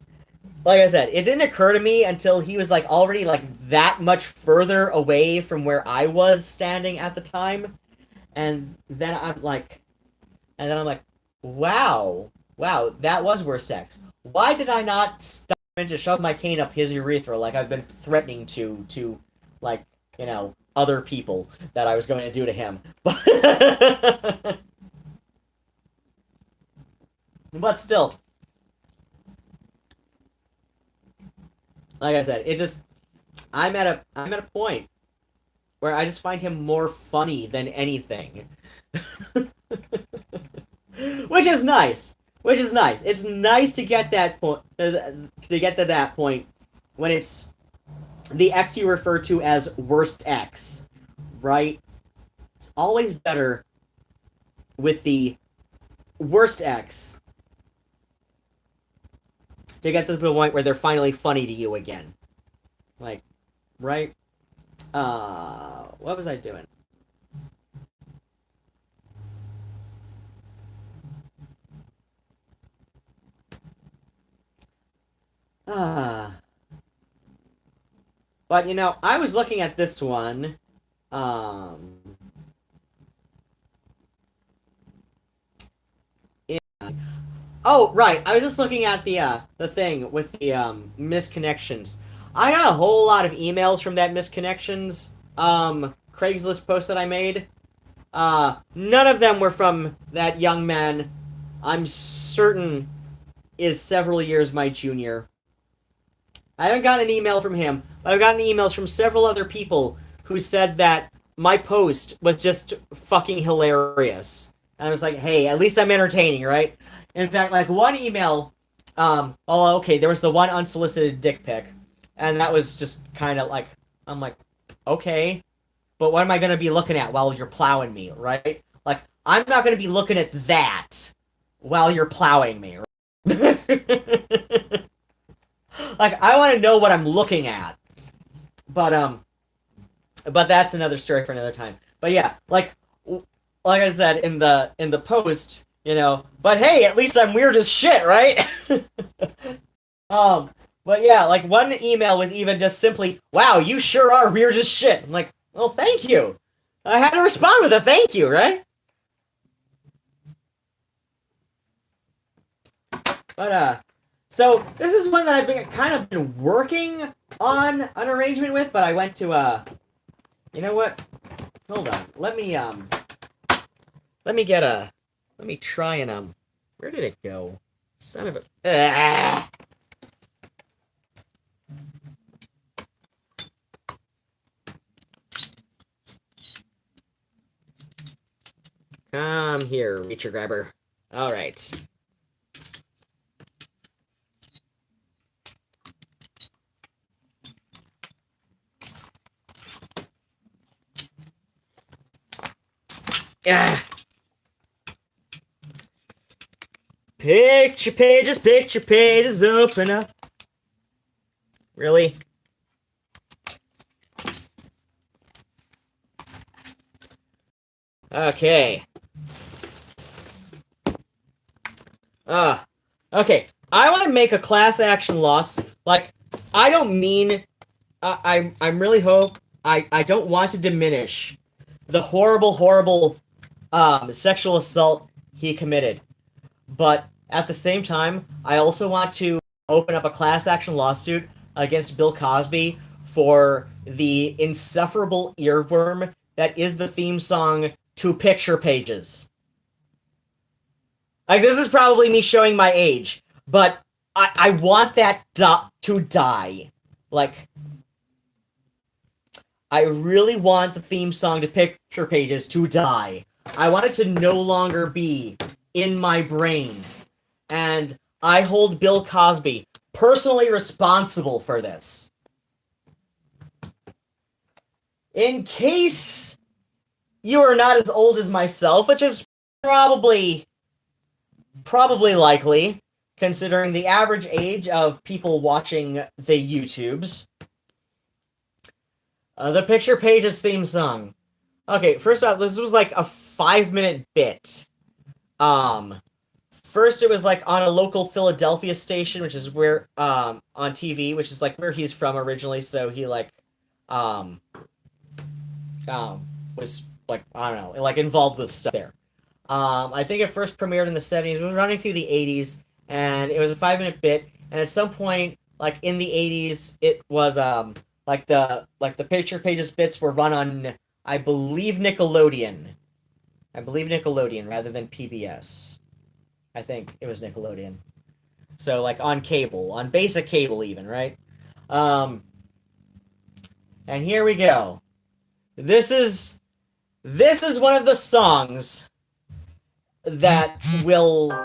I said, it didn't occur to me until he was like already like that much further away from where I was standing at the time. And then I'm like, wow, that was Worst X. Why did I not stop and to shove my cane up his urethra like I've been threatening to like, other people that I was going to do to him? But still, like I said, I'm at a point where I just find him more funny than anything. Which is nice. Which is nice. It's nice to get that point, to get to that point when it's the X you refer to as Worst X, right? It's always better with the Worst X to get to the point where they're finally funny to you again. Like, right? What was I doing? Ah. But I was looking at this one. Um Oh, right. I was just looking at the thing with the misconnections. I got a whole lot of emails from that misconnections Craigslist post that I made. None of them were from that young man. I'm certain is several years my junior. I haven't gotten an email from him, but I've gotten emails from several other people who said that my post was just fucking hilarious. And I was like, hey, at least I'm entertaining, right? In fact, like one email, oh, okay, there was the one unsolicited dick pic, and that was just kind of like, I'm like, okay, but what am I gonna be looking at while you're plowing me, right? Like, I'm not gonna be looking at that while you're plowing me, right? Like, I want to know what I'm looking at, but that's another story for another time. But yeah, like I said in the post, but hey, at least I'm weird as shit, right? um, but yeah, like one email was even just simply, "Wow, you sure are weird as shit." I'm like, well, thank you. I had to respond with a thank you, right? But so this is one that I've been kind of been working on an arrangement with, but I went to you know what? Hold on. Let me try and where did it go? Son of a Come here, reacher grabber. All right. Ah. Picture pages, open up. Really? Okay. Okay. I want to make a class action lawsuit. Like, I don't mean, I'm really hope, I don't want to diminish the horrible, sexual assault he committed. But at the same time, I also want to open up a class action lawsuit against Bill Cosby for the insufferable earworm that is the theme song to Picture Pages. Like, this is probably me showing my age, but I want that to die. Like, I really want the theme song to Picture Pages to die. I want it to no longer be in my brain. And I hold Bill Cosby personally responsible for this. In case you are not as old as myself, which is probably likely, considering the average age of people watching the YouTubes. The Picture Pages theme song. Okay, first off, this was like a 5-minute bit. First it was like on a local Philadelphia station, which is where, on TV, which is like where he's from originally, so he like, was like, I don't know, like involved with stuff there. I think it first premiered in the 70s, it was running through the 80s, and it was a 5-minute bit, and at some point, like in the 80s, it was, like the Picture Pages bits were run on, I believe Nickelodeon rather than PBS. I think it was Nickelodeon. So like on cable, on basic cable even, right? And here we go. This is one of the songs that will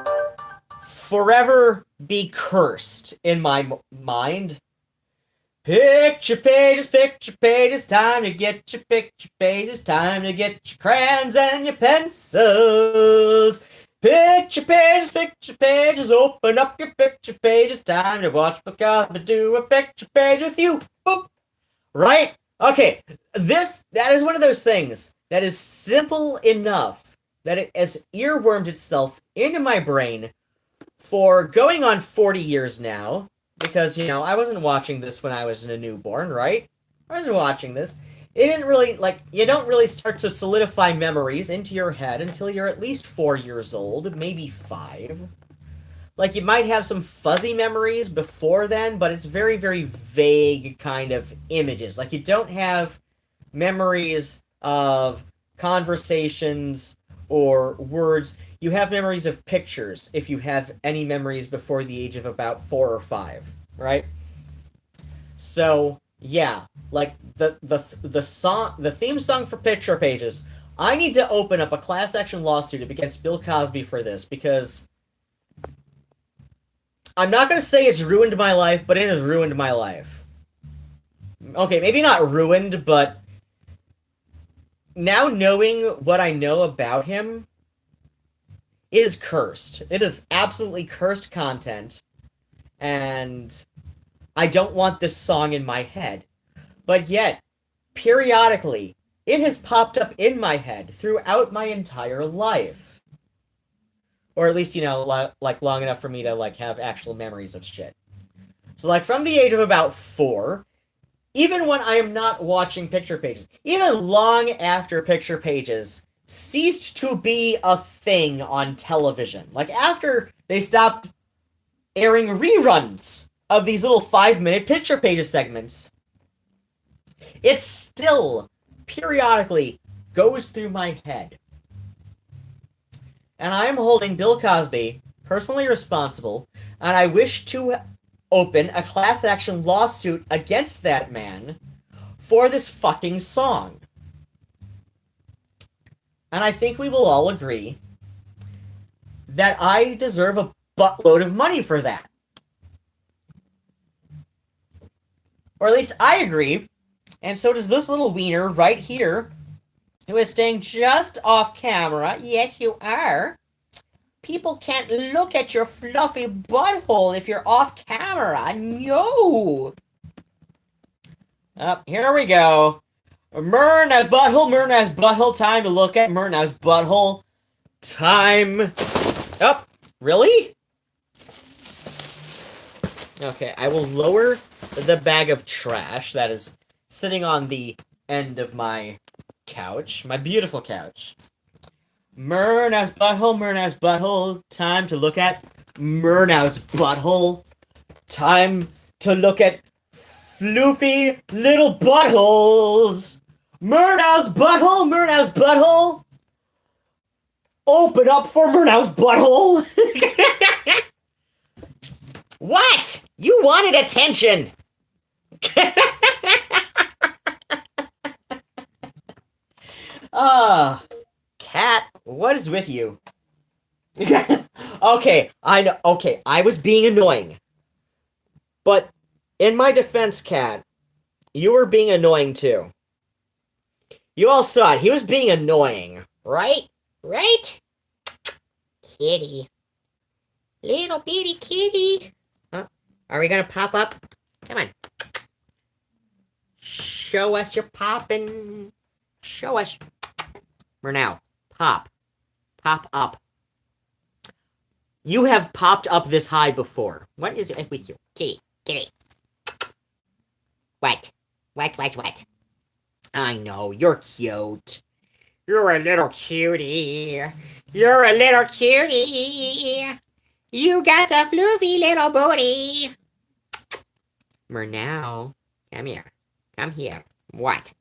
forever be cursed in my mind. Picture pages, time to get your picture pages, time to get your crayons and your pencils. Picture pages, open up your picture pages, time to watch Cosby do a picture page with you. Boop. Right? Okay, that is one of those things that is simple enough that it has earwormed itself into my brain for going on 40 years now. Because, I wasn't watching this when I was in a newborn, right? I wasn't watching this. It didn't really, you don't really start to solidify memories into your head until you're at least 4 years old, maybe 5. like, you might have some fuzzy memories before then, but it's very, very vague kind of images. Like, you don't have memories of conversations or words. You have memories of pictures, if you have any memories before the age of about 4 or 5, right? So, yeah, like, the theme song for Picture Pages, I need to open up a class action lawsuit against Bill Cosby for this, because I'm not going to say it's ruined my life, but it has ruined my life. Okay, maybe not ruined, but now knowing what I know about him is cursed. It is absolutely cursed content, and I don't want this song in my head. But yet, periodically, it has popped up in my head throughout my entire life. Or at least, like, long enough for me to, like, have actual memories of shit. So, like, from the age of about 4, even when I am not watching Picture Pages, even long after Picture Pages ceased to be a thing on television, like, after they stopped airing reruns of these little 5-minute Picture Pages segments, it still periodically goes through my head. And I am holding Bill Cosby personally responsible, and I wish to open a class action lawsuit against that man for this fucking song. And I think we will all agree that I deserve a buttload of money for that. Or at least I agree, and so does this little wiener right here, who is staying just off camera. Yes, you are. People can't look at your fluffy butthole if you're off camera. No. Here we go. Myrna's butthole, time to look at Myrna's butthole. Time. Oh, really? Okay, I will lower the bag of trash that is sitting on the end of my couch, my beautiful couch. Myrna's butthole, time to look at Myrna's butthole. Time to look at floofy little buttholes. Myrna's butthole. Open up for Myrna's butthole. What? You wanted attention. Cat, what is with you? Okay, I know. Okay, I was being annoying. But in my defense, Cat, you were being annoying too. You all saw it. He was being annoying. Right? Right? Kitty. Little bitty kitty. Huh? Are we gonna pop up? Come on. Show us your poppin'. Show us. For now. Pop. Pop up. You have popped up this high before. What is it with you? Kitty. Kitty. What? What? I know, you're cute. You're a little cutie. You're a little cutie. You got a floofy little booty. Murnau, come here. Come here. What?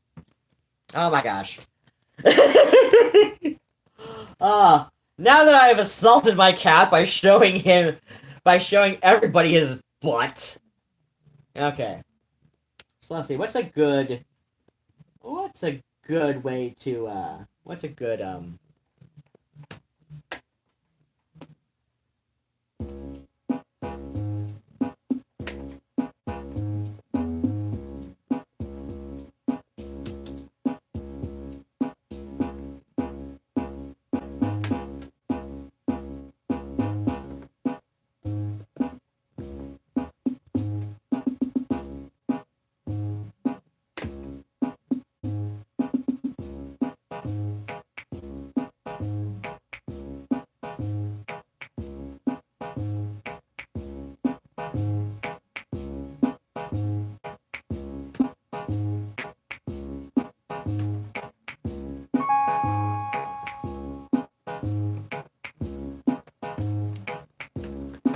Oh my gosh. Now that I have assaulted my cat by showing everybody his butt. Okay. So let's see, what's a good way to, what's a good,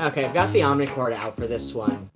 Okay, I've got the Omnicord out for this one.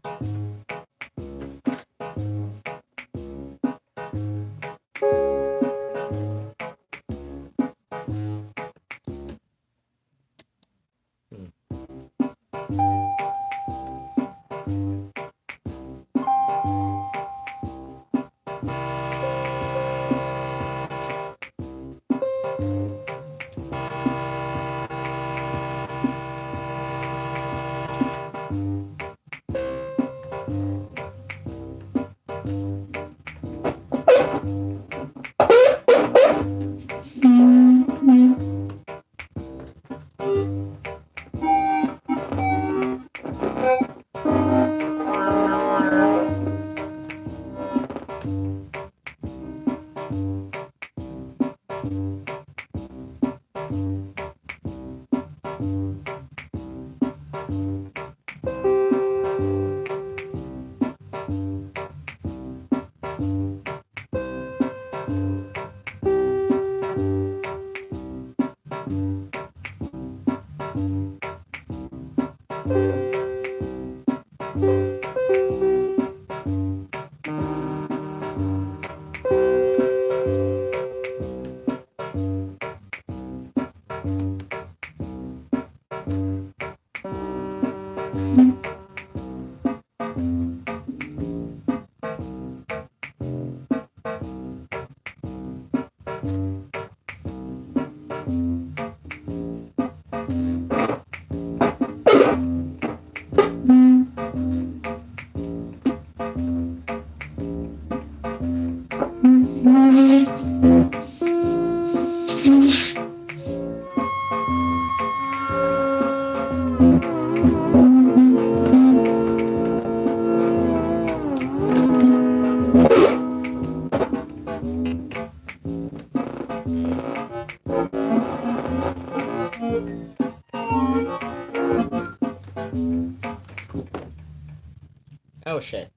Oh shit.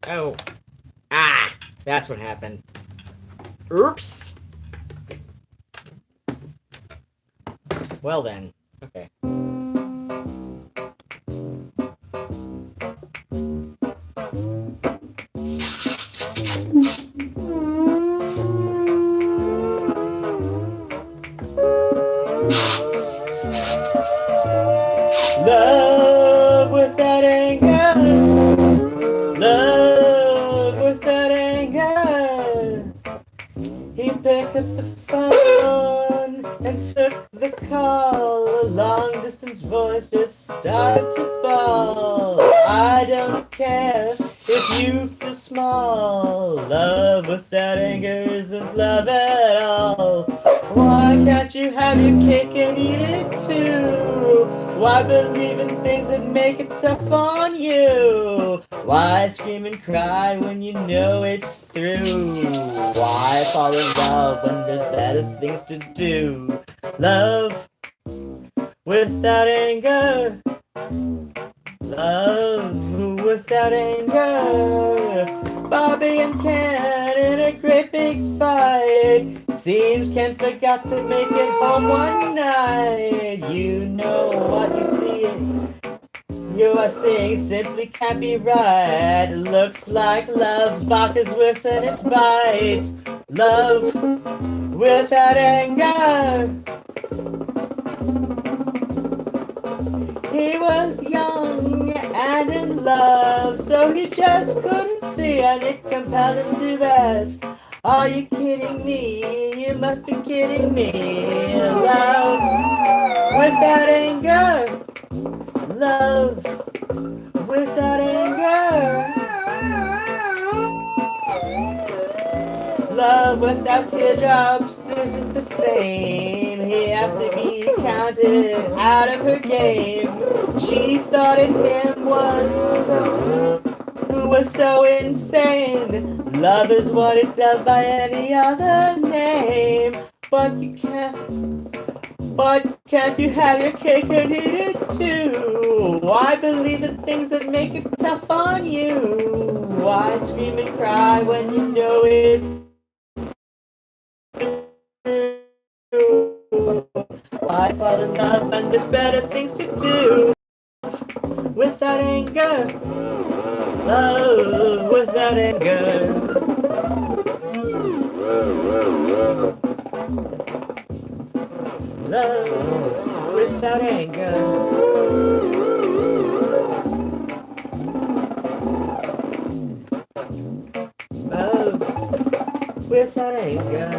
Oh. Ah! That's what happened. Oops! Well then. Okay. Love without anger. Love without anger. He picked up the phone and took the call. A long distance voice just started to bawl. I don't care if you feel small. Love without anger isn't love at all. Why can't you have your cake and eat it too? Why believe in things that make it tough on you? Why scream and cry when you know it's through? Why fall in love when there's better things to do? Love without anger. Love without anger. Bobby and Ken in a great big fight. Seems Ken forgot to make it home one night. You know what you see. You are saying simply can't be right. Looks like love's bark is worse than its bite. Love without anger. He was young and in love, so he just couldn't see, and it compelled him to ask, are you kidding me? You must be kidding me. Love without anger. Love without anger. Love without teardrops isn't the same. He has to be counted out of her game. She thought in him who was so insane. Love is what it does by any other name. But can't you have your cake and eat it too? Why believe in things that make it tough on you? Why scream and cry when you know it's true? Why fall in love when there's better things to do? anger. Love without anger. Love without anger. Love without anger.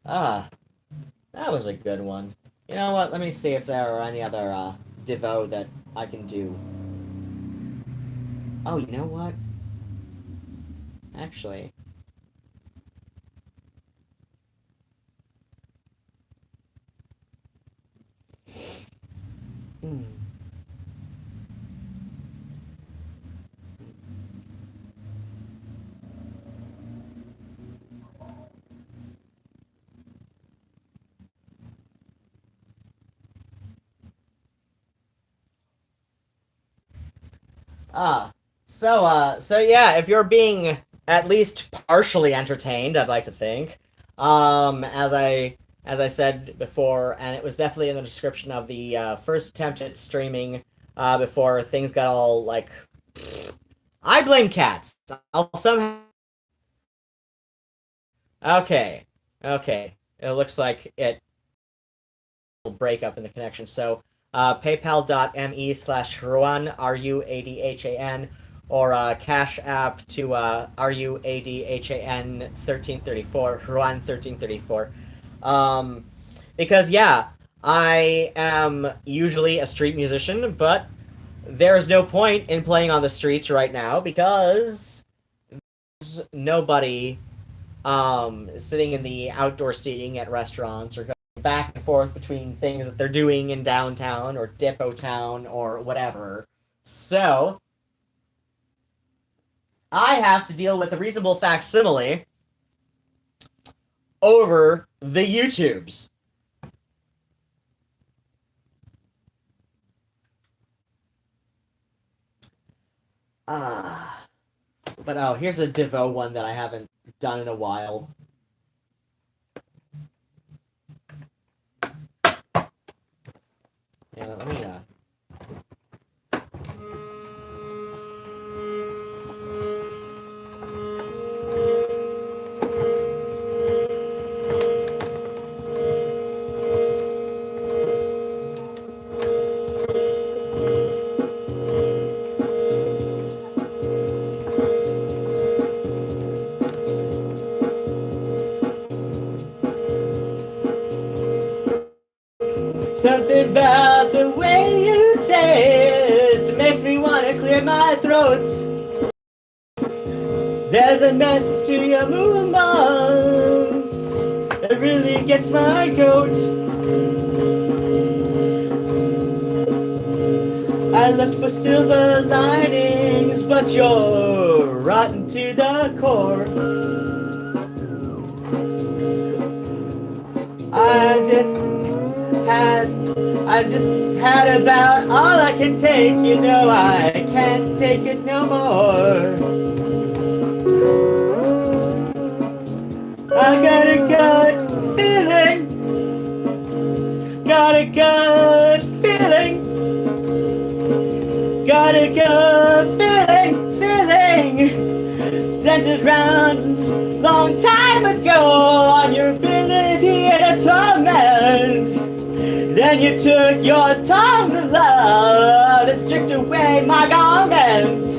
Ah, that was a good one. You know what? Let me see if there are any other Devo that I can do. Oh, you know what? Actually. Hmm. So yeah, if you're being at least partially entertained, I'd like to think. As I said before, and it was definitely in the description of the first attempt at streaming, before things got all like, I blame cats. I'll somehow. Okay, okay. It looks like it will break up in the connection. So, paypal.me/Ruadhán, Ruadhan, or Cash App to Ruadhan 1334, Ruadhán 1334. Because yeah, I am usually a street musician, but there's no point in playing on the streets right now because there's nobody sitting in the outdoor seating at restaurants or going back and forth between things that they're doing in downtown or Depot Town or whatever. So I have to deal with a reasonable facsimile over the YouTubes. But oh, here's a Devo one that I haven't done in a while. Yeah, let me Something about the way you taste makes me want to clear my throat. There's a message to your movements that really gets my goat. I looked for silver linings, but you're rotten to the core. I just had about all I can take, you know I can't take it no more. I got a gut feeling, got a gut feeling, got a gut feeling, centered round long time ago on your ability to torment. Then you took your tongues of love and stripped away my garment.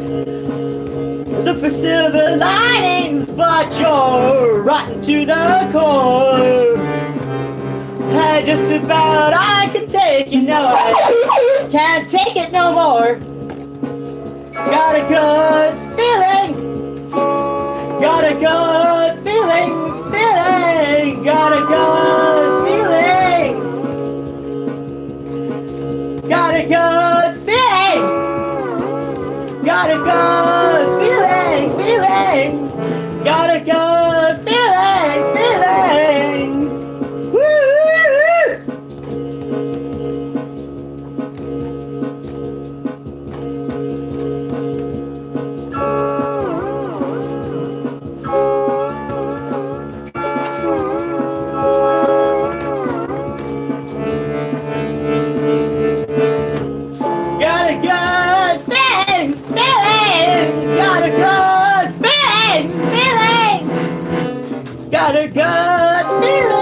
Look for silver linings, but you're rotten to the core. I just about I can take, you know I can't take it no more. Got a good feeling, got a good feeling, got a good feeling. Got a good feeling. Got a good feeling. Got a good feeling. Woo! a good feeling.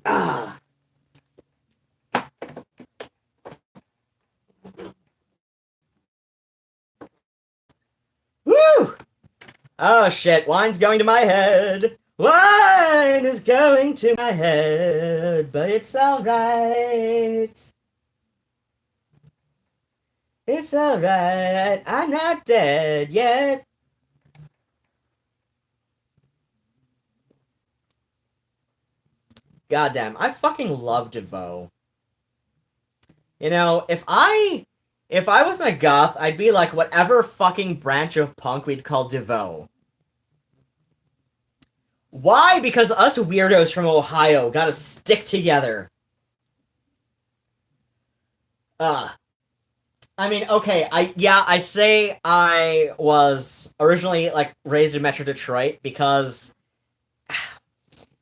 Ah. Woo! Oh shit, wine's going to my head. Wine is going to my head, but it's alright. It's alright, I'm not dead yet. Goddamn, I fucking love DeVoe. You know, if I wasn't a goth, I'd be like whatever fucking branch of punk we'd call DeVoe. Why? Because us weirdos from Ohio gotta stick together. I mean, okay, I say I was originally, like, raised in Metro Detroit because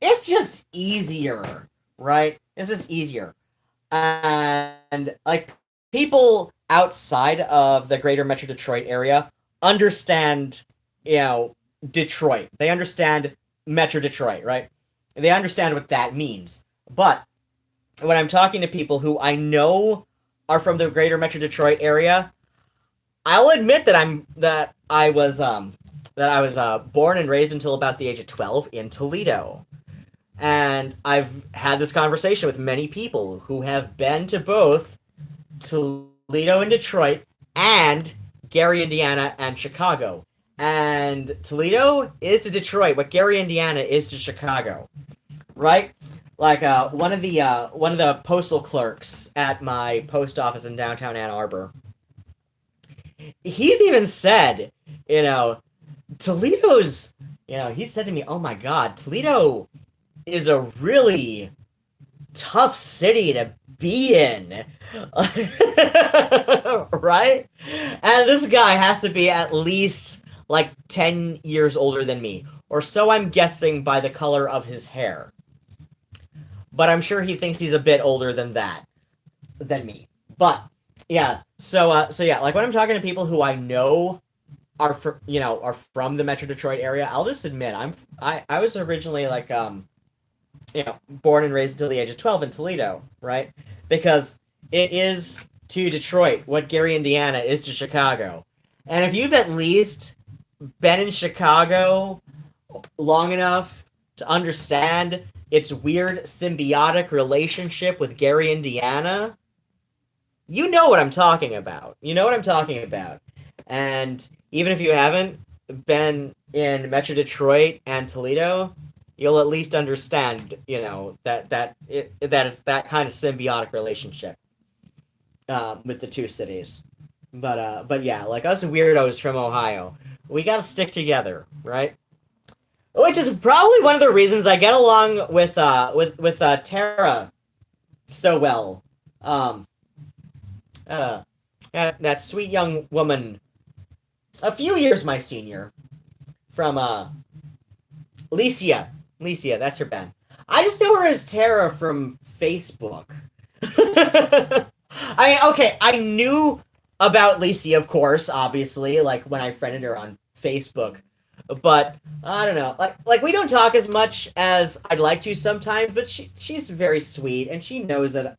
it's just easier, right? It's just easier. And, like, people outside of the greater Metro Detroit area understand, you know, Detroit. They understand Metro Detroit, right? They understand what that means. But when I'm talking to people who I know are from the greater Metro Detroit area, I'll admit that I was born and raised until about the age of 12 in Toledo. And I've had this conversation with many people who have been to both Toledo and Detroit and Gary, Indiana, and Chicago. And Toledo is to Detroit what Gary, Indiana is to Chicago, right? Like one of the postal clerks at my post office in downtown Ann Arbor, he's even said, you know, Toledo's, you know, he said to me, "Oh my God, Toledo is a really tough city to be in." Right? And this guy has to be at least like 10 years older than me, or so I'm guessing by the color of his hair. But I'm sure he thinks he's a bit older than me. But yeah, so yeah, like when I'm talking to people who I know are from the Metro Detroit area, I'll just admit I was originally like born and raised until the age of 12 in Toledo, right? Because it is to Detroit what Gary, Indiana is to Chicago. And if you've at least been in Chicago long enough to understand its weird symbiotic relationship with Gary, Indiana, you know what I'm talking about. You know what I'm talking about. And even if you haven't been in Metro Detroit and Toledo, you'll at least understand, you know, that is that kind of symbiotic relationship with the two cities. But yeah, like us weirdos from Ohio, we gotta stick together, right? Which is probably one of the reasons I get along with Tara so well. That sweet young woman, a few years my senior, from Licia. Licia, that's her band. I just know her as Tara from Facebook. I knew about Licia, of course, obviously, like when I friended her on Facebook. But I don't know, like we don't talk as much as I'd like to sometimes. But she's very sweet, and she knows that,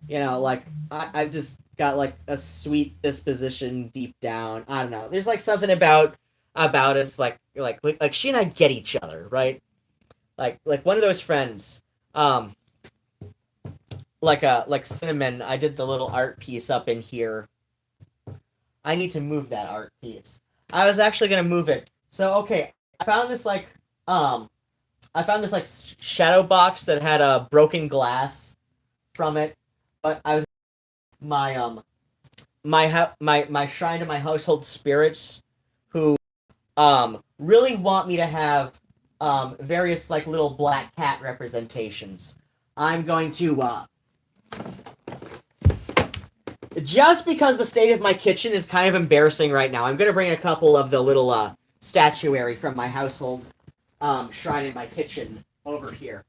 you know, like I've just got like a sweet disposition deep down. I don't know. There's like something about us, like she and I get each other, right? Like one of those friends, like Cinnamon. I did the little art piece up in here. I need to move that art piece. I was actually gonna move it. So okay, I found this shadow box that had a broken glass from it, but I was my shrine to my household spirits, who really want me to have various like little black cat representations. I'm going to just because the state of my kitchen is kind of embarrassing right now, I'm going to bring a couple of the little statuary from my household shrine in my kitchen over here.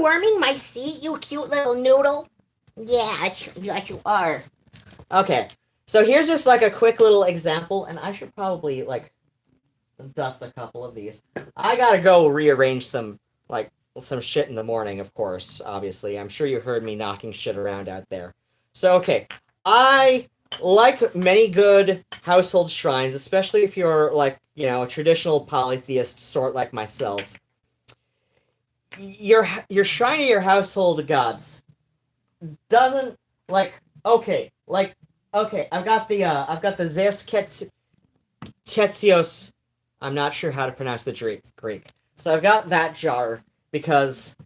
warming my seat, you cute little noodle? Yeah, yes, you are. Okay, so here's just like a quick little example, and I should probably like dust a couple of these. I gotta go rearrange some shit in the morning, of course, obviously. I'm sure you heard me knocking shit around out there. So, okay, I like many good household shrines, especially if you're like, a traditional polytheist sort like myself. Your shrine of your household gods doesn't okay, I've got the Zeus Ketsios. I'm not sure how to pronounce the Greek. So I've got that jar because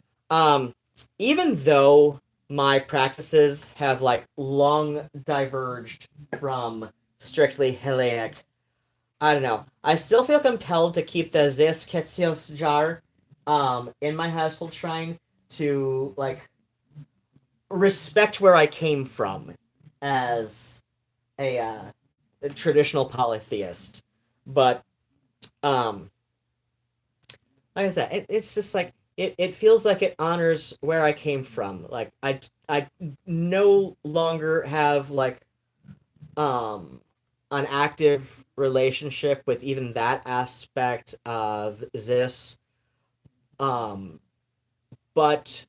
even though my practices have long diverged from strictly Hellenic, I don't know. I still feel compelled to keep the Zeus Ketsios jar in my household shrine to respect where I came from as a traditional polytheist. But like I said, it's just it feels like it honors where I came from. I no longer have an active relationship with even that aspect of this. But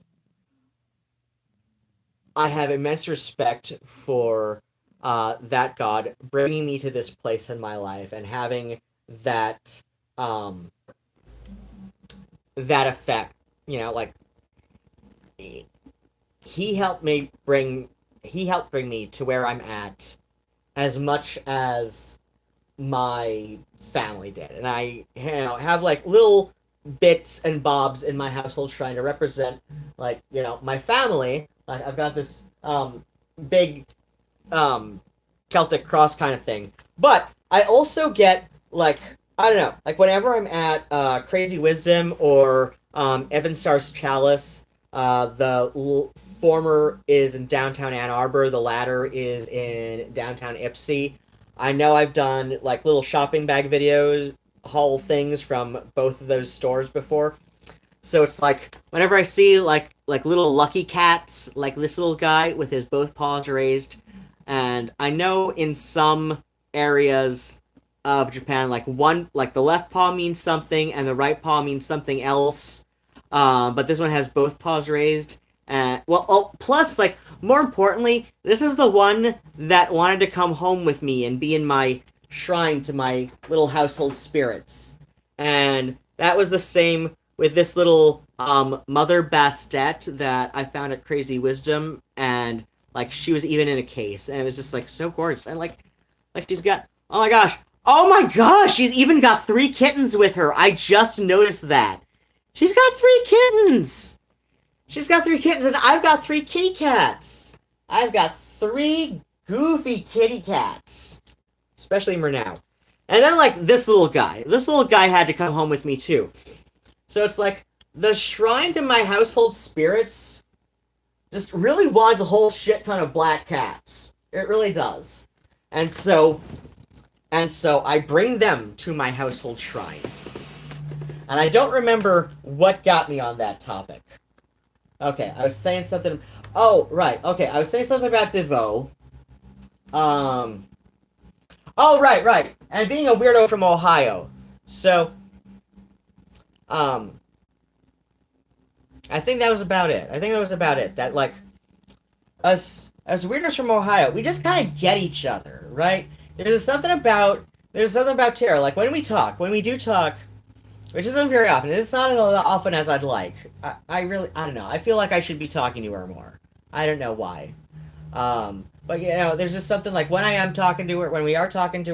I have immense respect for that god bringing me to this place in my life and having that that effect. He helped bring me to where I'm at as much as my family did, and I have little bits and bobs in my household trying to represent my family. I've got this big Celtic cross kind of thing, but I also get I don't know, whenever I'm at Crazy Wisdom or Evan Star's Chalice. The former is in downtown Ann Arbor. The latter is in downtown Ypsi. I know I've done little shopping bag videos, haul things from both of those stores before. So it's whenever I see little lucky cats, like this little guy with his both paws raised, and I know in some areas of Japan, the left paw means something and the right paw means something else. But this one has both paws raised. Plus, more importantly, this is the one that wanted to come home with me and be in my shrine to my little household spirits. And that was the same with this little Mother Bastet that I found at Crazy Wisdom. And, she was even in a case. And it was just, so gorgeous. And, she's got... Oh, my gosh! She's even got 3 kittens with her! I just noticed that. She's got 3 kittens! She's got 3 kittens, and I've got 3 kitty cats! I've got 3 goofy kitty cats. Especially Murnau. And then, this little guy. This little guy had to come home with me, too. So it's the shrine to my household spirits just really wants a whole shit ton of black cats. It really does. And so I bring them to my household shrine. And I don't remember what got me on that topic. Okay, I was saying something... Oh, right, okay, I was saying something about DeVoe. Oh, right, and being a weirdo from Ohio. So, I think that was about it. That, us weirdos from Ohio, we just kind of get each other, right? There's something about Tara, when we do talk... Which isn't very often. It's not as often as I'd like. I don't know. I feel like I should be talking to her more. I don't know why. But, there's just something when I am talking to her, when we are talking,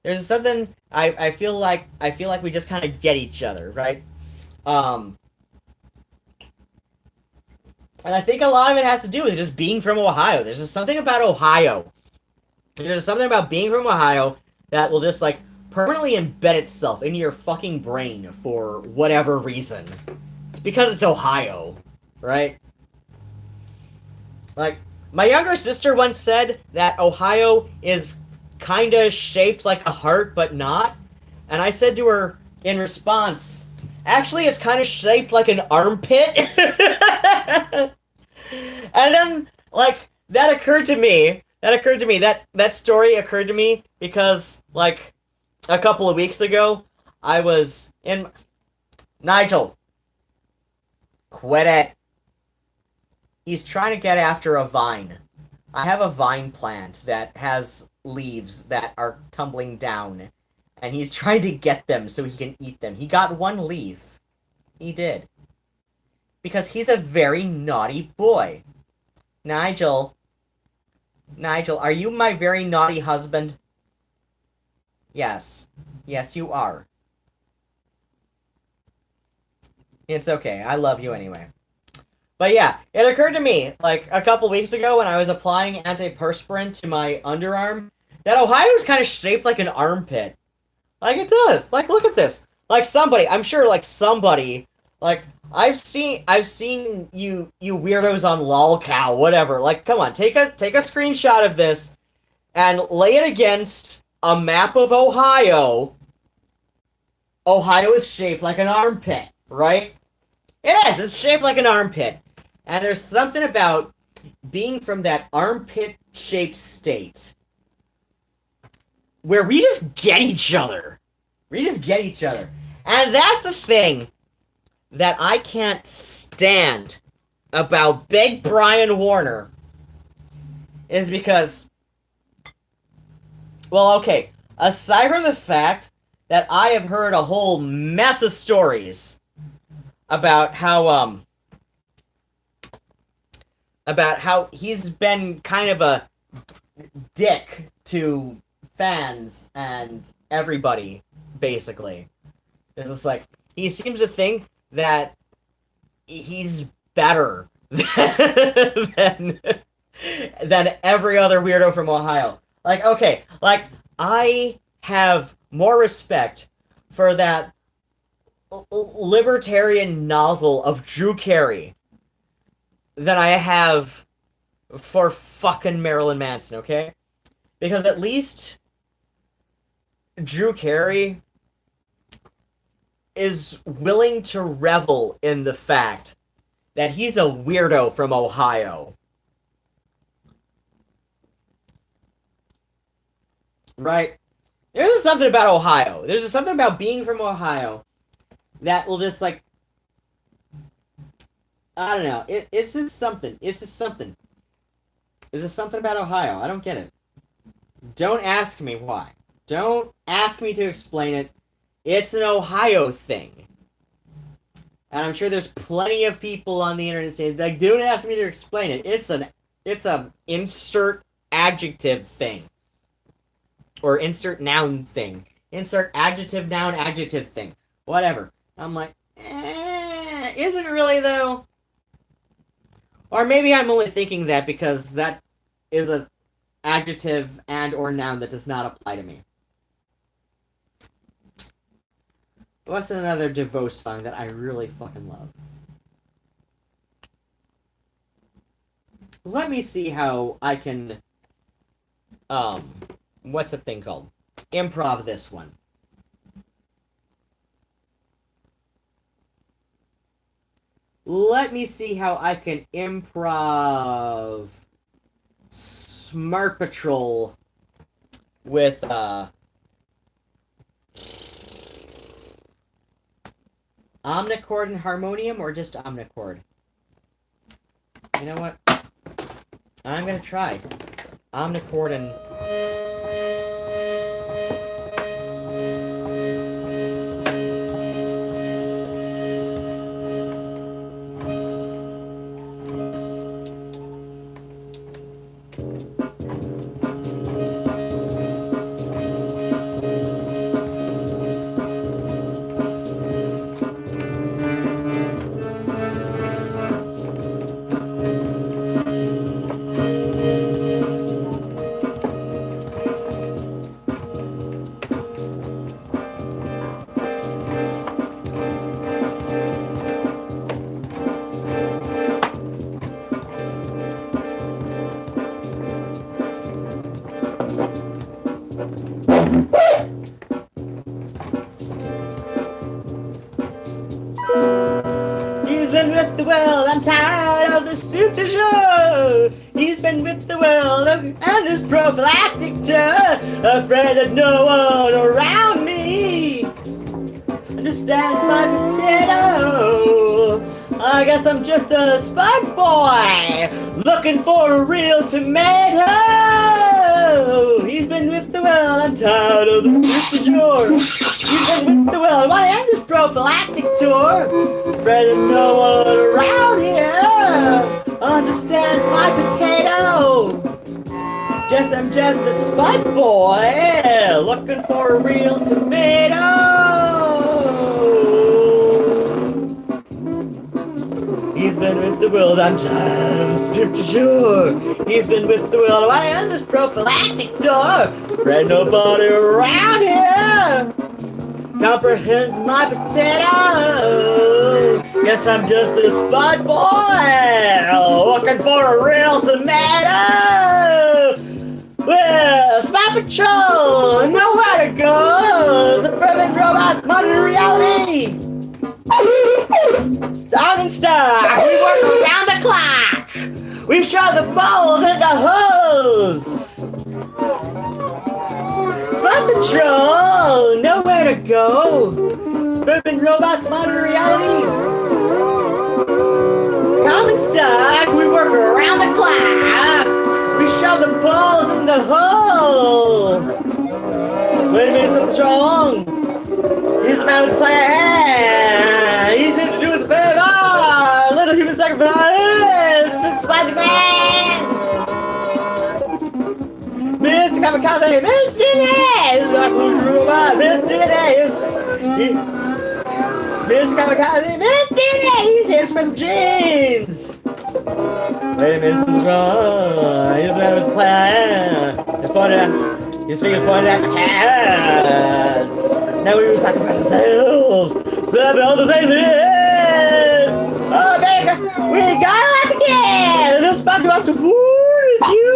there's something, I feel like we just kind of get each other, right? And I think a lot of it has to do with just being from Ohio. There's just something about Ohio. There's something about being from Ohio that will just, permanently embed itself in your fucking brain for whatever reason. It's because it's Ohio, right? My younger sister once said that Ohio is kinda shaped like a heart, but not. And I said to her in response, Actually, it's kind of shaped like an armpit. And then, like, that occurred to me. That story occurred to me because, like, a couple of weeks ago, I was in... Nigel, quit it. He's trying to get after a vine. I have a vine plant that has leaves that are tumbling down, and he's trying to get them so he can eat them. He got one leaf. He did. Because he's a very naughty boy. Nigel, are you my very naughty husband? Yes. Yes, you are. It's okay. I love you anyway. But yeah, it occurred to me, like, a couple weeks ago when I was applying antiperspirant to my underarm, that Ohio's kind of shaped like an armpit. Like, it does. Like, look at this. Like, I'm sure, like, somebody, like, I've seen you weirdos on lolcow, whatever. Like, come on, take a screenshot of this and lay it against a map of Ohio. Ohio is shaped like an armpit, right? It is. It's shaped like an armpit. And there's something about being from that armpit-shaped state where we just get each other. And that's the thing that I can't stand about Big Brian Warner is because, well, okay, aside from the fact that I have heard a whole mess of stories about how he's been kind of a dick to fans and everybody, basically. It's just like, he seems to think that he's better than every other weirdo from Ohio. Like, okay, like, I have more respect for that libertarian nozzle of Drew Carey than I have for fucking Marilyn Manson, okay? Because at least Drew Carey is willing to revel in the fact that he's a weirdo from Ohio. Right? There's just something about Ohio. There's just something about being from Ohio that will just, like, I don't know. It's just something. It's just something. There's just something about Ohio. I don't get it. Don't ask me why. Don't ask me to explain it. It's an Ohio thing. And I'm sure there's plenty of people on the internet saying, like, don't ask me to explain it. It's a insert adjective thing. Or insert noun thing. Insert adjective, noun, adjective thing. Whatever. I'm like, is it really, though? Or maybe I'm only thinking that because that is a adjective and or noun that does not apply to me. What's another DeVoe song that I really fucking love? Let me see how I can, what's the thing called? Improv this one. Let me see how I can improv Smart Patrol with, omnichord and harmonium, or just omnichord? You know what? I'm gonna try omnichord and... the world, I'm tired of the soup du jour. He's been with the world and this prophylactic tour, afraid that no one around me understands my potato. I guess I'm just a spud boy looking for a real tomato. He's been with the world, I'm tired of the soup du jour. He's been with the world, why end this prophylactic tour? Afraid that no one around here understands my potato. I'm just a spud boy looking for a real tomato. He's been with the world, I'm tired of the soup du jour. He's been with the world, why end this prophylactic tour? Afraid nobody around here comprehends my potato. Guess I'm just a spud boy looking for a real tomato. Well, Spot Patrol, nowhere to go. Suburban robot, modern reality. Stop and stop. We work around the clock. We shove the balls in the hose. Spot Patrol, nowhere to go. Suburban robots, modern reality. Common stock, we work around the clock. We shove the balls in the hole. Wait a minute, something's wrong. He's the man with the plan. He's here to do us a favor. Little human sacrifice. Just Spider-Man. Mr. Kamikaze, Mr. DNA! Mr. DNA is... Mr. Kamikaze, Mr. DNA! He's here to spread some jeans! Wait a minute, something's wrong. He's the man with the plan. His fingers pointed at the cats. Now we will sacrifice ourselves so that we all the place live! Oh, baby! We gotta let the kid! This bug wants to war with you!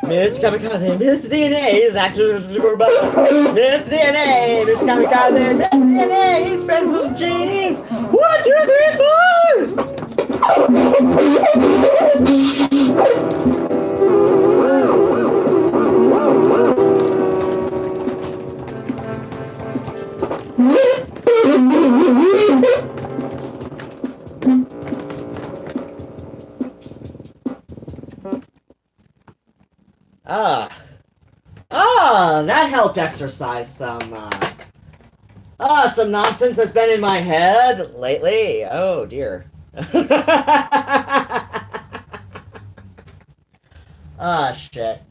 Mr. Kamikaze, Mr. DNA is active robot. Mr. DNA, Mr. Kamikaze, Mr. DNA, he spreads some genes. 1, 2, 3, that helped exercise some nonsense that's been in my head lately. Oh, dear. Shit.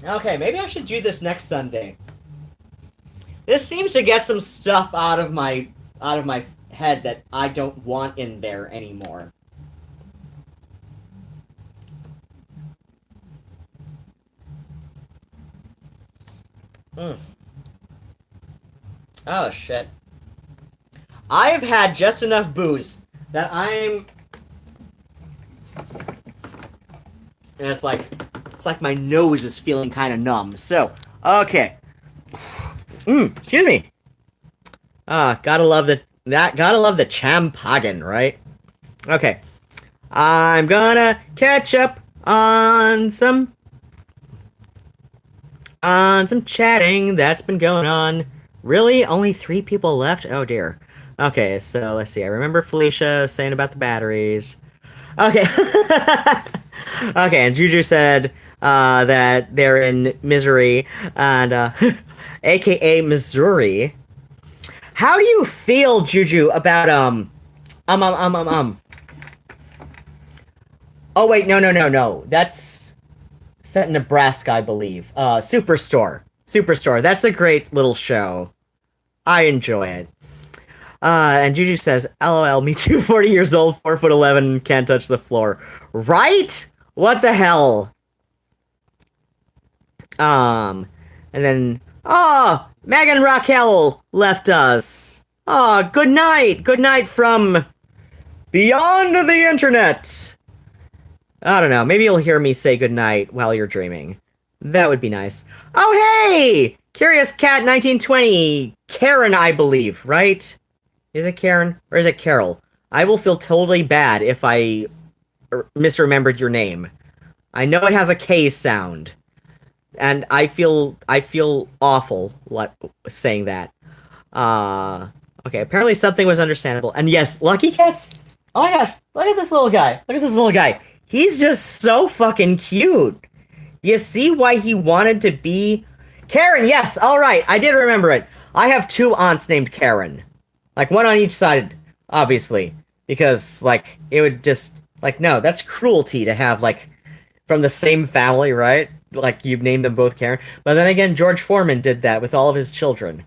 Okay, maybe I should do this next Sunday. This seems to get some stuff out of my head that I don't want in there anymore. Oh, shit. I've had just enough booze that I'm... And it's like my nose is feeling kind of numb. So, okay. Excuse me. Gotta love the champagne, right? Okay. I'm gonna catch up on some chatting that's been going on. Really? Only 3 people left? Oh, dear. Okay, so let's see. I remember Felicia saying about the batteries. Okay. Okay, and Juju said that they're in Misery, and aka Missouri. How do you feel, Juju, about Oh wait, no. That's set in Nebraska, I believe. Superstore. That's a great little show. I enjoy it. And Juju says, LOL, me too, 40 years old, 4'11", can't touch the floor. Right? What the hell? And then Ah, Megan Raquel left us. Ah, good night. Good night from beyond the internet. I don't know. Maybe you'll hear me say good night while you're dreaming. That would be nice. Oh, hey! Curious Cat 1920. Karen, I believe, right? Is it Karen? Or is it Carol? I will feel totally bad if I misremembered your name. I know it has a K sound. And I feel awful saying that. Okay, apparently something was understandable. And yes, Lucky Cats. Oh my gosh, look at this little guy. Look at this little guy. He's just so fucking cute. You see why he wanted to be Karen? Yes, all right. I did remember it. I have two aunts named Karen. Like one on each side, obviously, because like it would just like no, that's cruelty to have like from the same family, right? Like you named them both Karen. But then again, George Foreman did that with all of his children.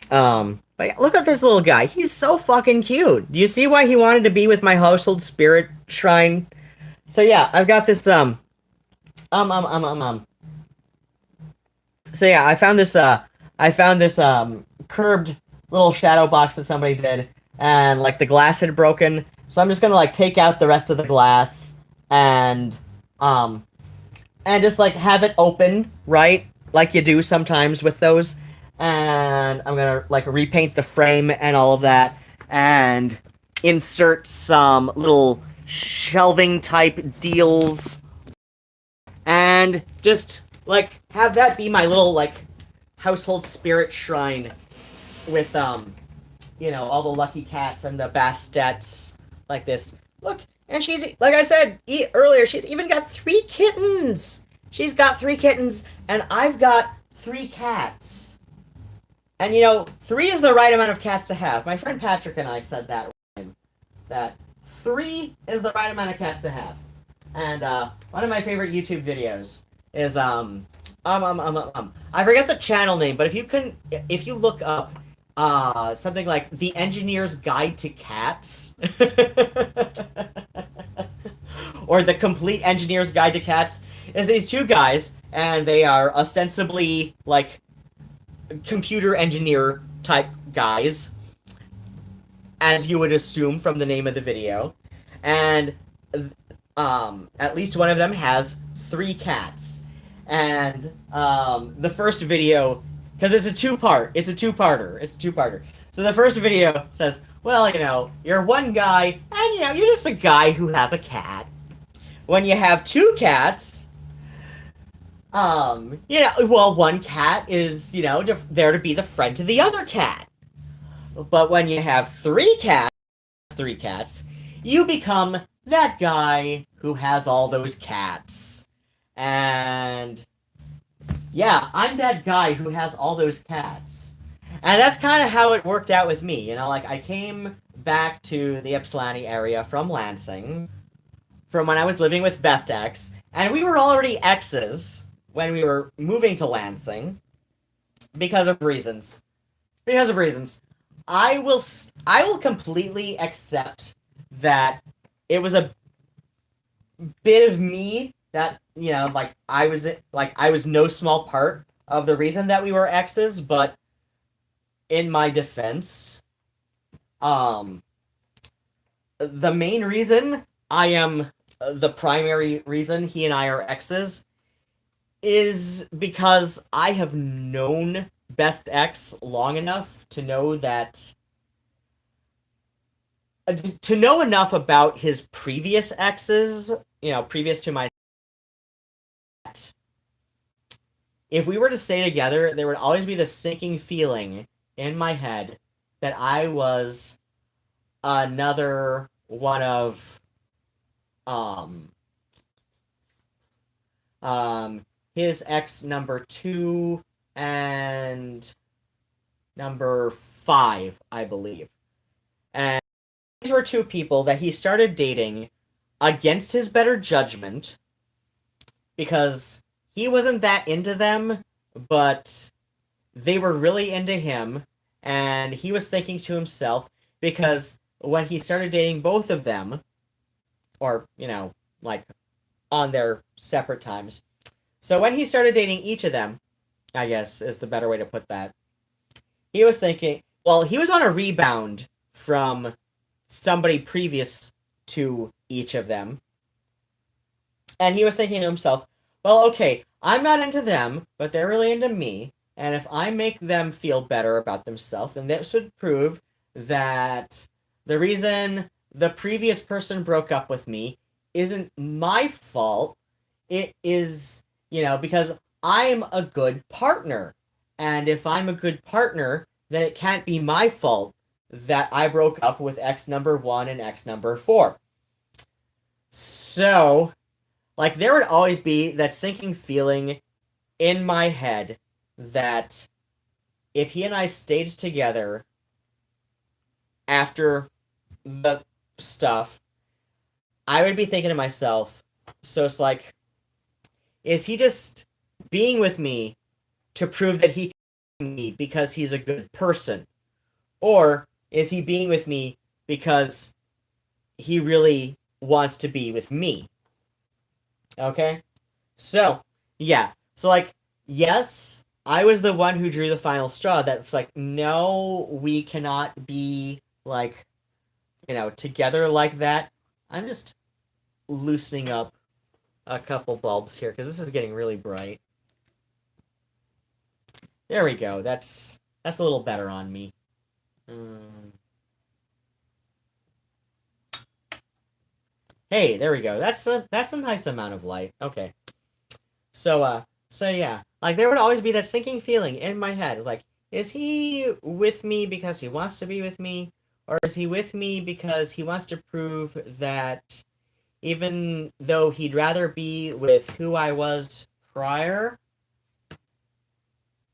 But look at this little guy. He's so fucking cute. Do you see why he wanted to be with my household spirit shrine? So yeah, I've got this So yeah, I found this curved little shadow box that somebody did, and like the glass had broken. So I'm just gonna like take out the rest of the glass um and just like have it open, right? Like you do sometimes with those. And I'm gonna like repaint the frame and all of that, and insert some little shelving type deals, and just like have that be my little like household spirit shrine with all the lucky cats and the Bastets like this. Look, and she's like I said earlier, she's even got 3 kittens. She's got 3 kittens, and I've got 3 cats. And 3 is the right amount of cats to have. My friend Patrick and I said that 3 is the right amount of cats to have. And one of my favorite YouTube videos is I forget the channel name, but if you look up something like The Engineer's Guide to Cats or The Complete Engineer's Guide to Cats, is these 2 guys, and they are ostensibly like computer engineer type guys, as you would assume from the name of the video, and at least one of them has 3 cats. And the first video, because it's a two-parter. So the first video says, well, you're one guy, and you're just a guy who has a cat. When you have 2 cats, one cat is, there to be the friend to the other cat. But when you have 3 cats, you become that guy who has all those cats. And yeah, I'm that guy who has all those cats. And that's kind of how it worked out with me. Like I came back to the Ypsilanti area from Lansing, from when I was living with Best X, and we were already exes when we were moving to Lansing because of reasons. I will completely accept that it was a bit of me that I was no small part of the reason that we were exes, but in my defense, the main reason I am the primary reason he and I are exes is because I have known Best X long enough to know enough about his previous exes, previous to my. If we were to stay together, there would always be the sinking feeling in my head that I was another one of his ex number 2 and number 5, I believe. And these were 2 people that he started dating against his better judgment because he wasn't that into them, but they were really into him, and he was thinking to himself, because when he started dating both of them, or, like, on their separate times, so when he started dating each of them, I guess is the better way to put that. He was thinking, well, he was on a rebound from somebody previous to each of them. And he was thinking to himself, well, okay, I'm not into them, but they're really into me. And if I make them feel better about themselves, then this would prove that the reason the previous person broke up with me isn't my fault. It is, because I'm a good partner. And if I'm a good partner, then it can't be my fault that I broke up with X number 1 and X number 4. So, like, there would always be that sinking feeling in my head that if he and I stayed together after the stuff, I would be thinking to myself, so it's like, is he just being with me to prove that he can me because he's a good person? Or is he being with me because he really wants to be with me? Okay? So, yeah. So, like, yes, I was the one who drew the final straw. That's like, no, we cannot be, like, together like that. I'm just loosening up a couple bulbs here because this is getting really bright. There we go. That's a little better on me. Hey, there we go. That's a nice amount of light. Okay. So yeah, like there would always be that sinking feeling in my head, like, is he with me because he wants to be with me, or is he with me because he wants to prove that even though he'd rather be with who I was prior,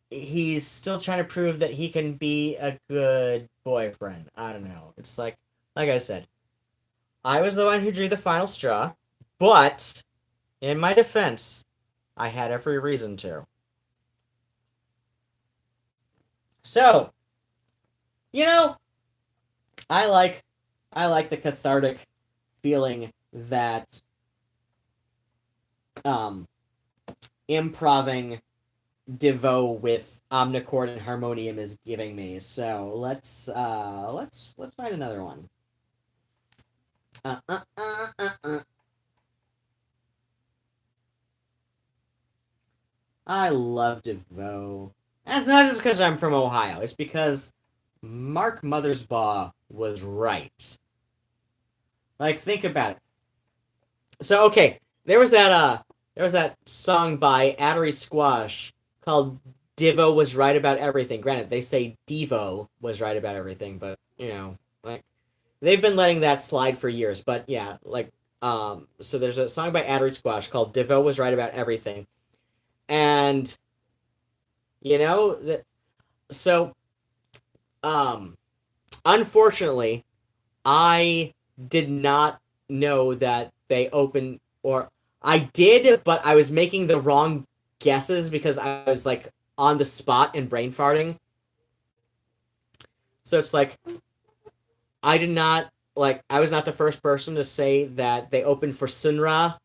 he's still trying to prove that he can be a good boyfriend. I don't know. It's like I said, I was the one who drew the final straw, but in my defense, I had every reason to. So, I like the cathartic feeling that improving DeVoe with omnichord and harmonium is giving me. So let's find another one. I love DeVoe. And it's not just because I'm from Ohio. It's because Mark Mothersbaugh was right. Like, think about it. So, okay, there was that song by Attery Squash called "Divo Was Right About Everything." Granted, they say Devo was right about everything, but like they've been letting that slide for years. But yeah, like so there's a song by Attery Squash called "Divo Was Right About Everything," and that. So, unfortunately, I did not know that they opened, or I did, but I was making the wrong guesses because I was like on the spot and brain farting. So it's like I was not the first person to say that they opened for Sunra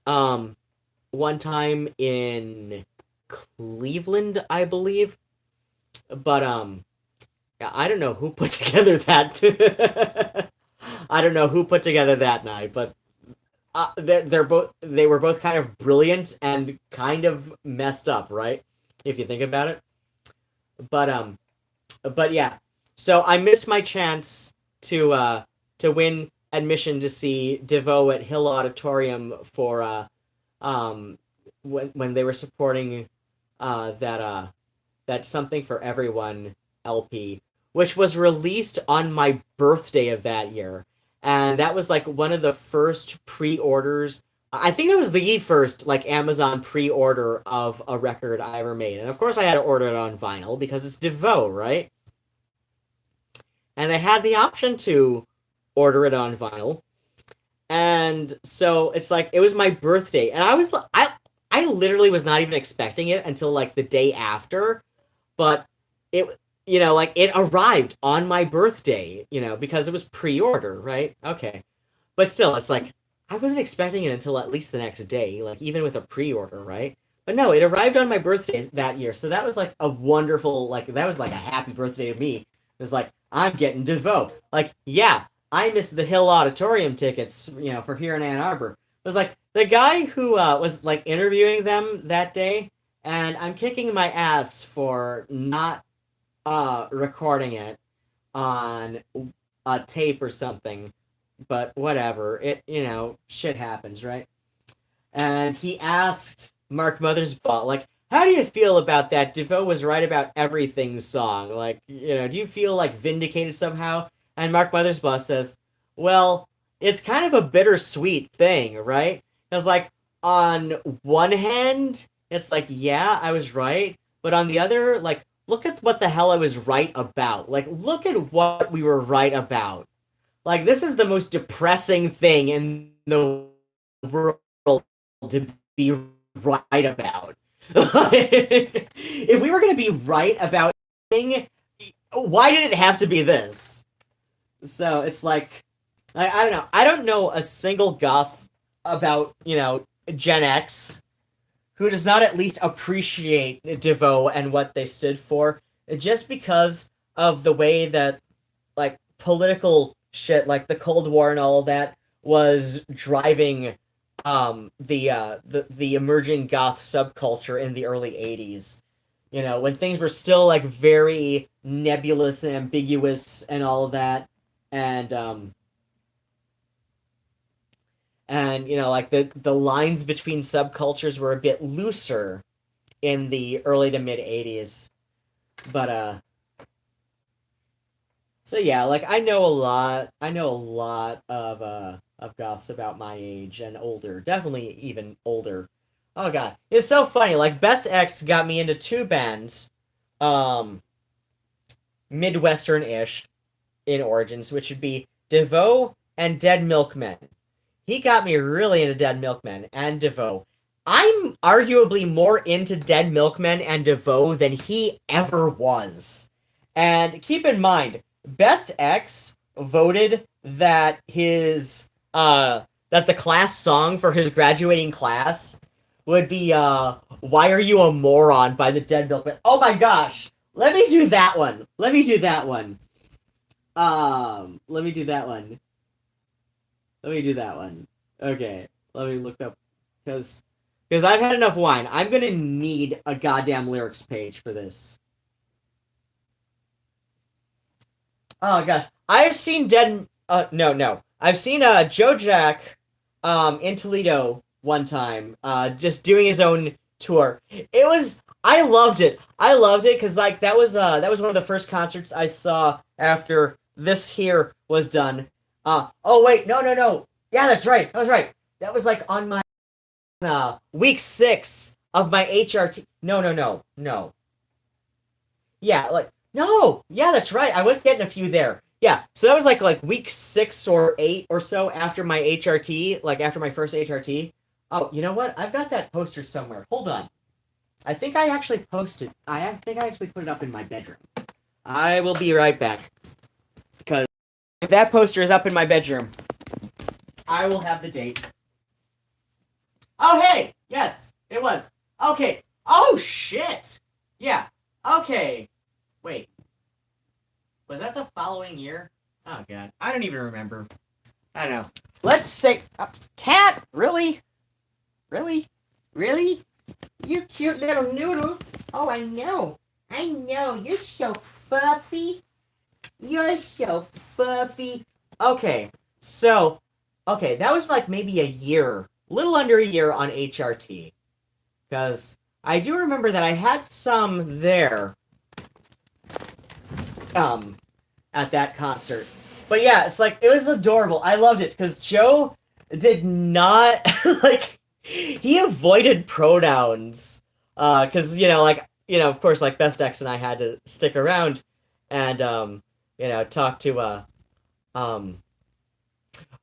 one time in Cleveland, I believe. But yeah, I don't know who put together that. I don't know who put together that night, but they were both kind of brilliant and kind of messed up, right? If you think about it. But yeah. So I missed my chance to win admission to see DeVoe at Hill Auditorium for when they were supporting that Something for Everyone LP, which was released on my birthday of that year. And that was like one of the first pre-orders. I think that was the first like Amazon pre-order of a record I ever made. And of course I had to order it on vinyl because it's DeVoe, right? And I had the option to order it on vinyl. And so it's like it was my birthday, and I literally was not even expecting it until like the day after, but it like it arrived on my birthday, because it was pre-order, right? Okay. But still, it's like I wasn't expecting it until at least the next day, like even with a pre-order, right? But no, it arrived on my birthday that year, so that was like a wonderful, like that was like a happy birthday to me. It was like I'm getting DeVoe. Like, yeah, I missed the Hill Auditorium tickets, for here in Ann Arbor. It was like the guy who was like interviewing them that day, and I'm kicking my ass for not recording it on a tape or something. But whatever, shit happens, right? And he asked Mark Mothersbaugh, like, how do you feel about that DeVoe was right about everything song? Like, do you feel like vindicated somehow? And Mark Mothersbaugh says, well, it's kind of a bittersweet thing, right? Because, like, on one hand, it's like, yeah, I was right. But on the other, like, look at what the hell I was right about. Like, look at what we were right about. Like, this is the most depressing thing in the world to be right about. If we were going to be right about anything, why did it have to be this? So it's like, I don't know. I don't know a single goth about, Gen X who does not at least appreciate DeVoe and what they stood for, just because of the way that, like, political shit, like the Cold War and all of that, was driving the emerging goth subculture in the early 80s. When things were still like very nebulous and ambiguous and all of that, and like the lines between subcultures were a bit looser in the early to mid 80s. But so yeah, like I know a lot. I know a lot of goths about my age and older, definitely even older. Oh god, it's so funny. Like Best X got me into two bands, um, Midwestern-ish in origins, which would be DeVoe and Dead Milkmen. He got me really into Dead Milkmen and DeVoe. I'm arguably more into Dead Milkmen and DeVoe than he ever was. And keep in mind, Best X voted that that the class song for his graduating class would be Why Are You a Moron by the Dead Milkmen. Oh my gosh. Let me do that one. Let me do that one. Let me do that one. Let me do that one. Okay. Let me look up because I've had enough wine. I'm gonna need a goddamn lyrics page for this. Oh gosh, I've seen Dead. No. I've seen Joe Jack, in Toledo one time, just doing his own tour. It was. I loved it. I loved it because like that was one of the first concerts I saw after this here was done. Oh wait, no. Yeah, that's right. That was right. That was like on my week 6 of my HRT. No. Yeah, like no. Yeah, that's right. I was getting a few there. Yeah, so that was like week 6 or 8 or so after my HRT, like after my first HRT. Oh, you know what? I've got that poster somewhere. Hold on. I think I actually posted. I think I actually put it up in my bedroom. I will be right back. Because if that poster is up in my bedroom, I will have the date. Oh, hey! Yes, it was. Okay. Oh, shit! Yeah. Okay. Wait. Was that the following year? Oh, God. I don't even remember. I don't know. Let's say... cat? Really? Really? Really? You cute little noodle. Oh, I know. I know. You're so fluffy. You're so fluffy. Okay. So, okay, that was like maybe a year. Little under a year on HRT. Because I do remember that I had some there. At that concert. But yeah, it's like, it was adorable. I loved it because Joe did not, like, he avoided pronouns. Because, of course, like, Best X and I had to stick around and, talk to, oh,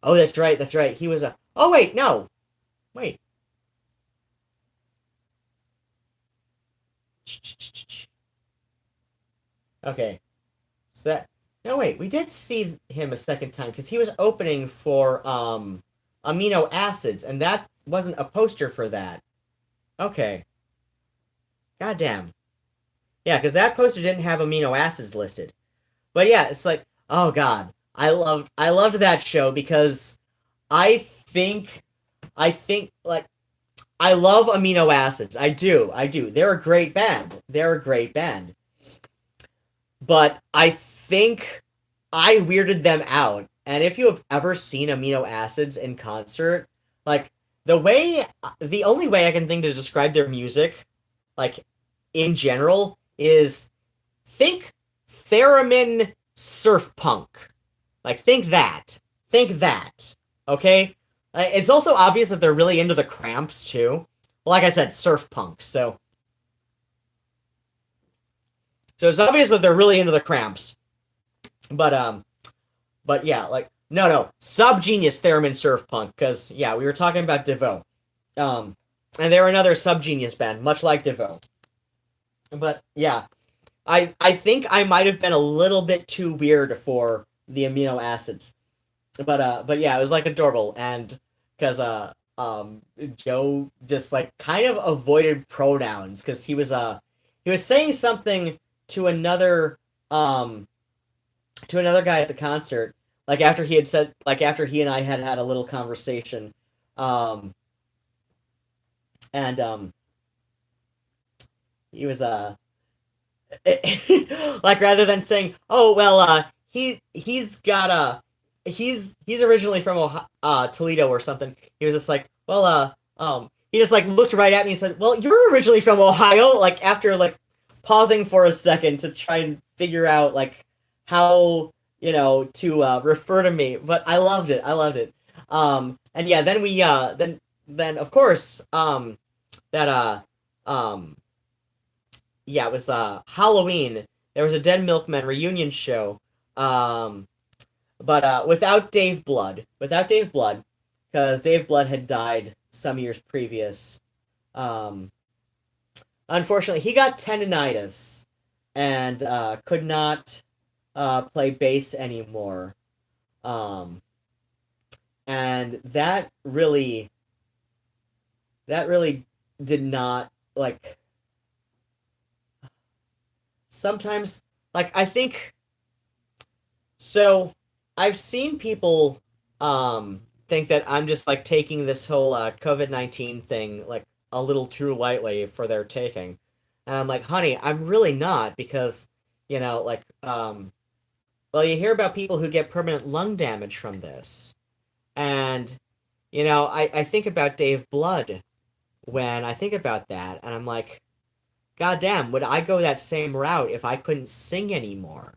that's right. He was oh, wait, no. Wait. Okay. So that, no, wait, we did see him a second time because he was opening for amino acids, and that wasn't a poster for that. Okay. God damn. Yeah, because that poster didn't have amino acids listed. But yeah, it's like, oh god, I loved that show because I think like I love amino acids. I do. They're a great band. They're a great band. But I think I weirded them out. And if you have ever seen amino acids in concert, like the only way I can think to describe their music, like in general, is think theremin surf punk. Like think that. Think that. Okay? It's also obvious that they're really into the Cramps too. Like I said, surf punk. So it's obvious that they're really into the Cramps. But yeah, like no, Subgenius Theremin Surf Punk, because yeah, we were talking about DeVoe. And they're another Subgenius band, much like DeVoe. But yeah, I think I might have been a little bit too weird for the amino acids. But yeah, it was like adorable, and because Joe just like kind of avoided pronouns because he was saying something to another um to another guy at the concert, like after he had said, like after he and I had had a little conversation, um and he was like rather than saying, oh well, he's got he's originally from Toledo or something. He was just like, well, he just like looked right at me and said, well, you're originally from Ohio. Like after like pausing for a second to try and figure out like how to refer to me. But I loved it. I loved it. And yeah, then we then of course that yeah, it was Halloween. There was a Dead Milkmen reunion show. But without Dave Blood. Without Dave Blood, because Dave Blood had died some years previous. Unfortunately, he got tendonitis and could not play bass anymore. And that really did not like. Sometimes, like I think. So, I've seen people think that I'm just like taking this whole COVID-19 thing like a little too lightly for their taking. And I'm like, honey, I'm really not because, like well, you hear about people who get permanent lung damage from this. And I think about Dave Blood when I think about that and I'm like, God damn, would I go that same route if I couldn't sing anymore?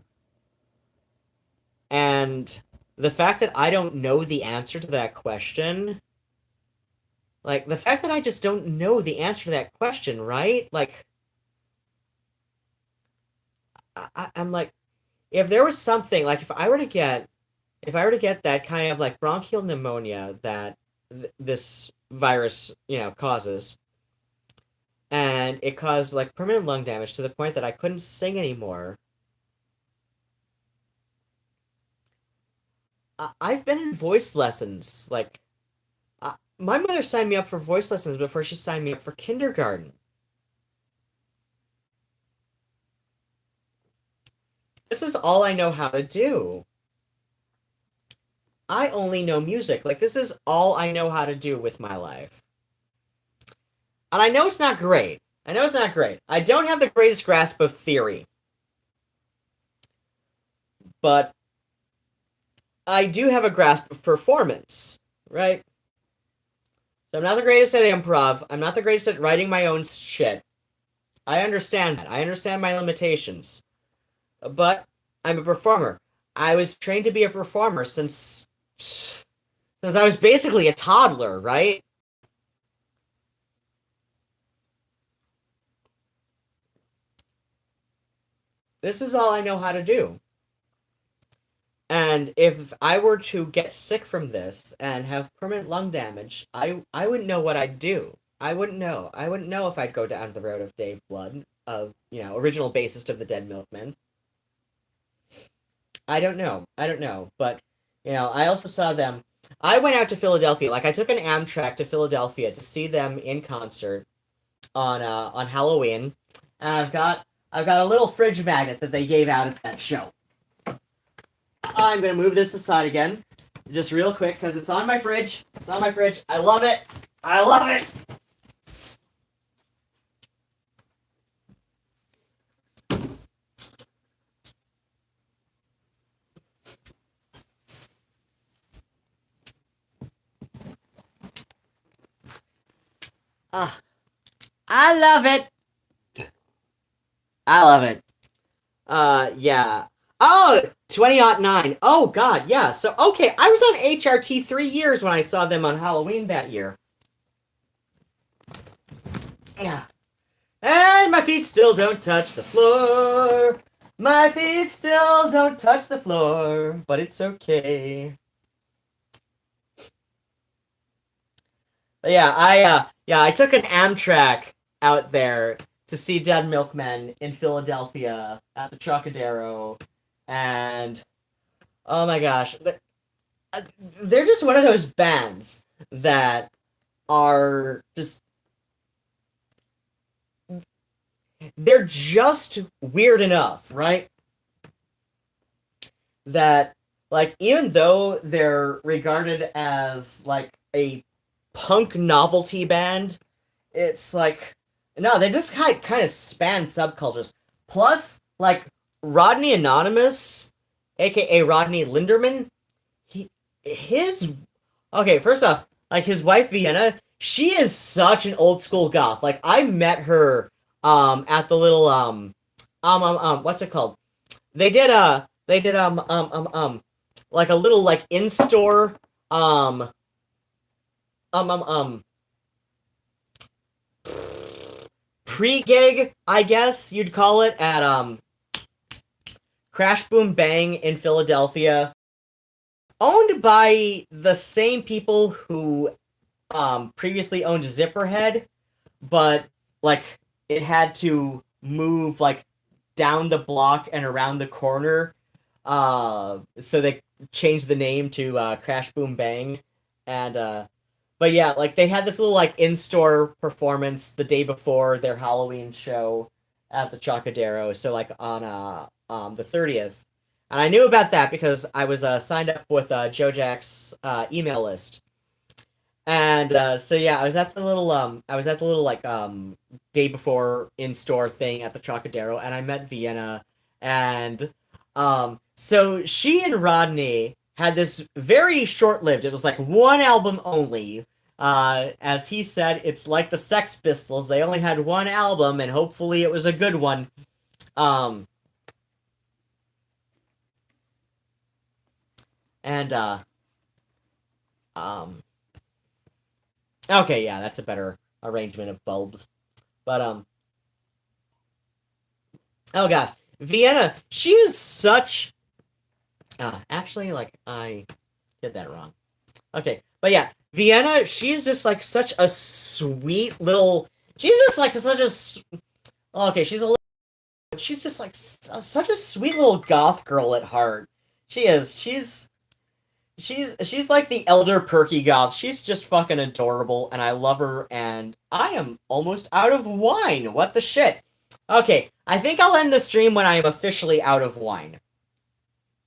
And the fact that I don't know the answer to that question, like the fact that I just don't know the answer to that question, right? Like, I'm like, if there was something like if I were to get that kind of like bronchial pneumonia that this virus causes, and it caused like permanent lung damage to the point that I couldn't sing anymore. I've been in voice lessons. Like, my mother signed me up for voice lessons before she signed me up for kindergarten. This is all I know how to do. I only know music. Like, this is all I know how to do with my life. And I know it's not great. I know it's not great. I don't have the greatest grasp of theory. But I do have a grasp of performance, right? So I'm not the greatest at improv. I'm not the greatest at writing my own shit. I understand that. I understand my limitations. But I'm a performer. I was trained to be a performer since I was basically a toddler, right? This is all I know how to do. And if I were to get sick from this and have permanent lung damage, I wouldn't know what I'd do. I wouldn't know. I wouldn't know if I'd go down the road of Dave Blood, of, original bassist of the Dead Milkmen. I don't know. I don't know. But, I also saw them. I went out to Philadelphia. Like, I took an Amtrak to Philadelphia to see them in concert on Halloween. and I've got a little fridge magnet that they gave out at that show. I'm gonna move this aside again, just real quick, because it's on my fridge. It's on my fridge. I love it. I love it. I love it. I love it. Yeah. Oh, 2009. Oh, God, yeah. So, okay, I was on HRT 3 years when I saw them on Halloween that year. Yeah. And my feet still don't touch the floor. My feet still don't touch the floor, but it's okay. But yeah, I took an Amtrak out there to see Dead Milkmen in Philadelphia at the Trocadero, and oh my gosh, they're just one of those bands that are just, they're just weird enough, right? That, like, even though they're regarded as like a punk novelty band, it's like, no, they just kind of span subcultures. Plus, like, Rodney Anonymous, aka Rodney Linderman, okay, first off, like, his wife Vienna, she is such an old school goth. Like, I met her at the little what's it called? They did like a little, like, in-store pre-gig, I guess you'd call it, at Crash Boom Bang in Philadelphia, owned by the same people who previously owned Zipperhead, but, like, it had to move, like, down the block and around the corner, so they changed the name to Crash Boom Bang. And but yeah, like, they had this little, like, in-store performance the day before their Halloween show at the Trocadero, so, like, on the 30th. And I knew about that because I was signed up with Joe Jack's email list. And so yeah, I was at the little like day before in-store thing at the Trocadero, and I met Vienna, and so she and Rodney had this very short-lived, it was like one album only. As he said, it's like the Sex Pistols, they only had one album, and hopefully it was a good one. And okay, yeah, that's a better arrangement of bulbs. But oh god, Vienna, she is such actually, like, I did that wrong. Okay, but yeah, Vienna, she's just, like, such a sweet little, she's just, like, such a, okay, she's a little, she's just, like, such a sweet little goth girl at heart. She is. She's like the elder Perky goth. She's just fucking adorable, and I love her, and I am almost out of wine. What the shit? Okay, I think I'll end the stream when I am officially out of wine.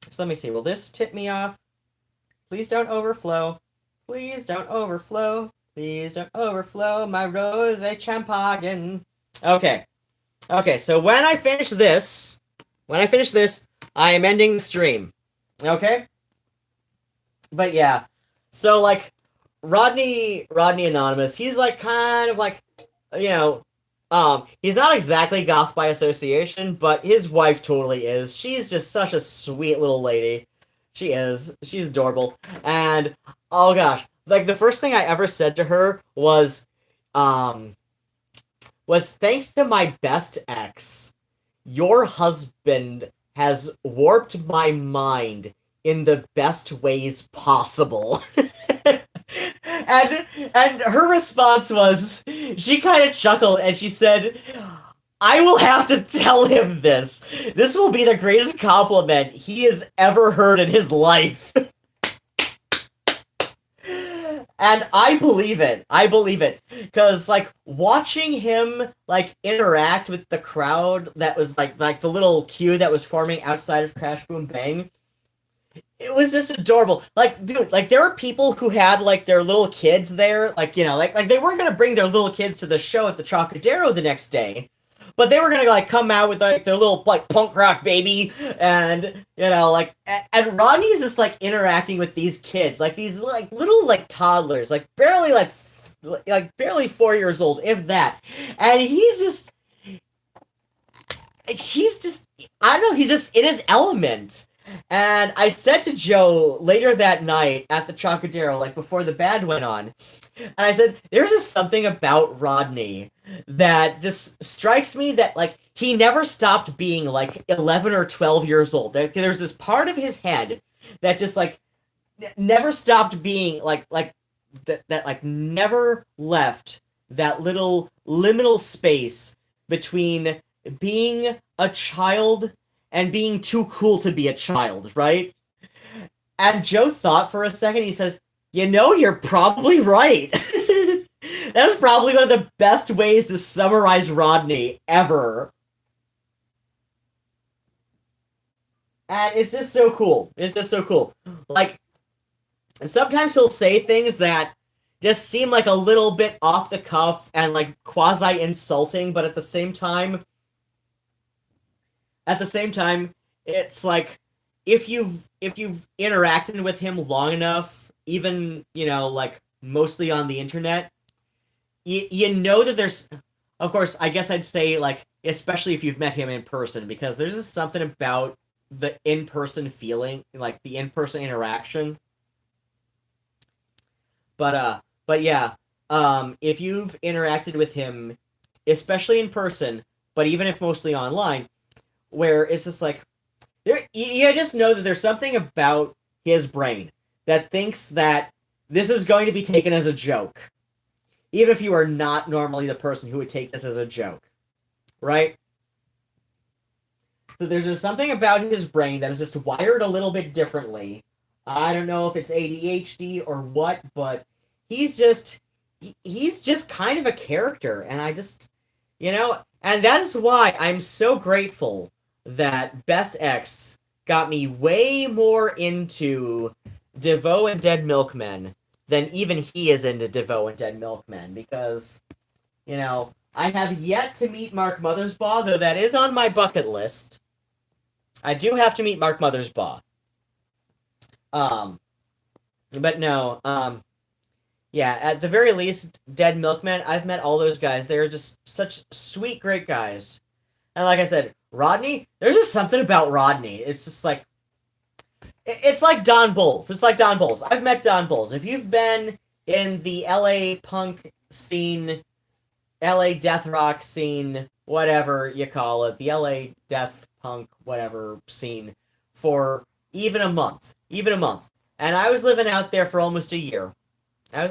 So let me see. Will this tip me off? Please don't overflow. Please don't overflow. Please don't overflow my rose champagne. Okay. Okay, so when I finish this, I am ending the stream. Okay? But yeah, so, like, Rodney Anonymous, he's, like, kind of, like, you know, he's not exactly goth by association, but his wife totally is. She's just such a sweet little lady. She is. She's adorable. And, oh gosh, like, the first thing I ever said to her was thanks to my best ex, your husband has warped my mind in the best ways possible. and her response was, she kind of chuckled and she said, I will have to tell him this. This will be the greatest compliment he has ever heard in his life. And I believe it. I believe it. Because, like, watching him, like, interact with the crowd that was, like the little queue that was forming outside of Crash Boom Bang, it was just adorable. Like, dude, like, there were people who had, like, their little kids there. Like, like they weren't going to bring their little kids to the show at the Chocodero the next day. But they were gonna like come out with like their little like punk rock baby, and like and Rodney's just like interacting with these kids, like these like little like toddlers, like barely like barely 4 years old, if that, and he's just I don't know, he's just in his element. And I said to Joe later that night at the Chocodero, like before the band went on, and I said, there's just something about Rodney that just strikes me that, like, he never stopped being, like, 11 or 12 years old. There's this part of his head that just, like, never stopped being, that like, never left that little liminal space between being a child and being too cool to be a child, right? And Joe thought for a second, he says, you're probably right. That's probably one of the best ways to summarize Rodney ever. And it's just so cool. It's just so cool. Like, sometimes he'll say things that just seem like a little bit off the cuff and like quasi-insulting, but at the same time, it's like if you've interacted with him long enough, even like mostly on the internet, you know that there's, of course, I guess I'd say like especially if you've met him in person, because there's just something about the in-person feeling, like the in-person interaction. But yeah, if you've interacted with him, especially in person, but even if mostly online, where it's just like you just know that there's something about his brain that thinks that this is going to be taken as a joke, even if you are not normally the person who would take this as a joke, right? So there's just something about his brain that is just wired a little bit differently. I don't know if it's ADHD or what, but he's just kind of a character, and I just, and that is why I'm so grateful that Best X got me way more into DeVoe and Dead Milkmen than even he is into DeVoe and Dead Milkmen, because, I have yet to meet Mark Mothersbaugh, though that is on my bucket list. I do have to meet Mark Mothersbaugh. But no, yeah, at the very least, Dead Milkmen, I've met all those guys. They're just such sweet, great guys. And like I said, Rodney, there's just something about Rodney. It's just like, it's like Don Bowles. It's like Don Bowles. I've met Don Bowles. If you've been in the LA punk scene, LA death rock scene, whatever you call it, the LA death punk, whatever scene, for even a month. And I was living out there for almost a year. But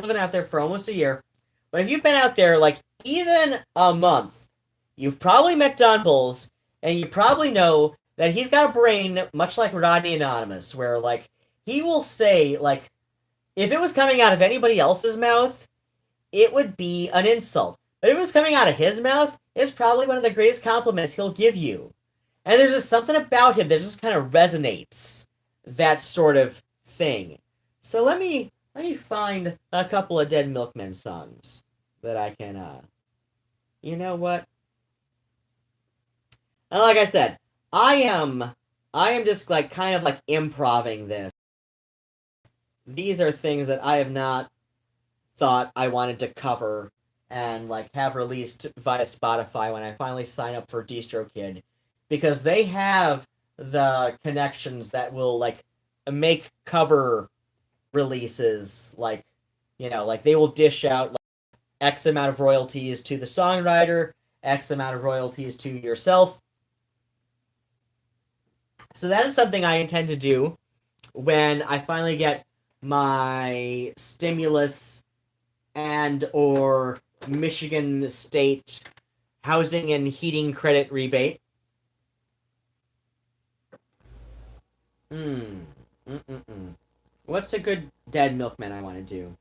if you've been out there, like, even a month, you've probably met Don Bowles, and you probably know that he's got a brain much like Rodney Anonymous, where, like, he will say, like, if it was coming out of anybody else's mouth, it would be an insult. But if it was coming out of his mouth, it's probably one of the greatest compliments he'll give you. And there's just something about him that just kind of resonates that sort of thing. So let me find a couple of Dead Milkmen songs that I can, you know what? And like I said, I am just like kind of like improvising this. These are things that I have not thought I wanted to cover and like have released via Spotify when I finally sign up for DistroKid, because they have the connections that will like make cover releases, like, like they will dish out like X amount of royalties to the songwriter, X amount of royalties to yourself. So that is something I intend to do when I finally get my stimulus and or Michigan State housing and heating credit rebate. What's a good Dead Milkman I want to do?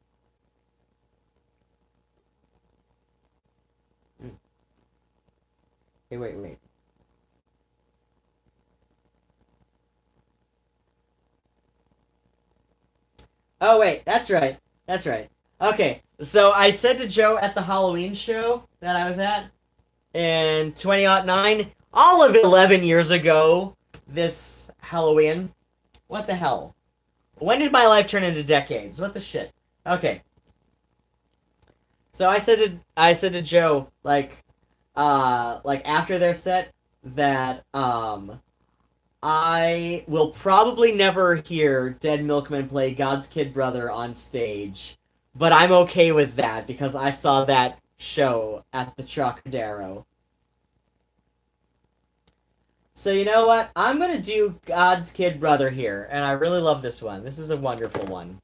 Wait. Oh, wait, that's right. That's right. Okay, so I said to Joe at the Halloween show that I was at in 2009, all of 11 years ago, this Halloween. What the hell? When did my life turn into decades? What the shit? Okay. So I said to Joe, like after their set that I will probably never hear Dead Milkman play God's Kid Brother on stage, but I'm okay with that because I saw that show at the Trocadero. So you know what? I'm gonna do God's Kid Brother here, and I really love this one. This is a wonderful one.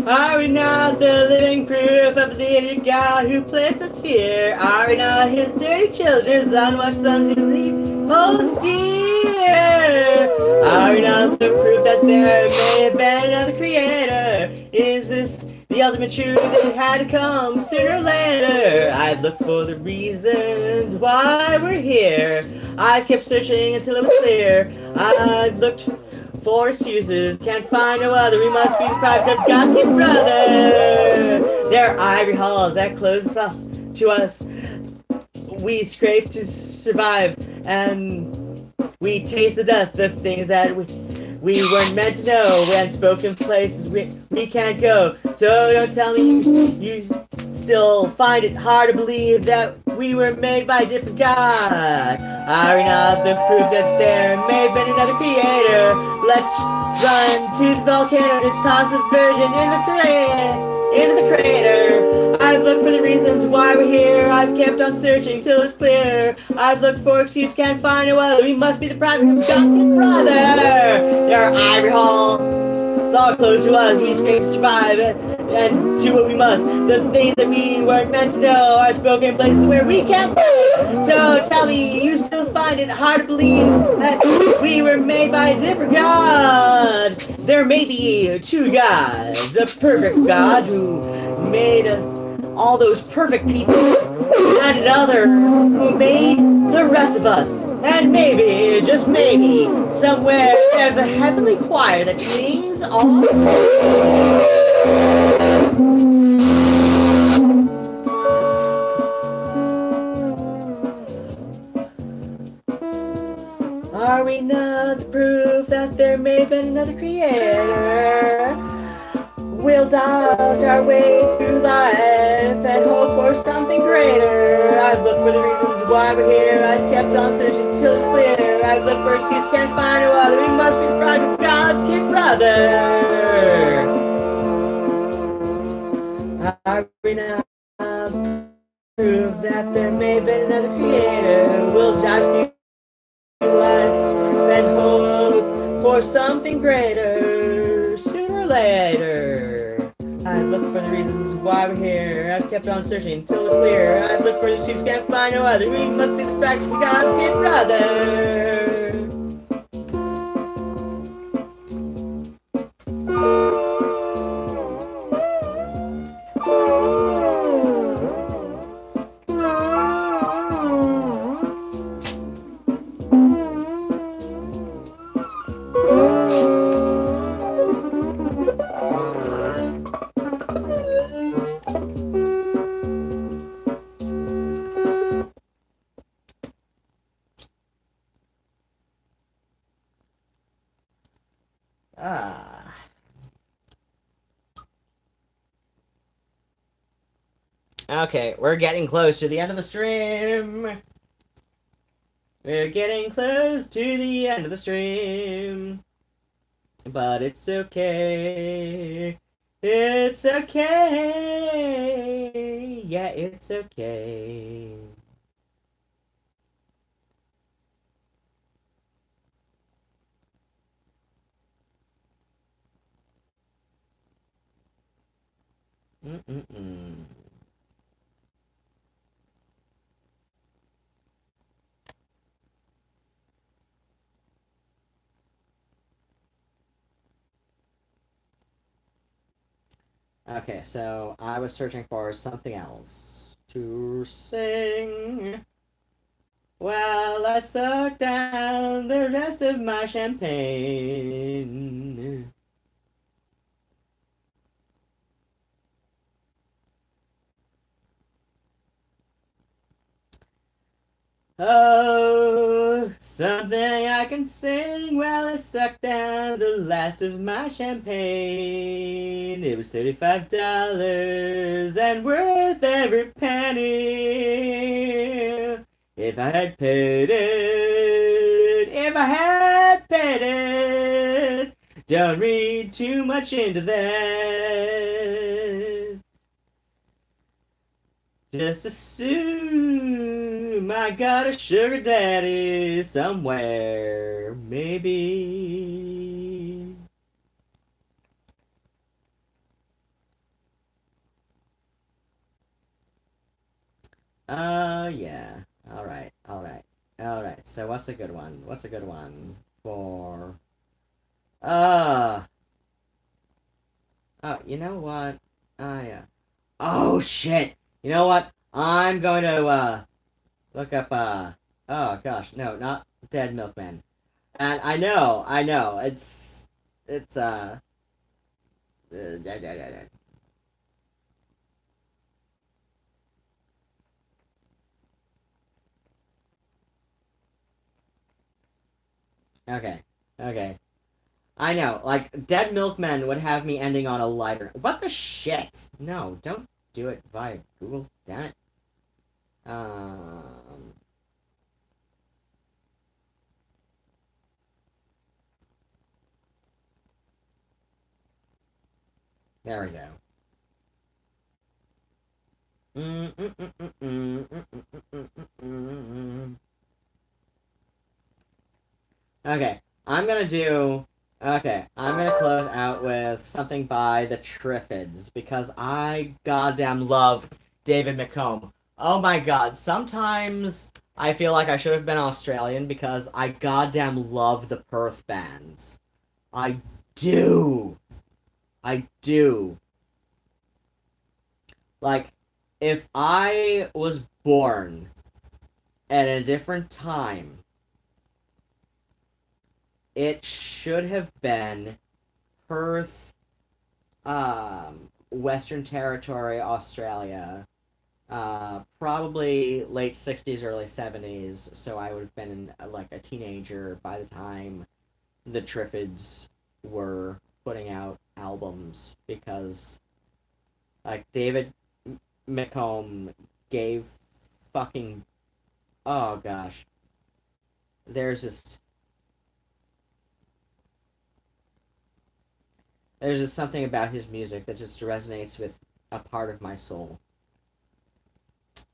Are we not the living proof of the idiot God who placed us here? Are we not his dirty children, his unwashed sons who he holds dear? Are we not the proof that there may have been another creator? Is this the ultimate truth that it had to come sooner or later? I've looked for the reasons why we're here. I've kept searching until it was clear. I've looked for excuses, can't find no other. We must be the product of God's kid brother. There are ivory halls that close us off to us. We scrape to survive, and we taste the dust, the things that we weren't meant to know. We unspoken places we can't go. So don't tell me you still find it hard to believe that we were made by a different God. Are we not the proof that there may have been another creator? Let's run to the volcano to toss the virgin into the crater. I've looked for the reasons why we're here. I've kept on searching till it's clear. I've looked for excuse, can't find no other. We must be the product of God's kid brother. There are ivory halls all close to us. We scrape to survive and do what we must. The things that we weren't meant to know are spoken places where we can't go. So tell me, you still find it hard to believe that we were made by a different God? There may be two gods. The perfect God who made all those perfect people, and another who made the rest of us. And maybe, just maybe, somewhere there's a heavenly choir that sings all. Are we not the proof that there may have been another creator? We'll dodge our way through life and hope for something greater. I've looked for the reasons why we're here. I've kept on searching till it's clear. I've looked for excuses, can't find no other. We must be the product of God's kid brother. Are we not proof that there may have been another creator? We'll dodge through life and hope for something greater. Sooner or later. I've looked for the reasons why we're here. I've kept on searching till it's clear. I've looked for the excuse, can't find no other. We must be the practice of God's kid brother. Ah. Okay, we're getting close to the end of the stream. We're getting close to the end of the stream. But it's okay. It's okay. Yeah, it's okay. Mm-mm-mm. Okay, so I was searching for something else to sing. While I suck down the rest of my champagne. Oh, something I can sing while I suck down the last of my champagne. It was $35 and worth every penny. If I had paid it, if I had paid it, don't read too much into that. Just assume I got a sugar daddy somewhere, maybe. Yeah. Alright, alright, alright. So what's a good one? What's a good one for... Uh... Oh, you know what? Yeah. Oh, shit! You know what? I'm going to, look up, oh, gosh, no, not Dead Milkman. And I know, it's, okay, okay. I know, like, Dead Milkman would have me ending on a lighter. What the shit? No, don't do it via Google, damn it. Um, there we go. Okay, I'm gonna do. Okay, I'm gonna close out with something by the Triffids because I goddamn love David McComb. Oh my god, sometimes I feel like I should have been Australian because I goddamn love the Perth bands. I do. I do. Like, if I was born at a different time, it should have been Perth, Western Territory, Australia. Probably late 60s, early 70s, so I would have been like a teenager by the time the Triffids were putting out albums because like David McComb gave fucking oh gosh. There's just something about his music that just resonates with a part of my soul.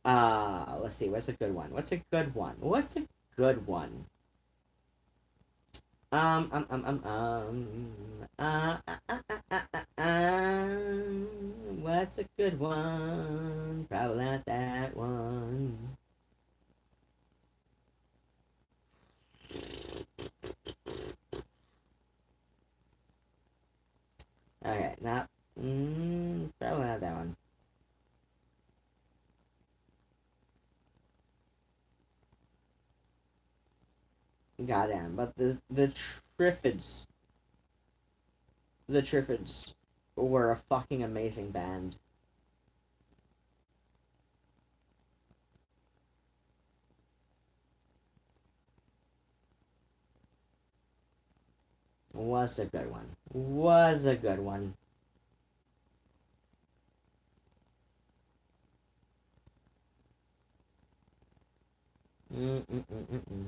Let's see, what's a good one? What's a good one? What's a good one? Um, um, um, um, um, what's a good one? Probably not that one. Okay, not, probably not that one. Goddamn, but Triffids, the Triffids were a fucking amazing band. Was a good one. Was a good one. Mm-mm-mm-mm-mm.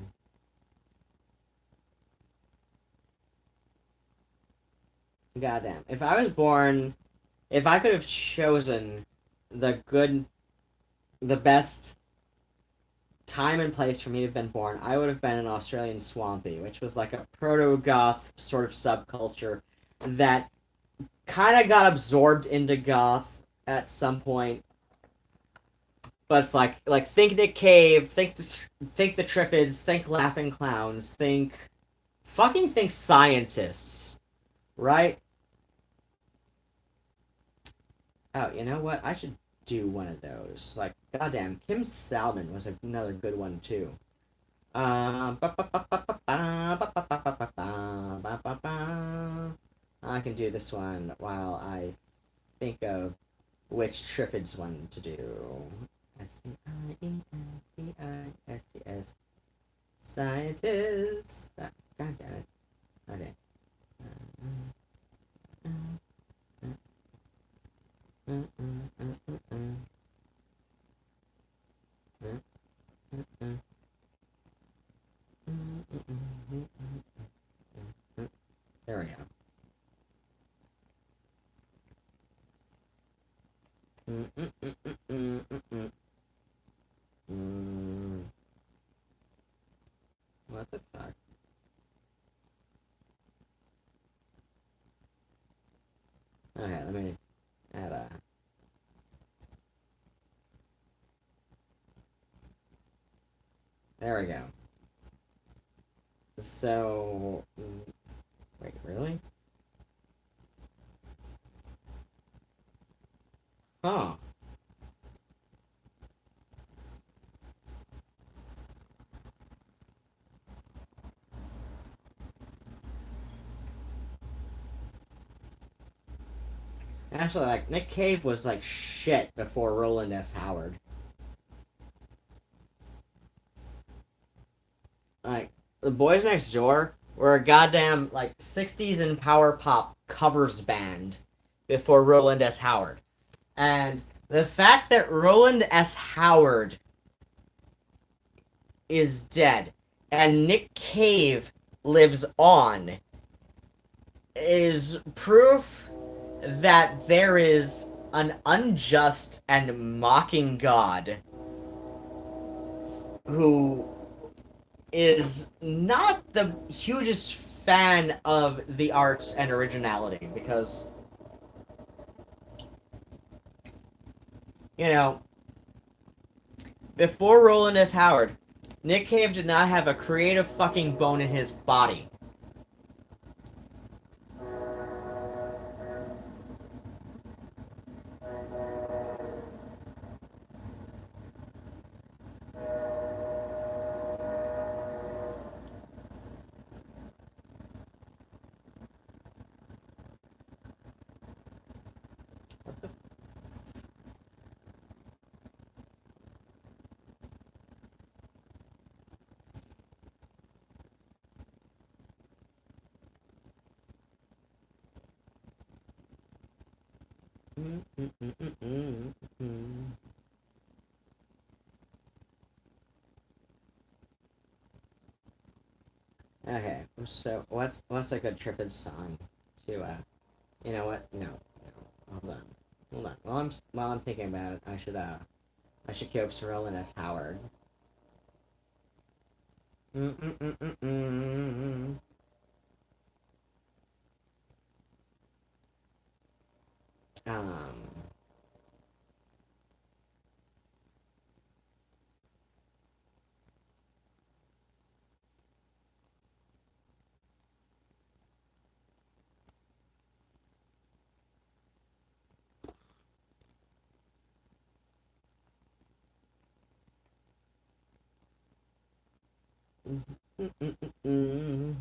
Goddamn. If I could have chosen the the best time and place for me to have been born, I would have been an Australian Swampy, which was like a proto-goth sort of subculture that kind of got absorbed into goth at some point. But it's like think Nick Cave, think the Triffids, think Laughing Clowns, think scientists, right? Oh, you know what? I should do one of those. Like, goddamn, Kim Salmon was another good one too. I can do this one while I think of which Triffids one to do. Scientists. Scientists. God damn it. Okay. There we go. What the fuck? Okay, let me add a. There we go. So. Wait, really? Huh. Actually, like, Nick Cave was like shit before Roland S. Howard. Like, the Boys Next Door were a goddamn, like, 60s and power pop covers band before Roland S. Howard. And the fact that Roland S. Howard is dead and Nick Cave lives on is proof that there is an unjust and mocking God who is not the hugest fan of the arts and originality because, you know, before Roland S. Howard, Nick Cave did not have a creative fucking bone in his body. Okay, so what's a good Trippin song to you know what? No, hold on. While I'm thinking about it, I should keep Roland S. Howard. Mm-mm-mm-mm-mm. Um. Mm-mm-mm-mm.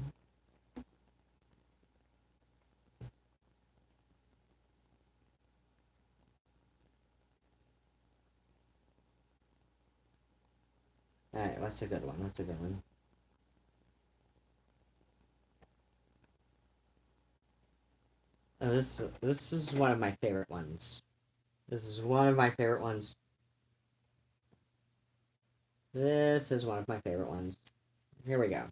All right, what's a good one? What's a good one? This is one of my favorite ones. This is one of my favorite ones. This is one of my favorite ones. Here we go.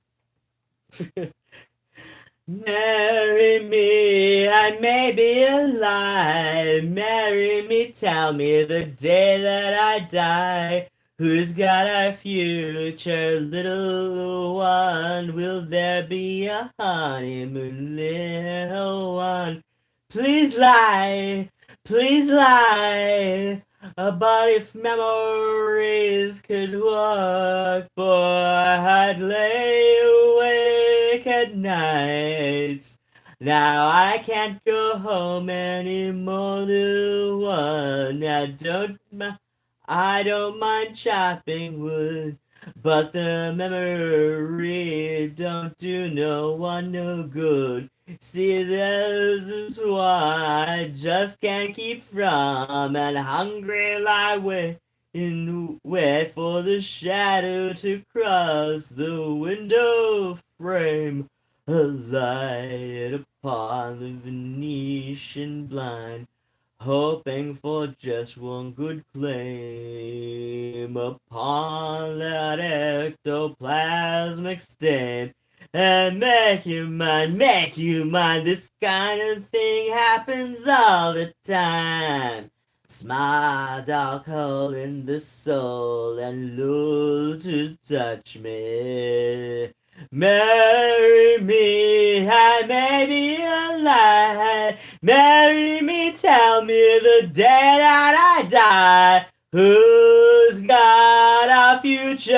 Marry me, I may be alive. Marry me, tell me the day that I die. Who's got our future, little one? Will there be a honeymoon, little one? Please lie, please lie. But if memories could work, boy, I'd lay awake at nights. Now I can't go home anymore, little one. I don't mind chopping wood, but the memory don't do no one no good. See, this is why I just can't keep from, and hungry lie wait for the shadow to cross the window frame, a light upon the Venetian blind, hoping for just one good claim upon that ectoplasmic stain. And make you mine, make you mine. This kind of thing happens all the time. Smart alcohol in the soul and lure to touch me. Marry me, I may be alive. Marry me, tell me the day that I die. Who's got our future,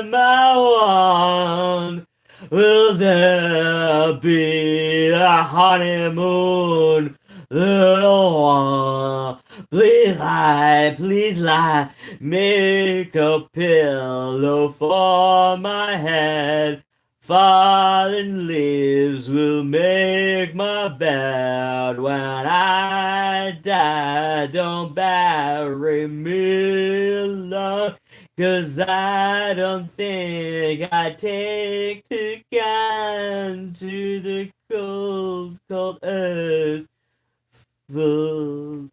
my one? Will there be a honeymoon, little one? Please lie, make a pillow for my head. Fallen leaves will make my bed when I die. Don't bury me alone, 'cause I don't think I take to kind to the cold, cold earth. Full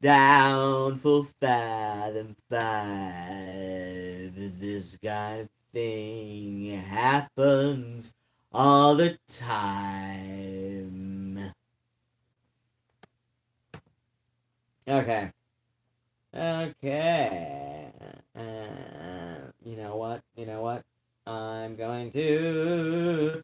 down full fathom 5. This kind of thing happens all the time. Okay. You know what? I'm going to.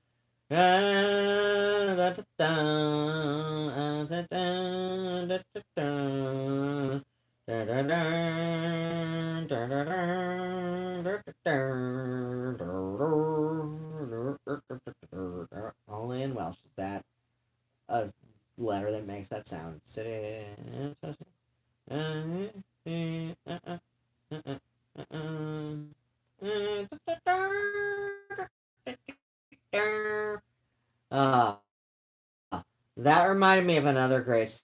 Only in Welsh is that a letter that makes that sound. Uh, that reminded me of another great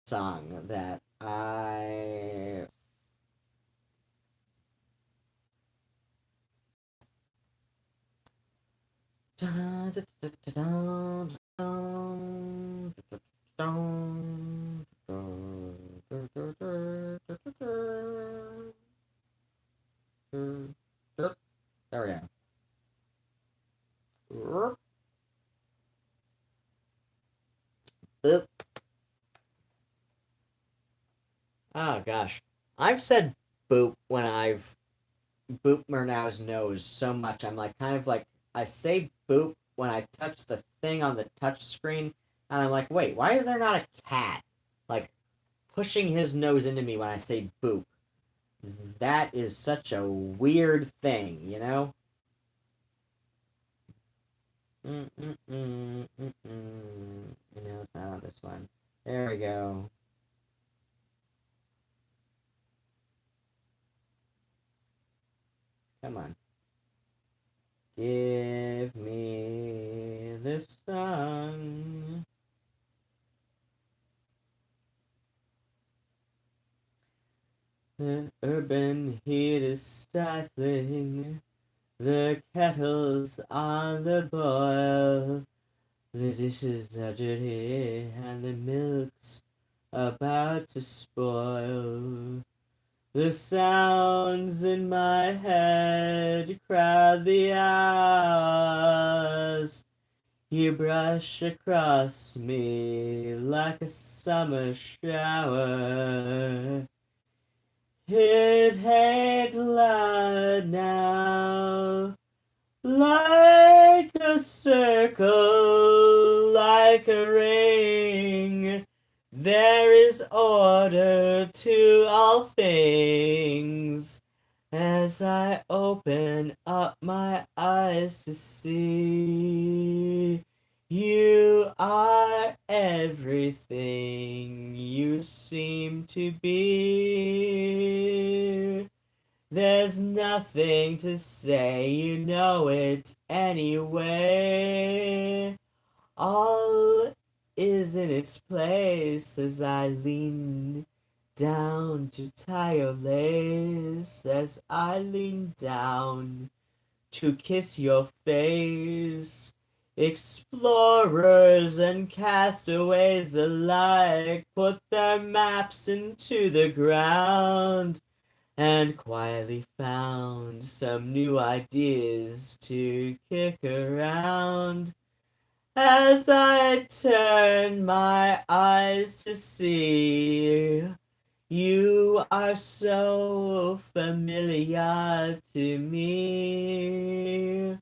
song that I. There we go. Boop. Oh gosh, I've said boop when I've boop Murnau's nose so much. I'm like kind of like I say boop when I touch the thing on the touch screen, and I'm like, wait, why is there not a cat like pushing his nose into me when I say boop? That is such a weird thing, you know? You know, it's not on this one. There we go. Come on. Give me the sun. The urban heat is stifling. The kettle's on the boil. The dishes are dirty and the milk's about to spoil. The sounds in my head crowd the hours. You brush across me like a summer shower. It ain't loud now, like a circle, like a ring. There is order to all things. As I open up my eyes to see, you are everything you seem to be. There's nothing to say, you know it anyway. All is in its place as I lean down to tie your lace, as I lean down to kiss your face. Explorers and castaways alike put their maps into the ground and quietly found some new ideas to kick around. As I turn my eyes to see, you are so familiar to me.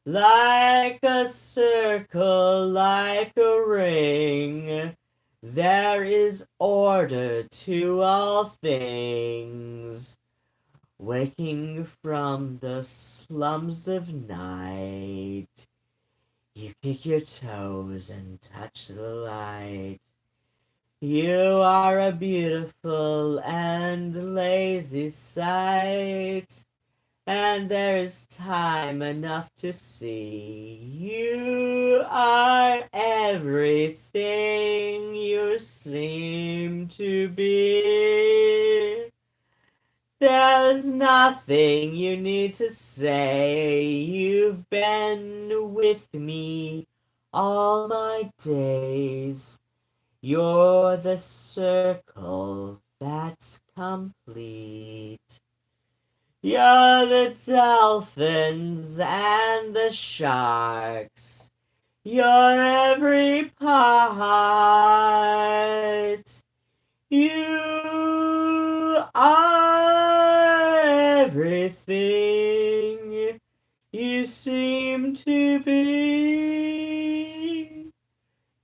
Like a circle, like a ring, there is order to all things. Waking from the slums of night, you kick your toes and touch the light. You are a beautiful and lazy sight, and there is time enough to see. You are everything you seem to be. There's nothing you need to say. You've been with me all my days. You're the circle that's complete. You're the dolphins and the sharks. You're every part. You are everything you seem to be.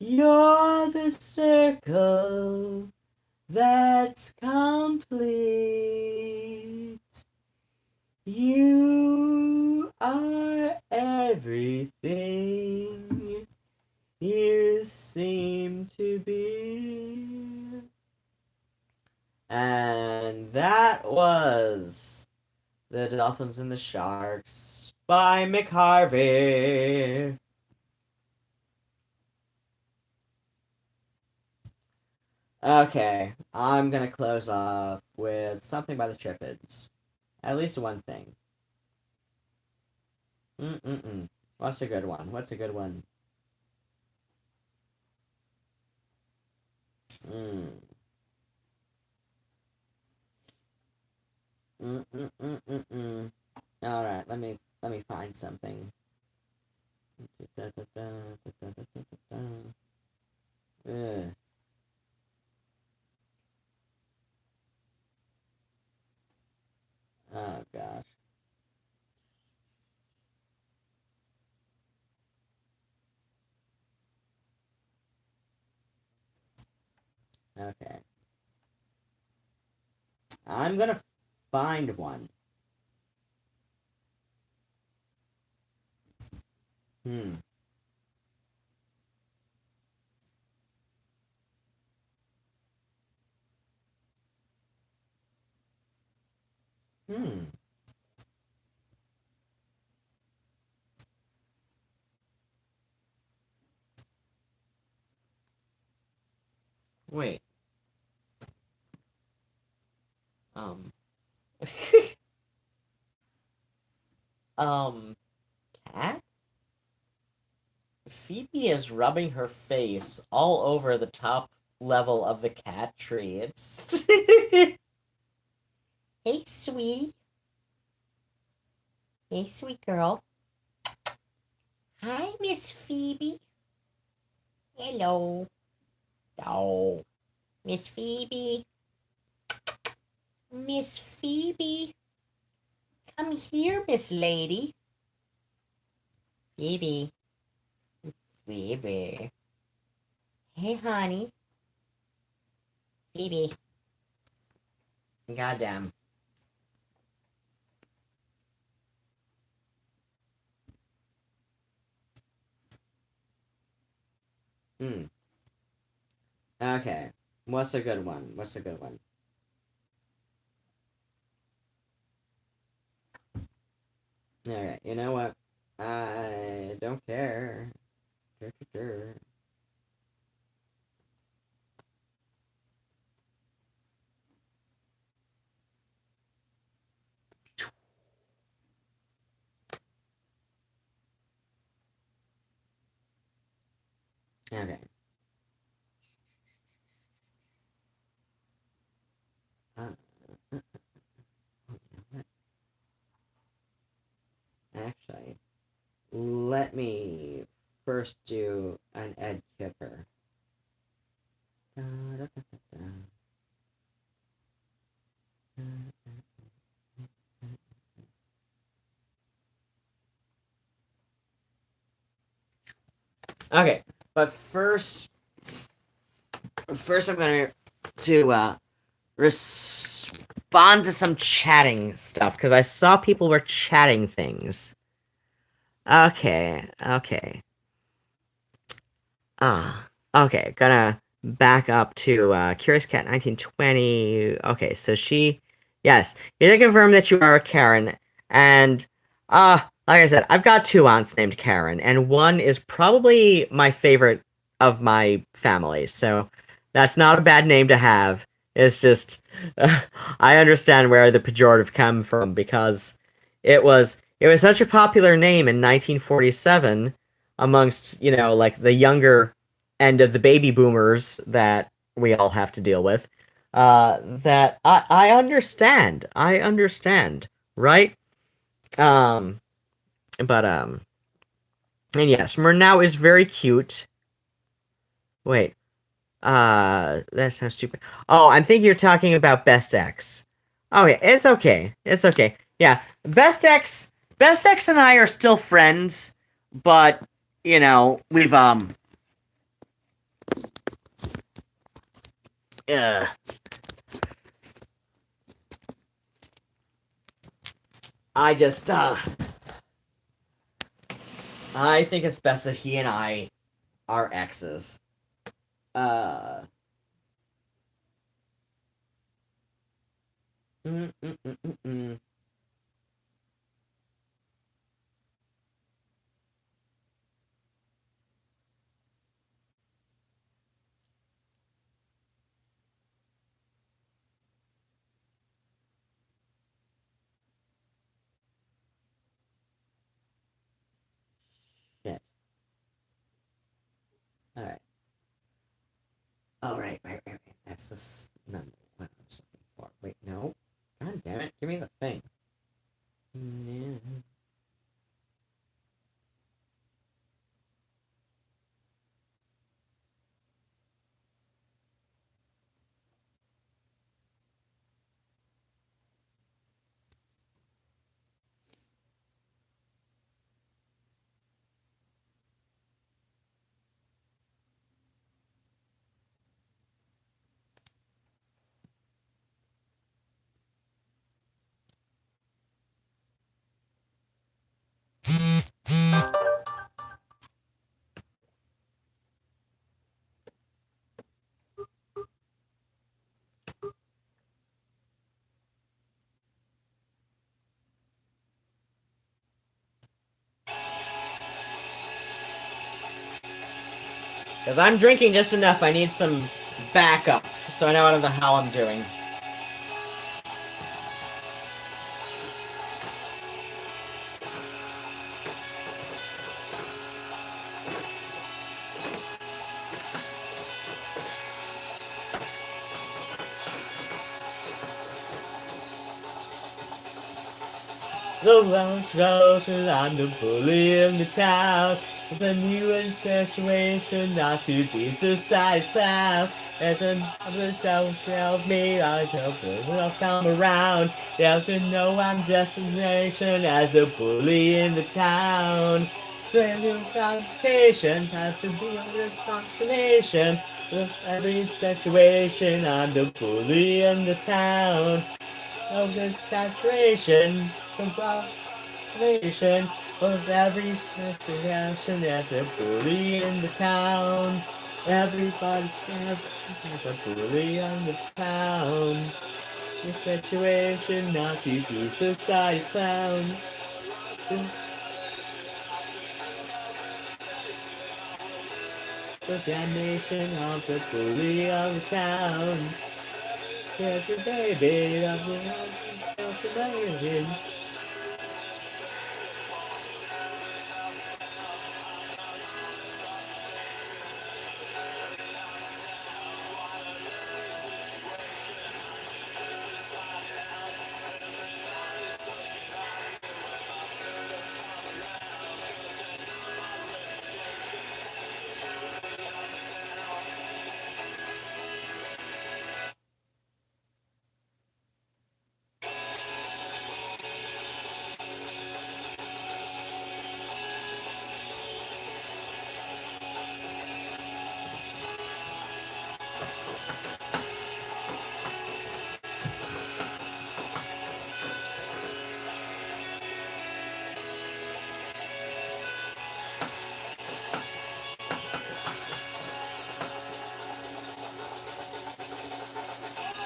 You're the circle that's complete. You are everything you seem to be. And that was The Dolphins and the Sharks by Mick Harvey. Okay, I'm gonna close off with something by the Triffids. At least one thing. What's a good one? What's a good one? Alright, let me find something. Ugh. Oh gosh. Okay. I'm gonna find one. Hmm. Wait. Um. Cat? Phoebe is rubbing her face all over the top level of the cat tree. It's Hey, sweetie. Hey, sweet girl. Hi, Miss Phoebe. Hello. Oh, Miss Phoebe. Miss Phoebe. Come here, Miss Lady. Phoebe. Phoebe. Hey, honey. Phoebe. goddamn. Hmm. Okay. What's a good one? What's a good one? Alright, you know what? I don't care. Okay. Uh, Actually, let me first do an Ed Kipper. Okay, but first I'm going to respond to some chatting stuff because I saw people were chatting things. Okay. Okay. Gonna back up to Curious Cat 1920. Okay, so yes, you did confirm that you are a Karen, and like I said, I've got two aunts named Karen, and one is probably my favorite of my family. So that's not a bad name to have. It's just I understand where the pejorative come from because it was such a popular name in 1947 amongst, like the younger end of the baby boomers that we all have to deal with. That I understand. I understand, right? Um, but and yes, Murnau is very cute. Wait, that sounds stupid. Oh, I'm thinking you're talking about Best X. Okay, it's okay. It's okay. Yeah, Best X and I are still friends, but we've uh I just I think it's best that he and I are exes. Uh mm, mm, mm, mm, mm. Shit. All right. Oh, right. That's this number. What I was looking for. Wait, no. God damn it. Give me the thing. Yeah. Because I'm drinking just enough, I need some backup, so I know what the hell I'm doing. The Welsh culture, I'm the bully in the town. It's a new situation not to be society's clown. There's another self of me, I hope will come around. They'll to know I'm destination as the bully in the town. New conversation has to be a consolation. With every situation, I'm the bully in the town. Of this saturation, some population of every situation as a bully in the town. Everybody's scared as a bully in the town. The situation not to be society's clown. The damnation of the bully of the town. There's your baby, of the baby.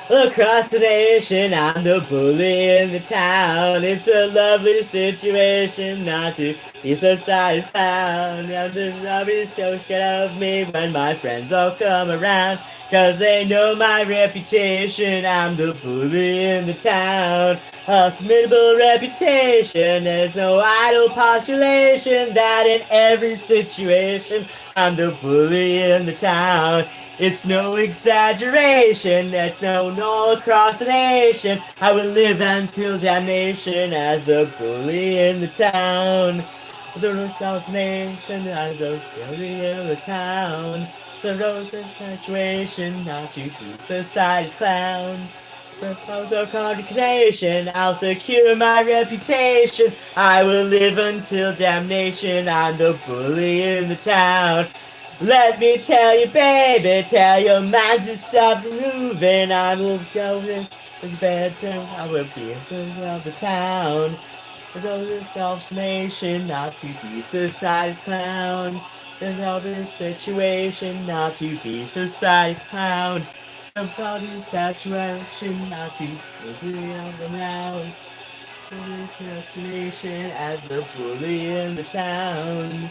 Across the nation, I'm the bully in the town. It's a lovely situation not to be society's clown. Nobody's so scared of me when my friends all come around. Cause they know my reputation, I'm the bully in the town. A formidable reputation, there's no idle postulation that in every situation, I'm the bully in the town. It's no exaggeration, that's known all across the nation. I will live until damnation as the bully in the town. The Rochelle nation as the bully in the town. The rose situation, not to be society's clown. Proposal condemnation, I'll secure my reputation. I will live until damnation, I'm the bully in the town. Let me tell you, baby, tell your mind to stop moving. I will go in this bedroom, I will be in the town. There's a self-nation, not to be society's clown. There's another situation, not to be society's clown. About his saturation, not to be on the now. Destination as the bully in the town.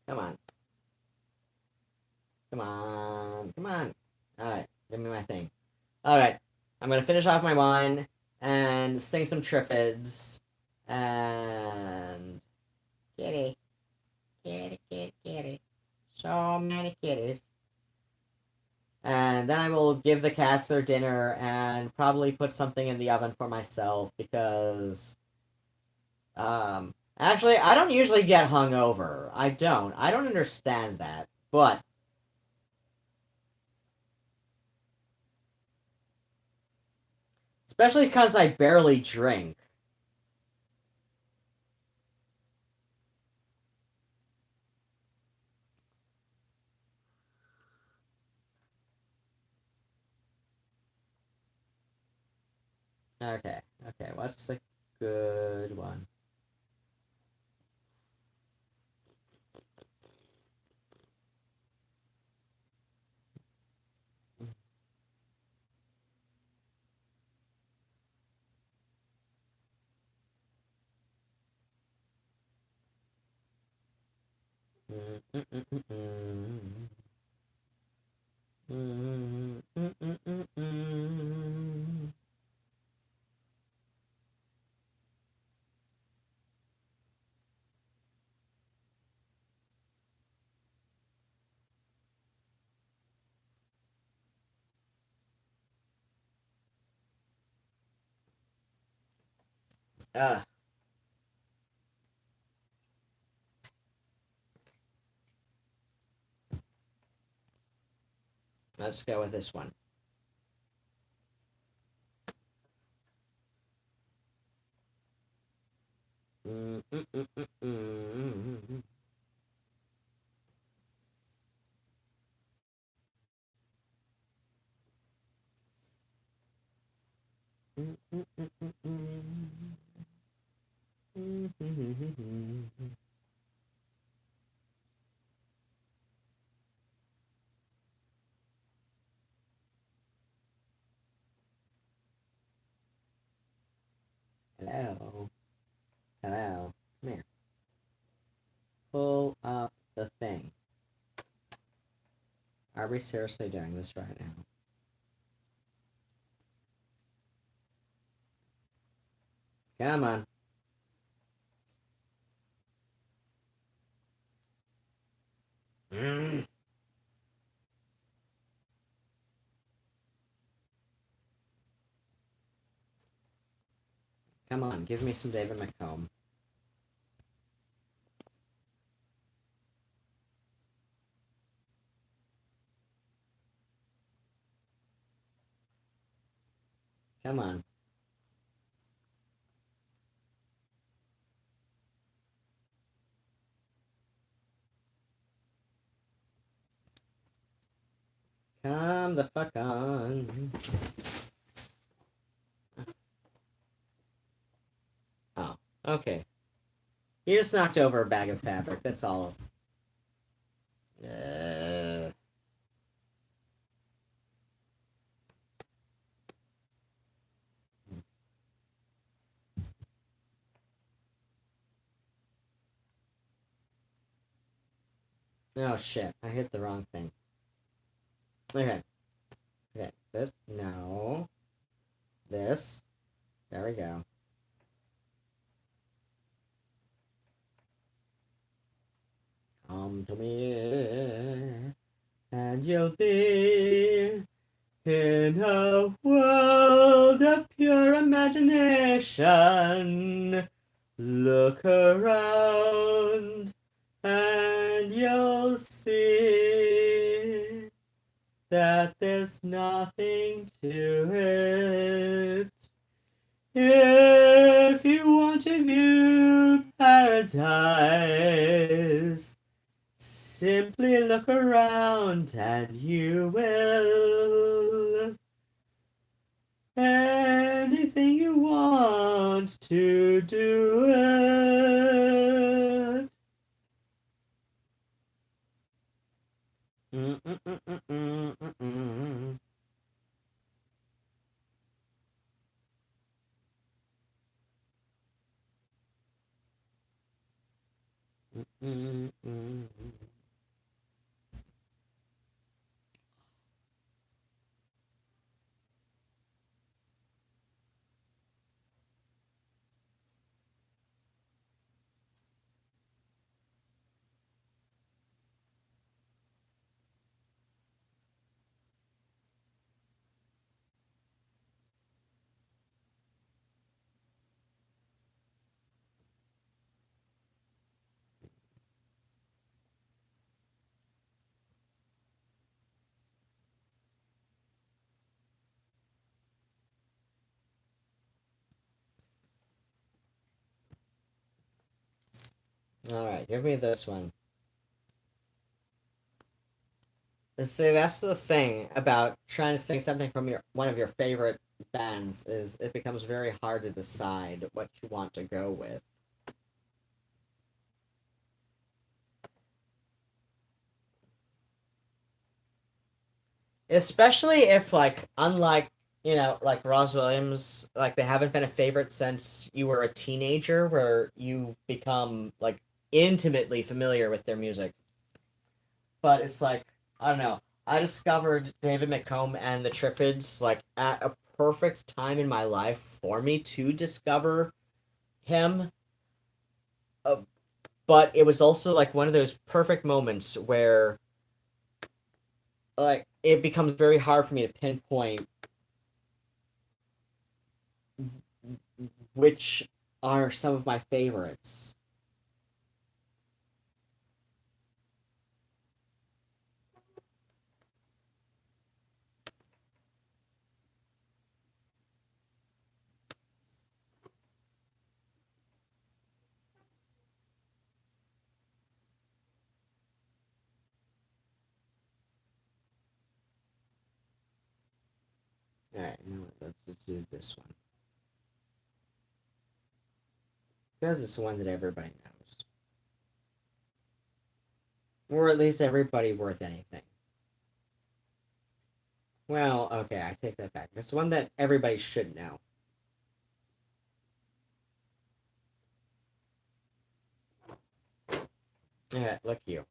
Come on. Come on. Come on. Alright, give me my thing. Alright, I'm gonna finish off my wine and sing some triffids. And. Kitty. Kitty, kitty, kitty. So many kitties. And then I will give the cats their dinner and probably put something in the oven for myself because. Actually, I don't usually get hungover. I don't. I don't understand that. But. Especially because I barely drink. Okay, what's a good one? Uh, let's go with this one. Hello. Hello. Come here. Pull up the thing. Are we seriously doing this right now? Come on. Come on, give me some David McComb. Come on. Come the fuck on. Oh, okay. He just knocked over a bag of fabric, that's all. Oh shit, I hit the wrong thing. Okay. Okay, this, no. This. There we go. Come to me, and you'll be in a world of pure imagination. Look around, and you'll see that there's nothing to it. If you want to view paradise, simply look around and you will. Anything you want to do it. Alright, give me this one. See, that's the thing about trying to sing something from one of your favorite bands, is it becomes very hard to decide what you want to go with. Especially if, like, unlike, like Ross Williams, like, they haven't been a favorite since you were a teenager, where you've become, like, intimately familiar with their music. but it's like, I don't know. I discovered David McComb and the Triffids like at a perfect time in my life for me to discover him. Uh, but it was also like one of those perfect moments where like it becomes very hard for me to pinpoint which are some of my favorites. All right, you know what? Let's do this one because it's the one that everybody knows, or at least everybody worth anything. Well, okay, I take that back. It's the one that everybody should know. Yeah, look you.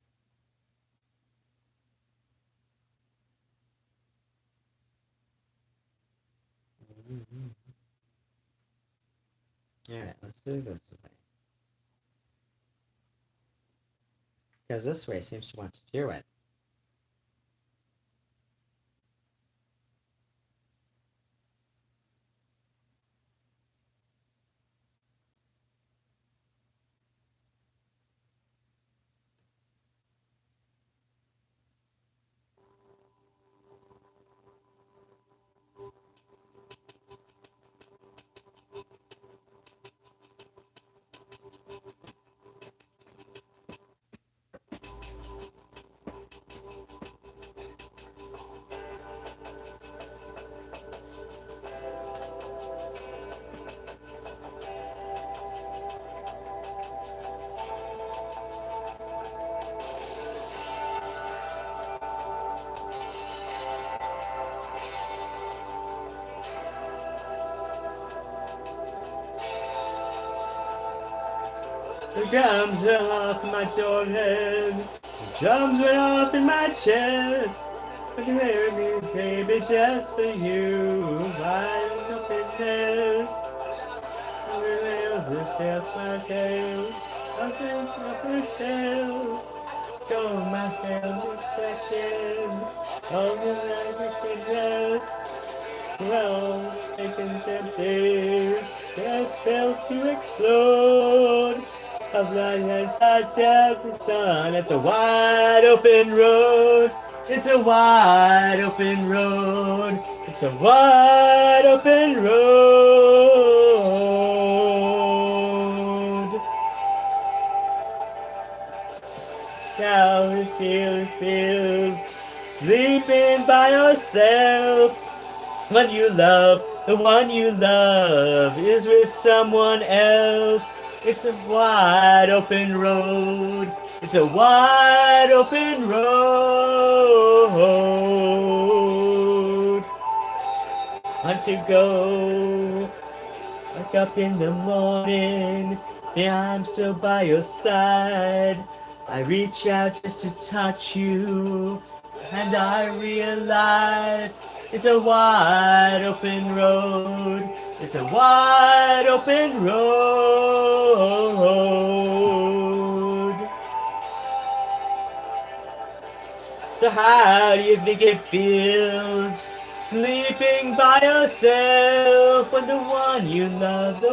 Yeah, let's do this way. Because this way seems to want to do it. The drums went off in my forehead. The drums went off in my chest. But you married me, baby, just for you. Wide openness. I revealed the depths my tail. Nothing but the shell. Show my tail in seconds. All the night I can rest. Well, taken tempted. Just felt to explode. A blind hand sidesteps the sun at the wide open road. It's a wide open road. It's a wide open road. How it feels sleeping by yourself. When you love, the one you love is with someone else. It's a wide open road. It's a wide open road. Want to go. Wake up in the morning. Say I'm still by your side. I reach out just to touch you. And I realize it's a wide open road. It's a wide open road. So how do you think it feels sleeping by yourself when the one you love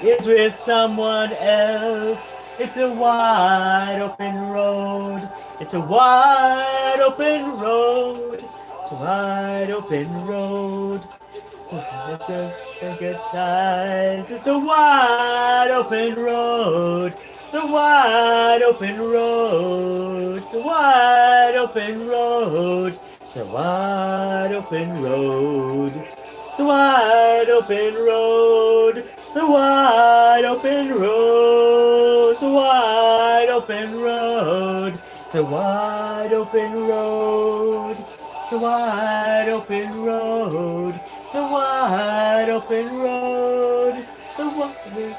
is with someone else? It's a wide open road. It's a wide open road. It's a wide open road. It's a good ties. It's a wide open road. It's a wide open road. It's a wide open road. It's a wide open road. It's a wide open road. It's a wide open road. It's a wide open road. It's a wide open road. It's a wide open road. It's a wide open road. So what is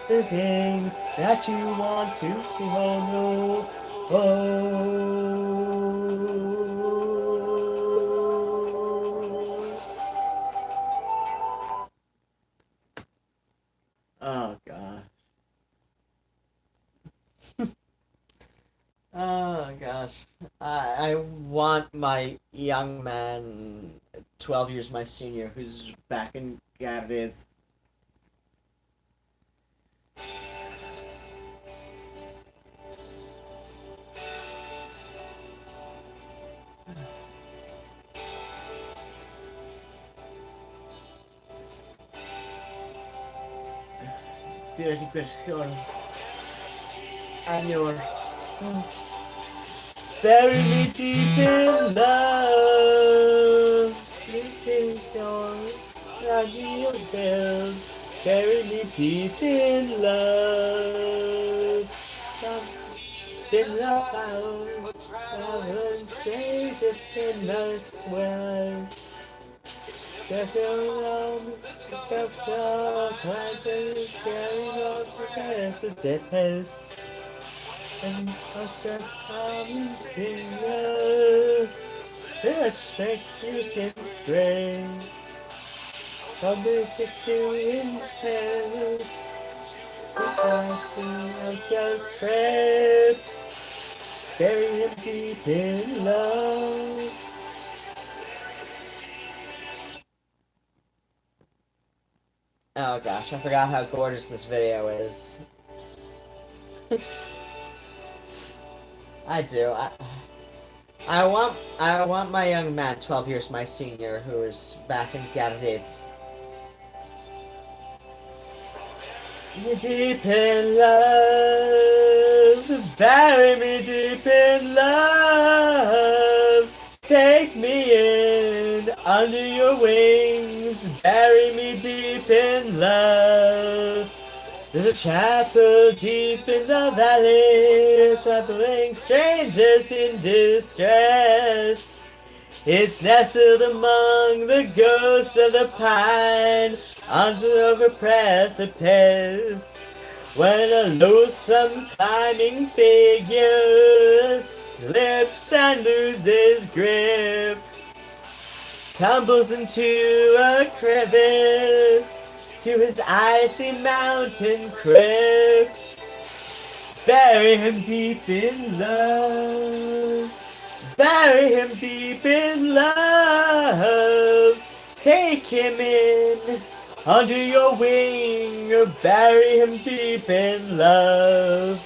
the thing that you want to feel? No, Oh gosh. Oh gosh. I want my young man, 12 years my senior, who's back in Gardydd. Dirty Grishor. Anyor. Bury me deep in love. Little songs, radio bells. Bury me deep in love. Been love out, days it's been nice well. Get around, stop shop, practice, carrying on to the deadness. And I said, I'm fingers, stretch in spring. From the 16 Paris, the passing of your crypt, bury him deep in love. Oh gosh, I forgot how gorgeous this video is. I do. I want my young man, 12 years my senior, who is back in Gardydd. Me deep in love, bury me deep in love. Take me in under your wings, bury me deep in love. There's a chapel deep in the valley, traveling strangers in distress. It's nestled among the ghosts of the pine, under a precipice. When a loathsome climbing figure slips and loses grip, tumbles into a crevice to his icy mountain crypt. Bury him deep in love. Bury him deep in love. Take him in under your wing. Bury him deep in love.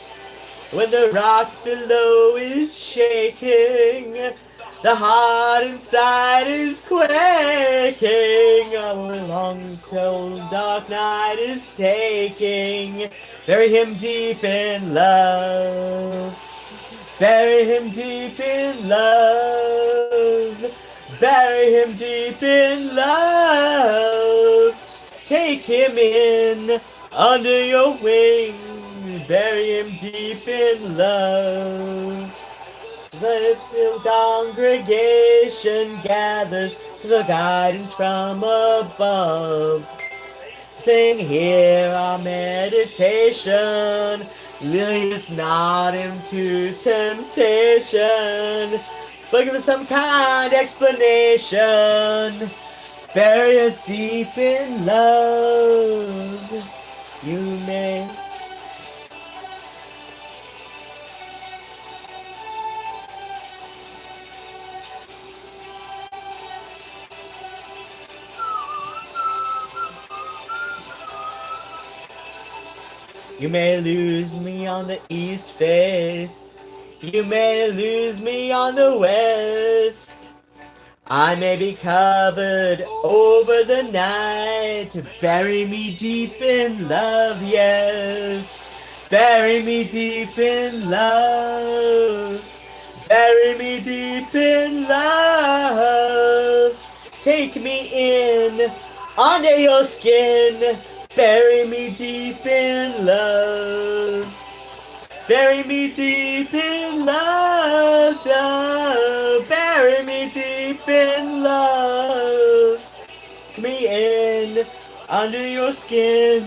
When the rock below is shaking, the heart inside is quaking. Our long till dark night is taking. Bury him deep in love. Bury him deep in love. Bury him deep in love. Take him in under your wing. Bury him deep in love. The still congregation gathers the guidance from above. Sing here our meditation, lead us not into temptation, but give us some kind explanation. Bury us deep in love. You may You may lose me on the east face, you may lose me on the west. I may be covered over the night, bury me deep in love, yes. Bury me deep in love, bury me deep in love. Take me in under your skin, bury me deep in love. Bury me deep in love, bury me deep in love. Take me in under your skin,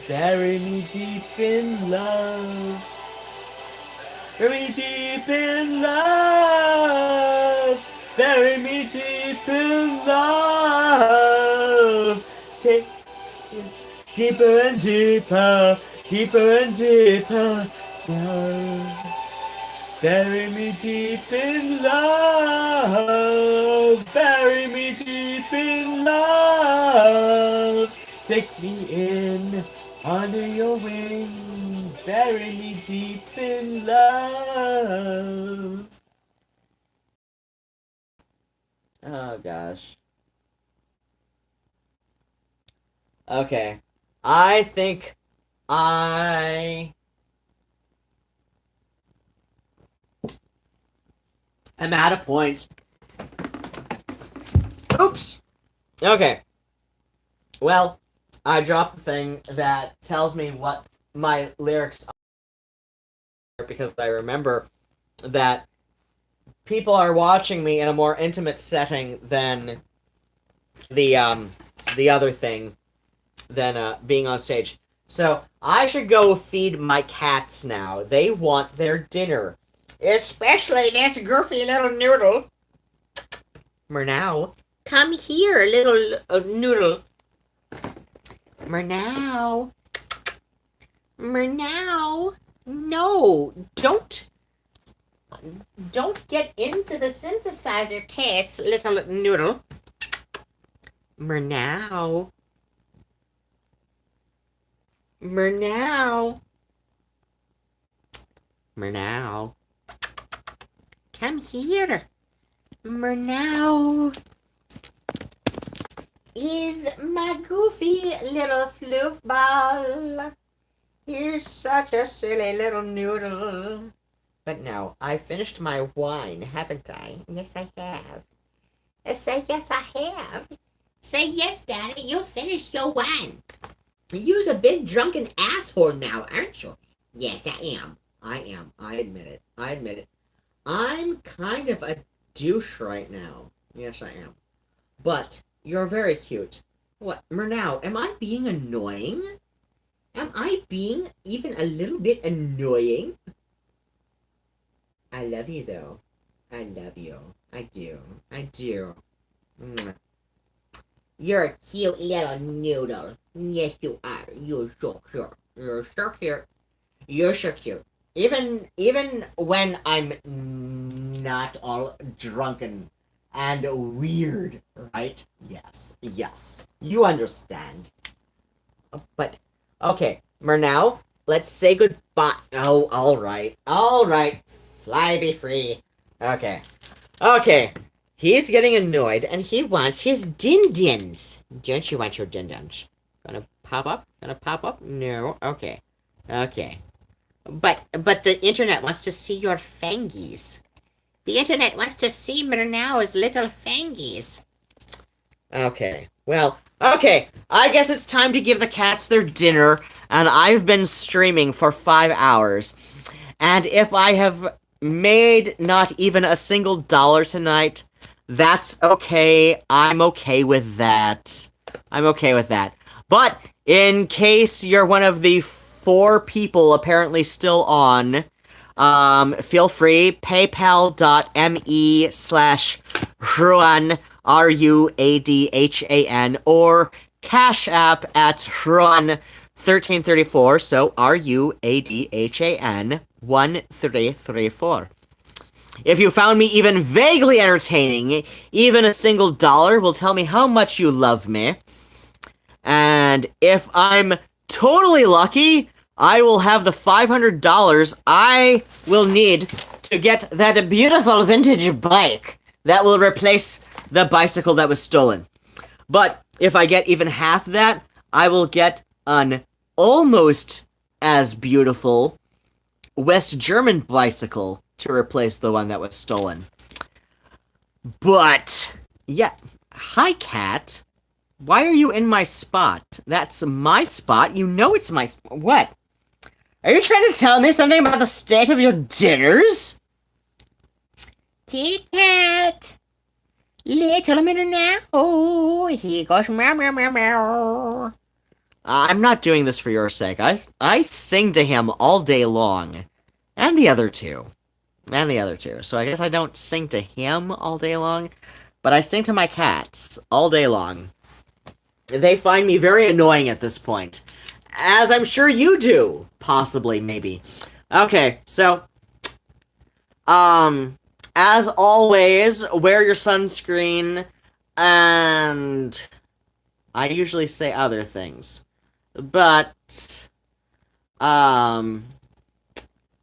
bury me deep in love. me deep in love. Bury me deep in love. Take it deeper and deeper, deeper and deeper down. Bury me deep in love. Bury me deep in love. Take me in under your wing. Bury me deep in love. Oh gosh. Okay. I think I am at a point. Oops. Okay. Well, I dropped the thing that tells me what my lyrics are because I remember that people are watching me in a more intimate setting than the other thing than being on stage. So I should go feed my cats now. They want their dinner. Especially this goofy little noodle. Murnau, come here, little noodle. Murnau. Murnau. No, don't get into the synthesizer case, little noodle. Murnau. Murnau. Murnau. Come here. Murnau. Is my goofy little floof ball. You're such a silly little noodle. But now, I finished my wine, haven't I? Yes, I have. Say yes, I have. Say yes, Daddy, you finished your wine. You's a big drunken asshole now, aren't you? Yes, I am. I am. I admit it. I'm kind of a douche right now. Yes, I am. But you're very cute. What, Murnau, am I being annoying? Am I being even a little bit annoying? I love you, though. I love you. I do. I do. Mwah. You're a cute little noodle. Yes, you are. You're so cute. You're so cute. You're so cute. Even when I'm not all drunken and weird, right? Yes. Yes. You understand. But, okay, Murnau, let's say goodbye. Oh, alright. Alright. Fly be free. Okay. Okay. He's getting annoyed, and he wants his din-dins. Don't you want your din-dins? Gonna pop up? Gonna pop up? No. Okay. Okay. But the internet wants to see your fangies. The internet wants to see Murnau's little fangies. Okay. Well, okay. I guess it's time to give the cats their dinner, and I've been streaming for 5 hours. And if I have made not even a single dollar tonight, that's okay. I'm okay with that. I'm okay with that. But in case you're one of the 4 people apparently still on, feel free, paypal.me/Ruadhán, Ruadhan, or Cash App at Ruadhán1334, so Ruadhan 1334. If you found me even vaguely entertaining, even a single dollar will tell me how much you love me. And if I'm totally lucky, I will have the $500 I will need to get that beautiful vintage bike that will replace the bicycle that was stolen. But if I get even half that, I will get an almost as beautiful West German bicycle to replace the one that was stolen. But, yeah. Hi, cat. Why are you in my spot? That's my spot. You know it's my spot. What? Are you trying to tell me something about the state of your dinners? Kitty cat. Little Murnau. He goes meow, meow, meow, meow. I'm not doing this for your sake. I sing to him all day long. And the other two. And the other two. So I guess I don't sing to him all day long, but I sing to my cats all day long. They find me very annoying at this point. As I'm sure you do. Possibly, maybe. Okay, so... as always, wear your sunscreen, and... I usually say other things. But...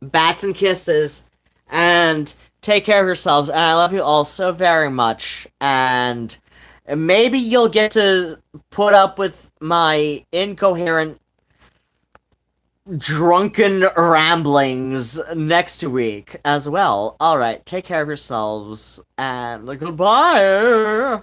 bats and kisses, and take care of yourselves, and I love you all so very much, and maybe you'll get to put up with my incoherent, drunken ramblings next week as well. Alright, take care of yourselves, and goodbye!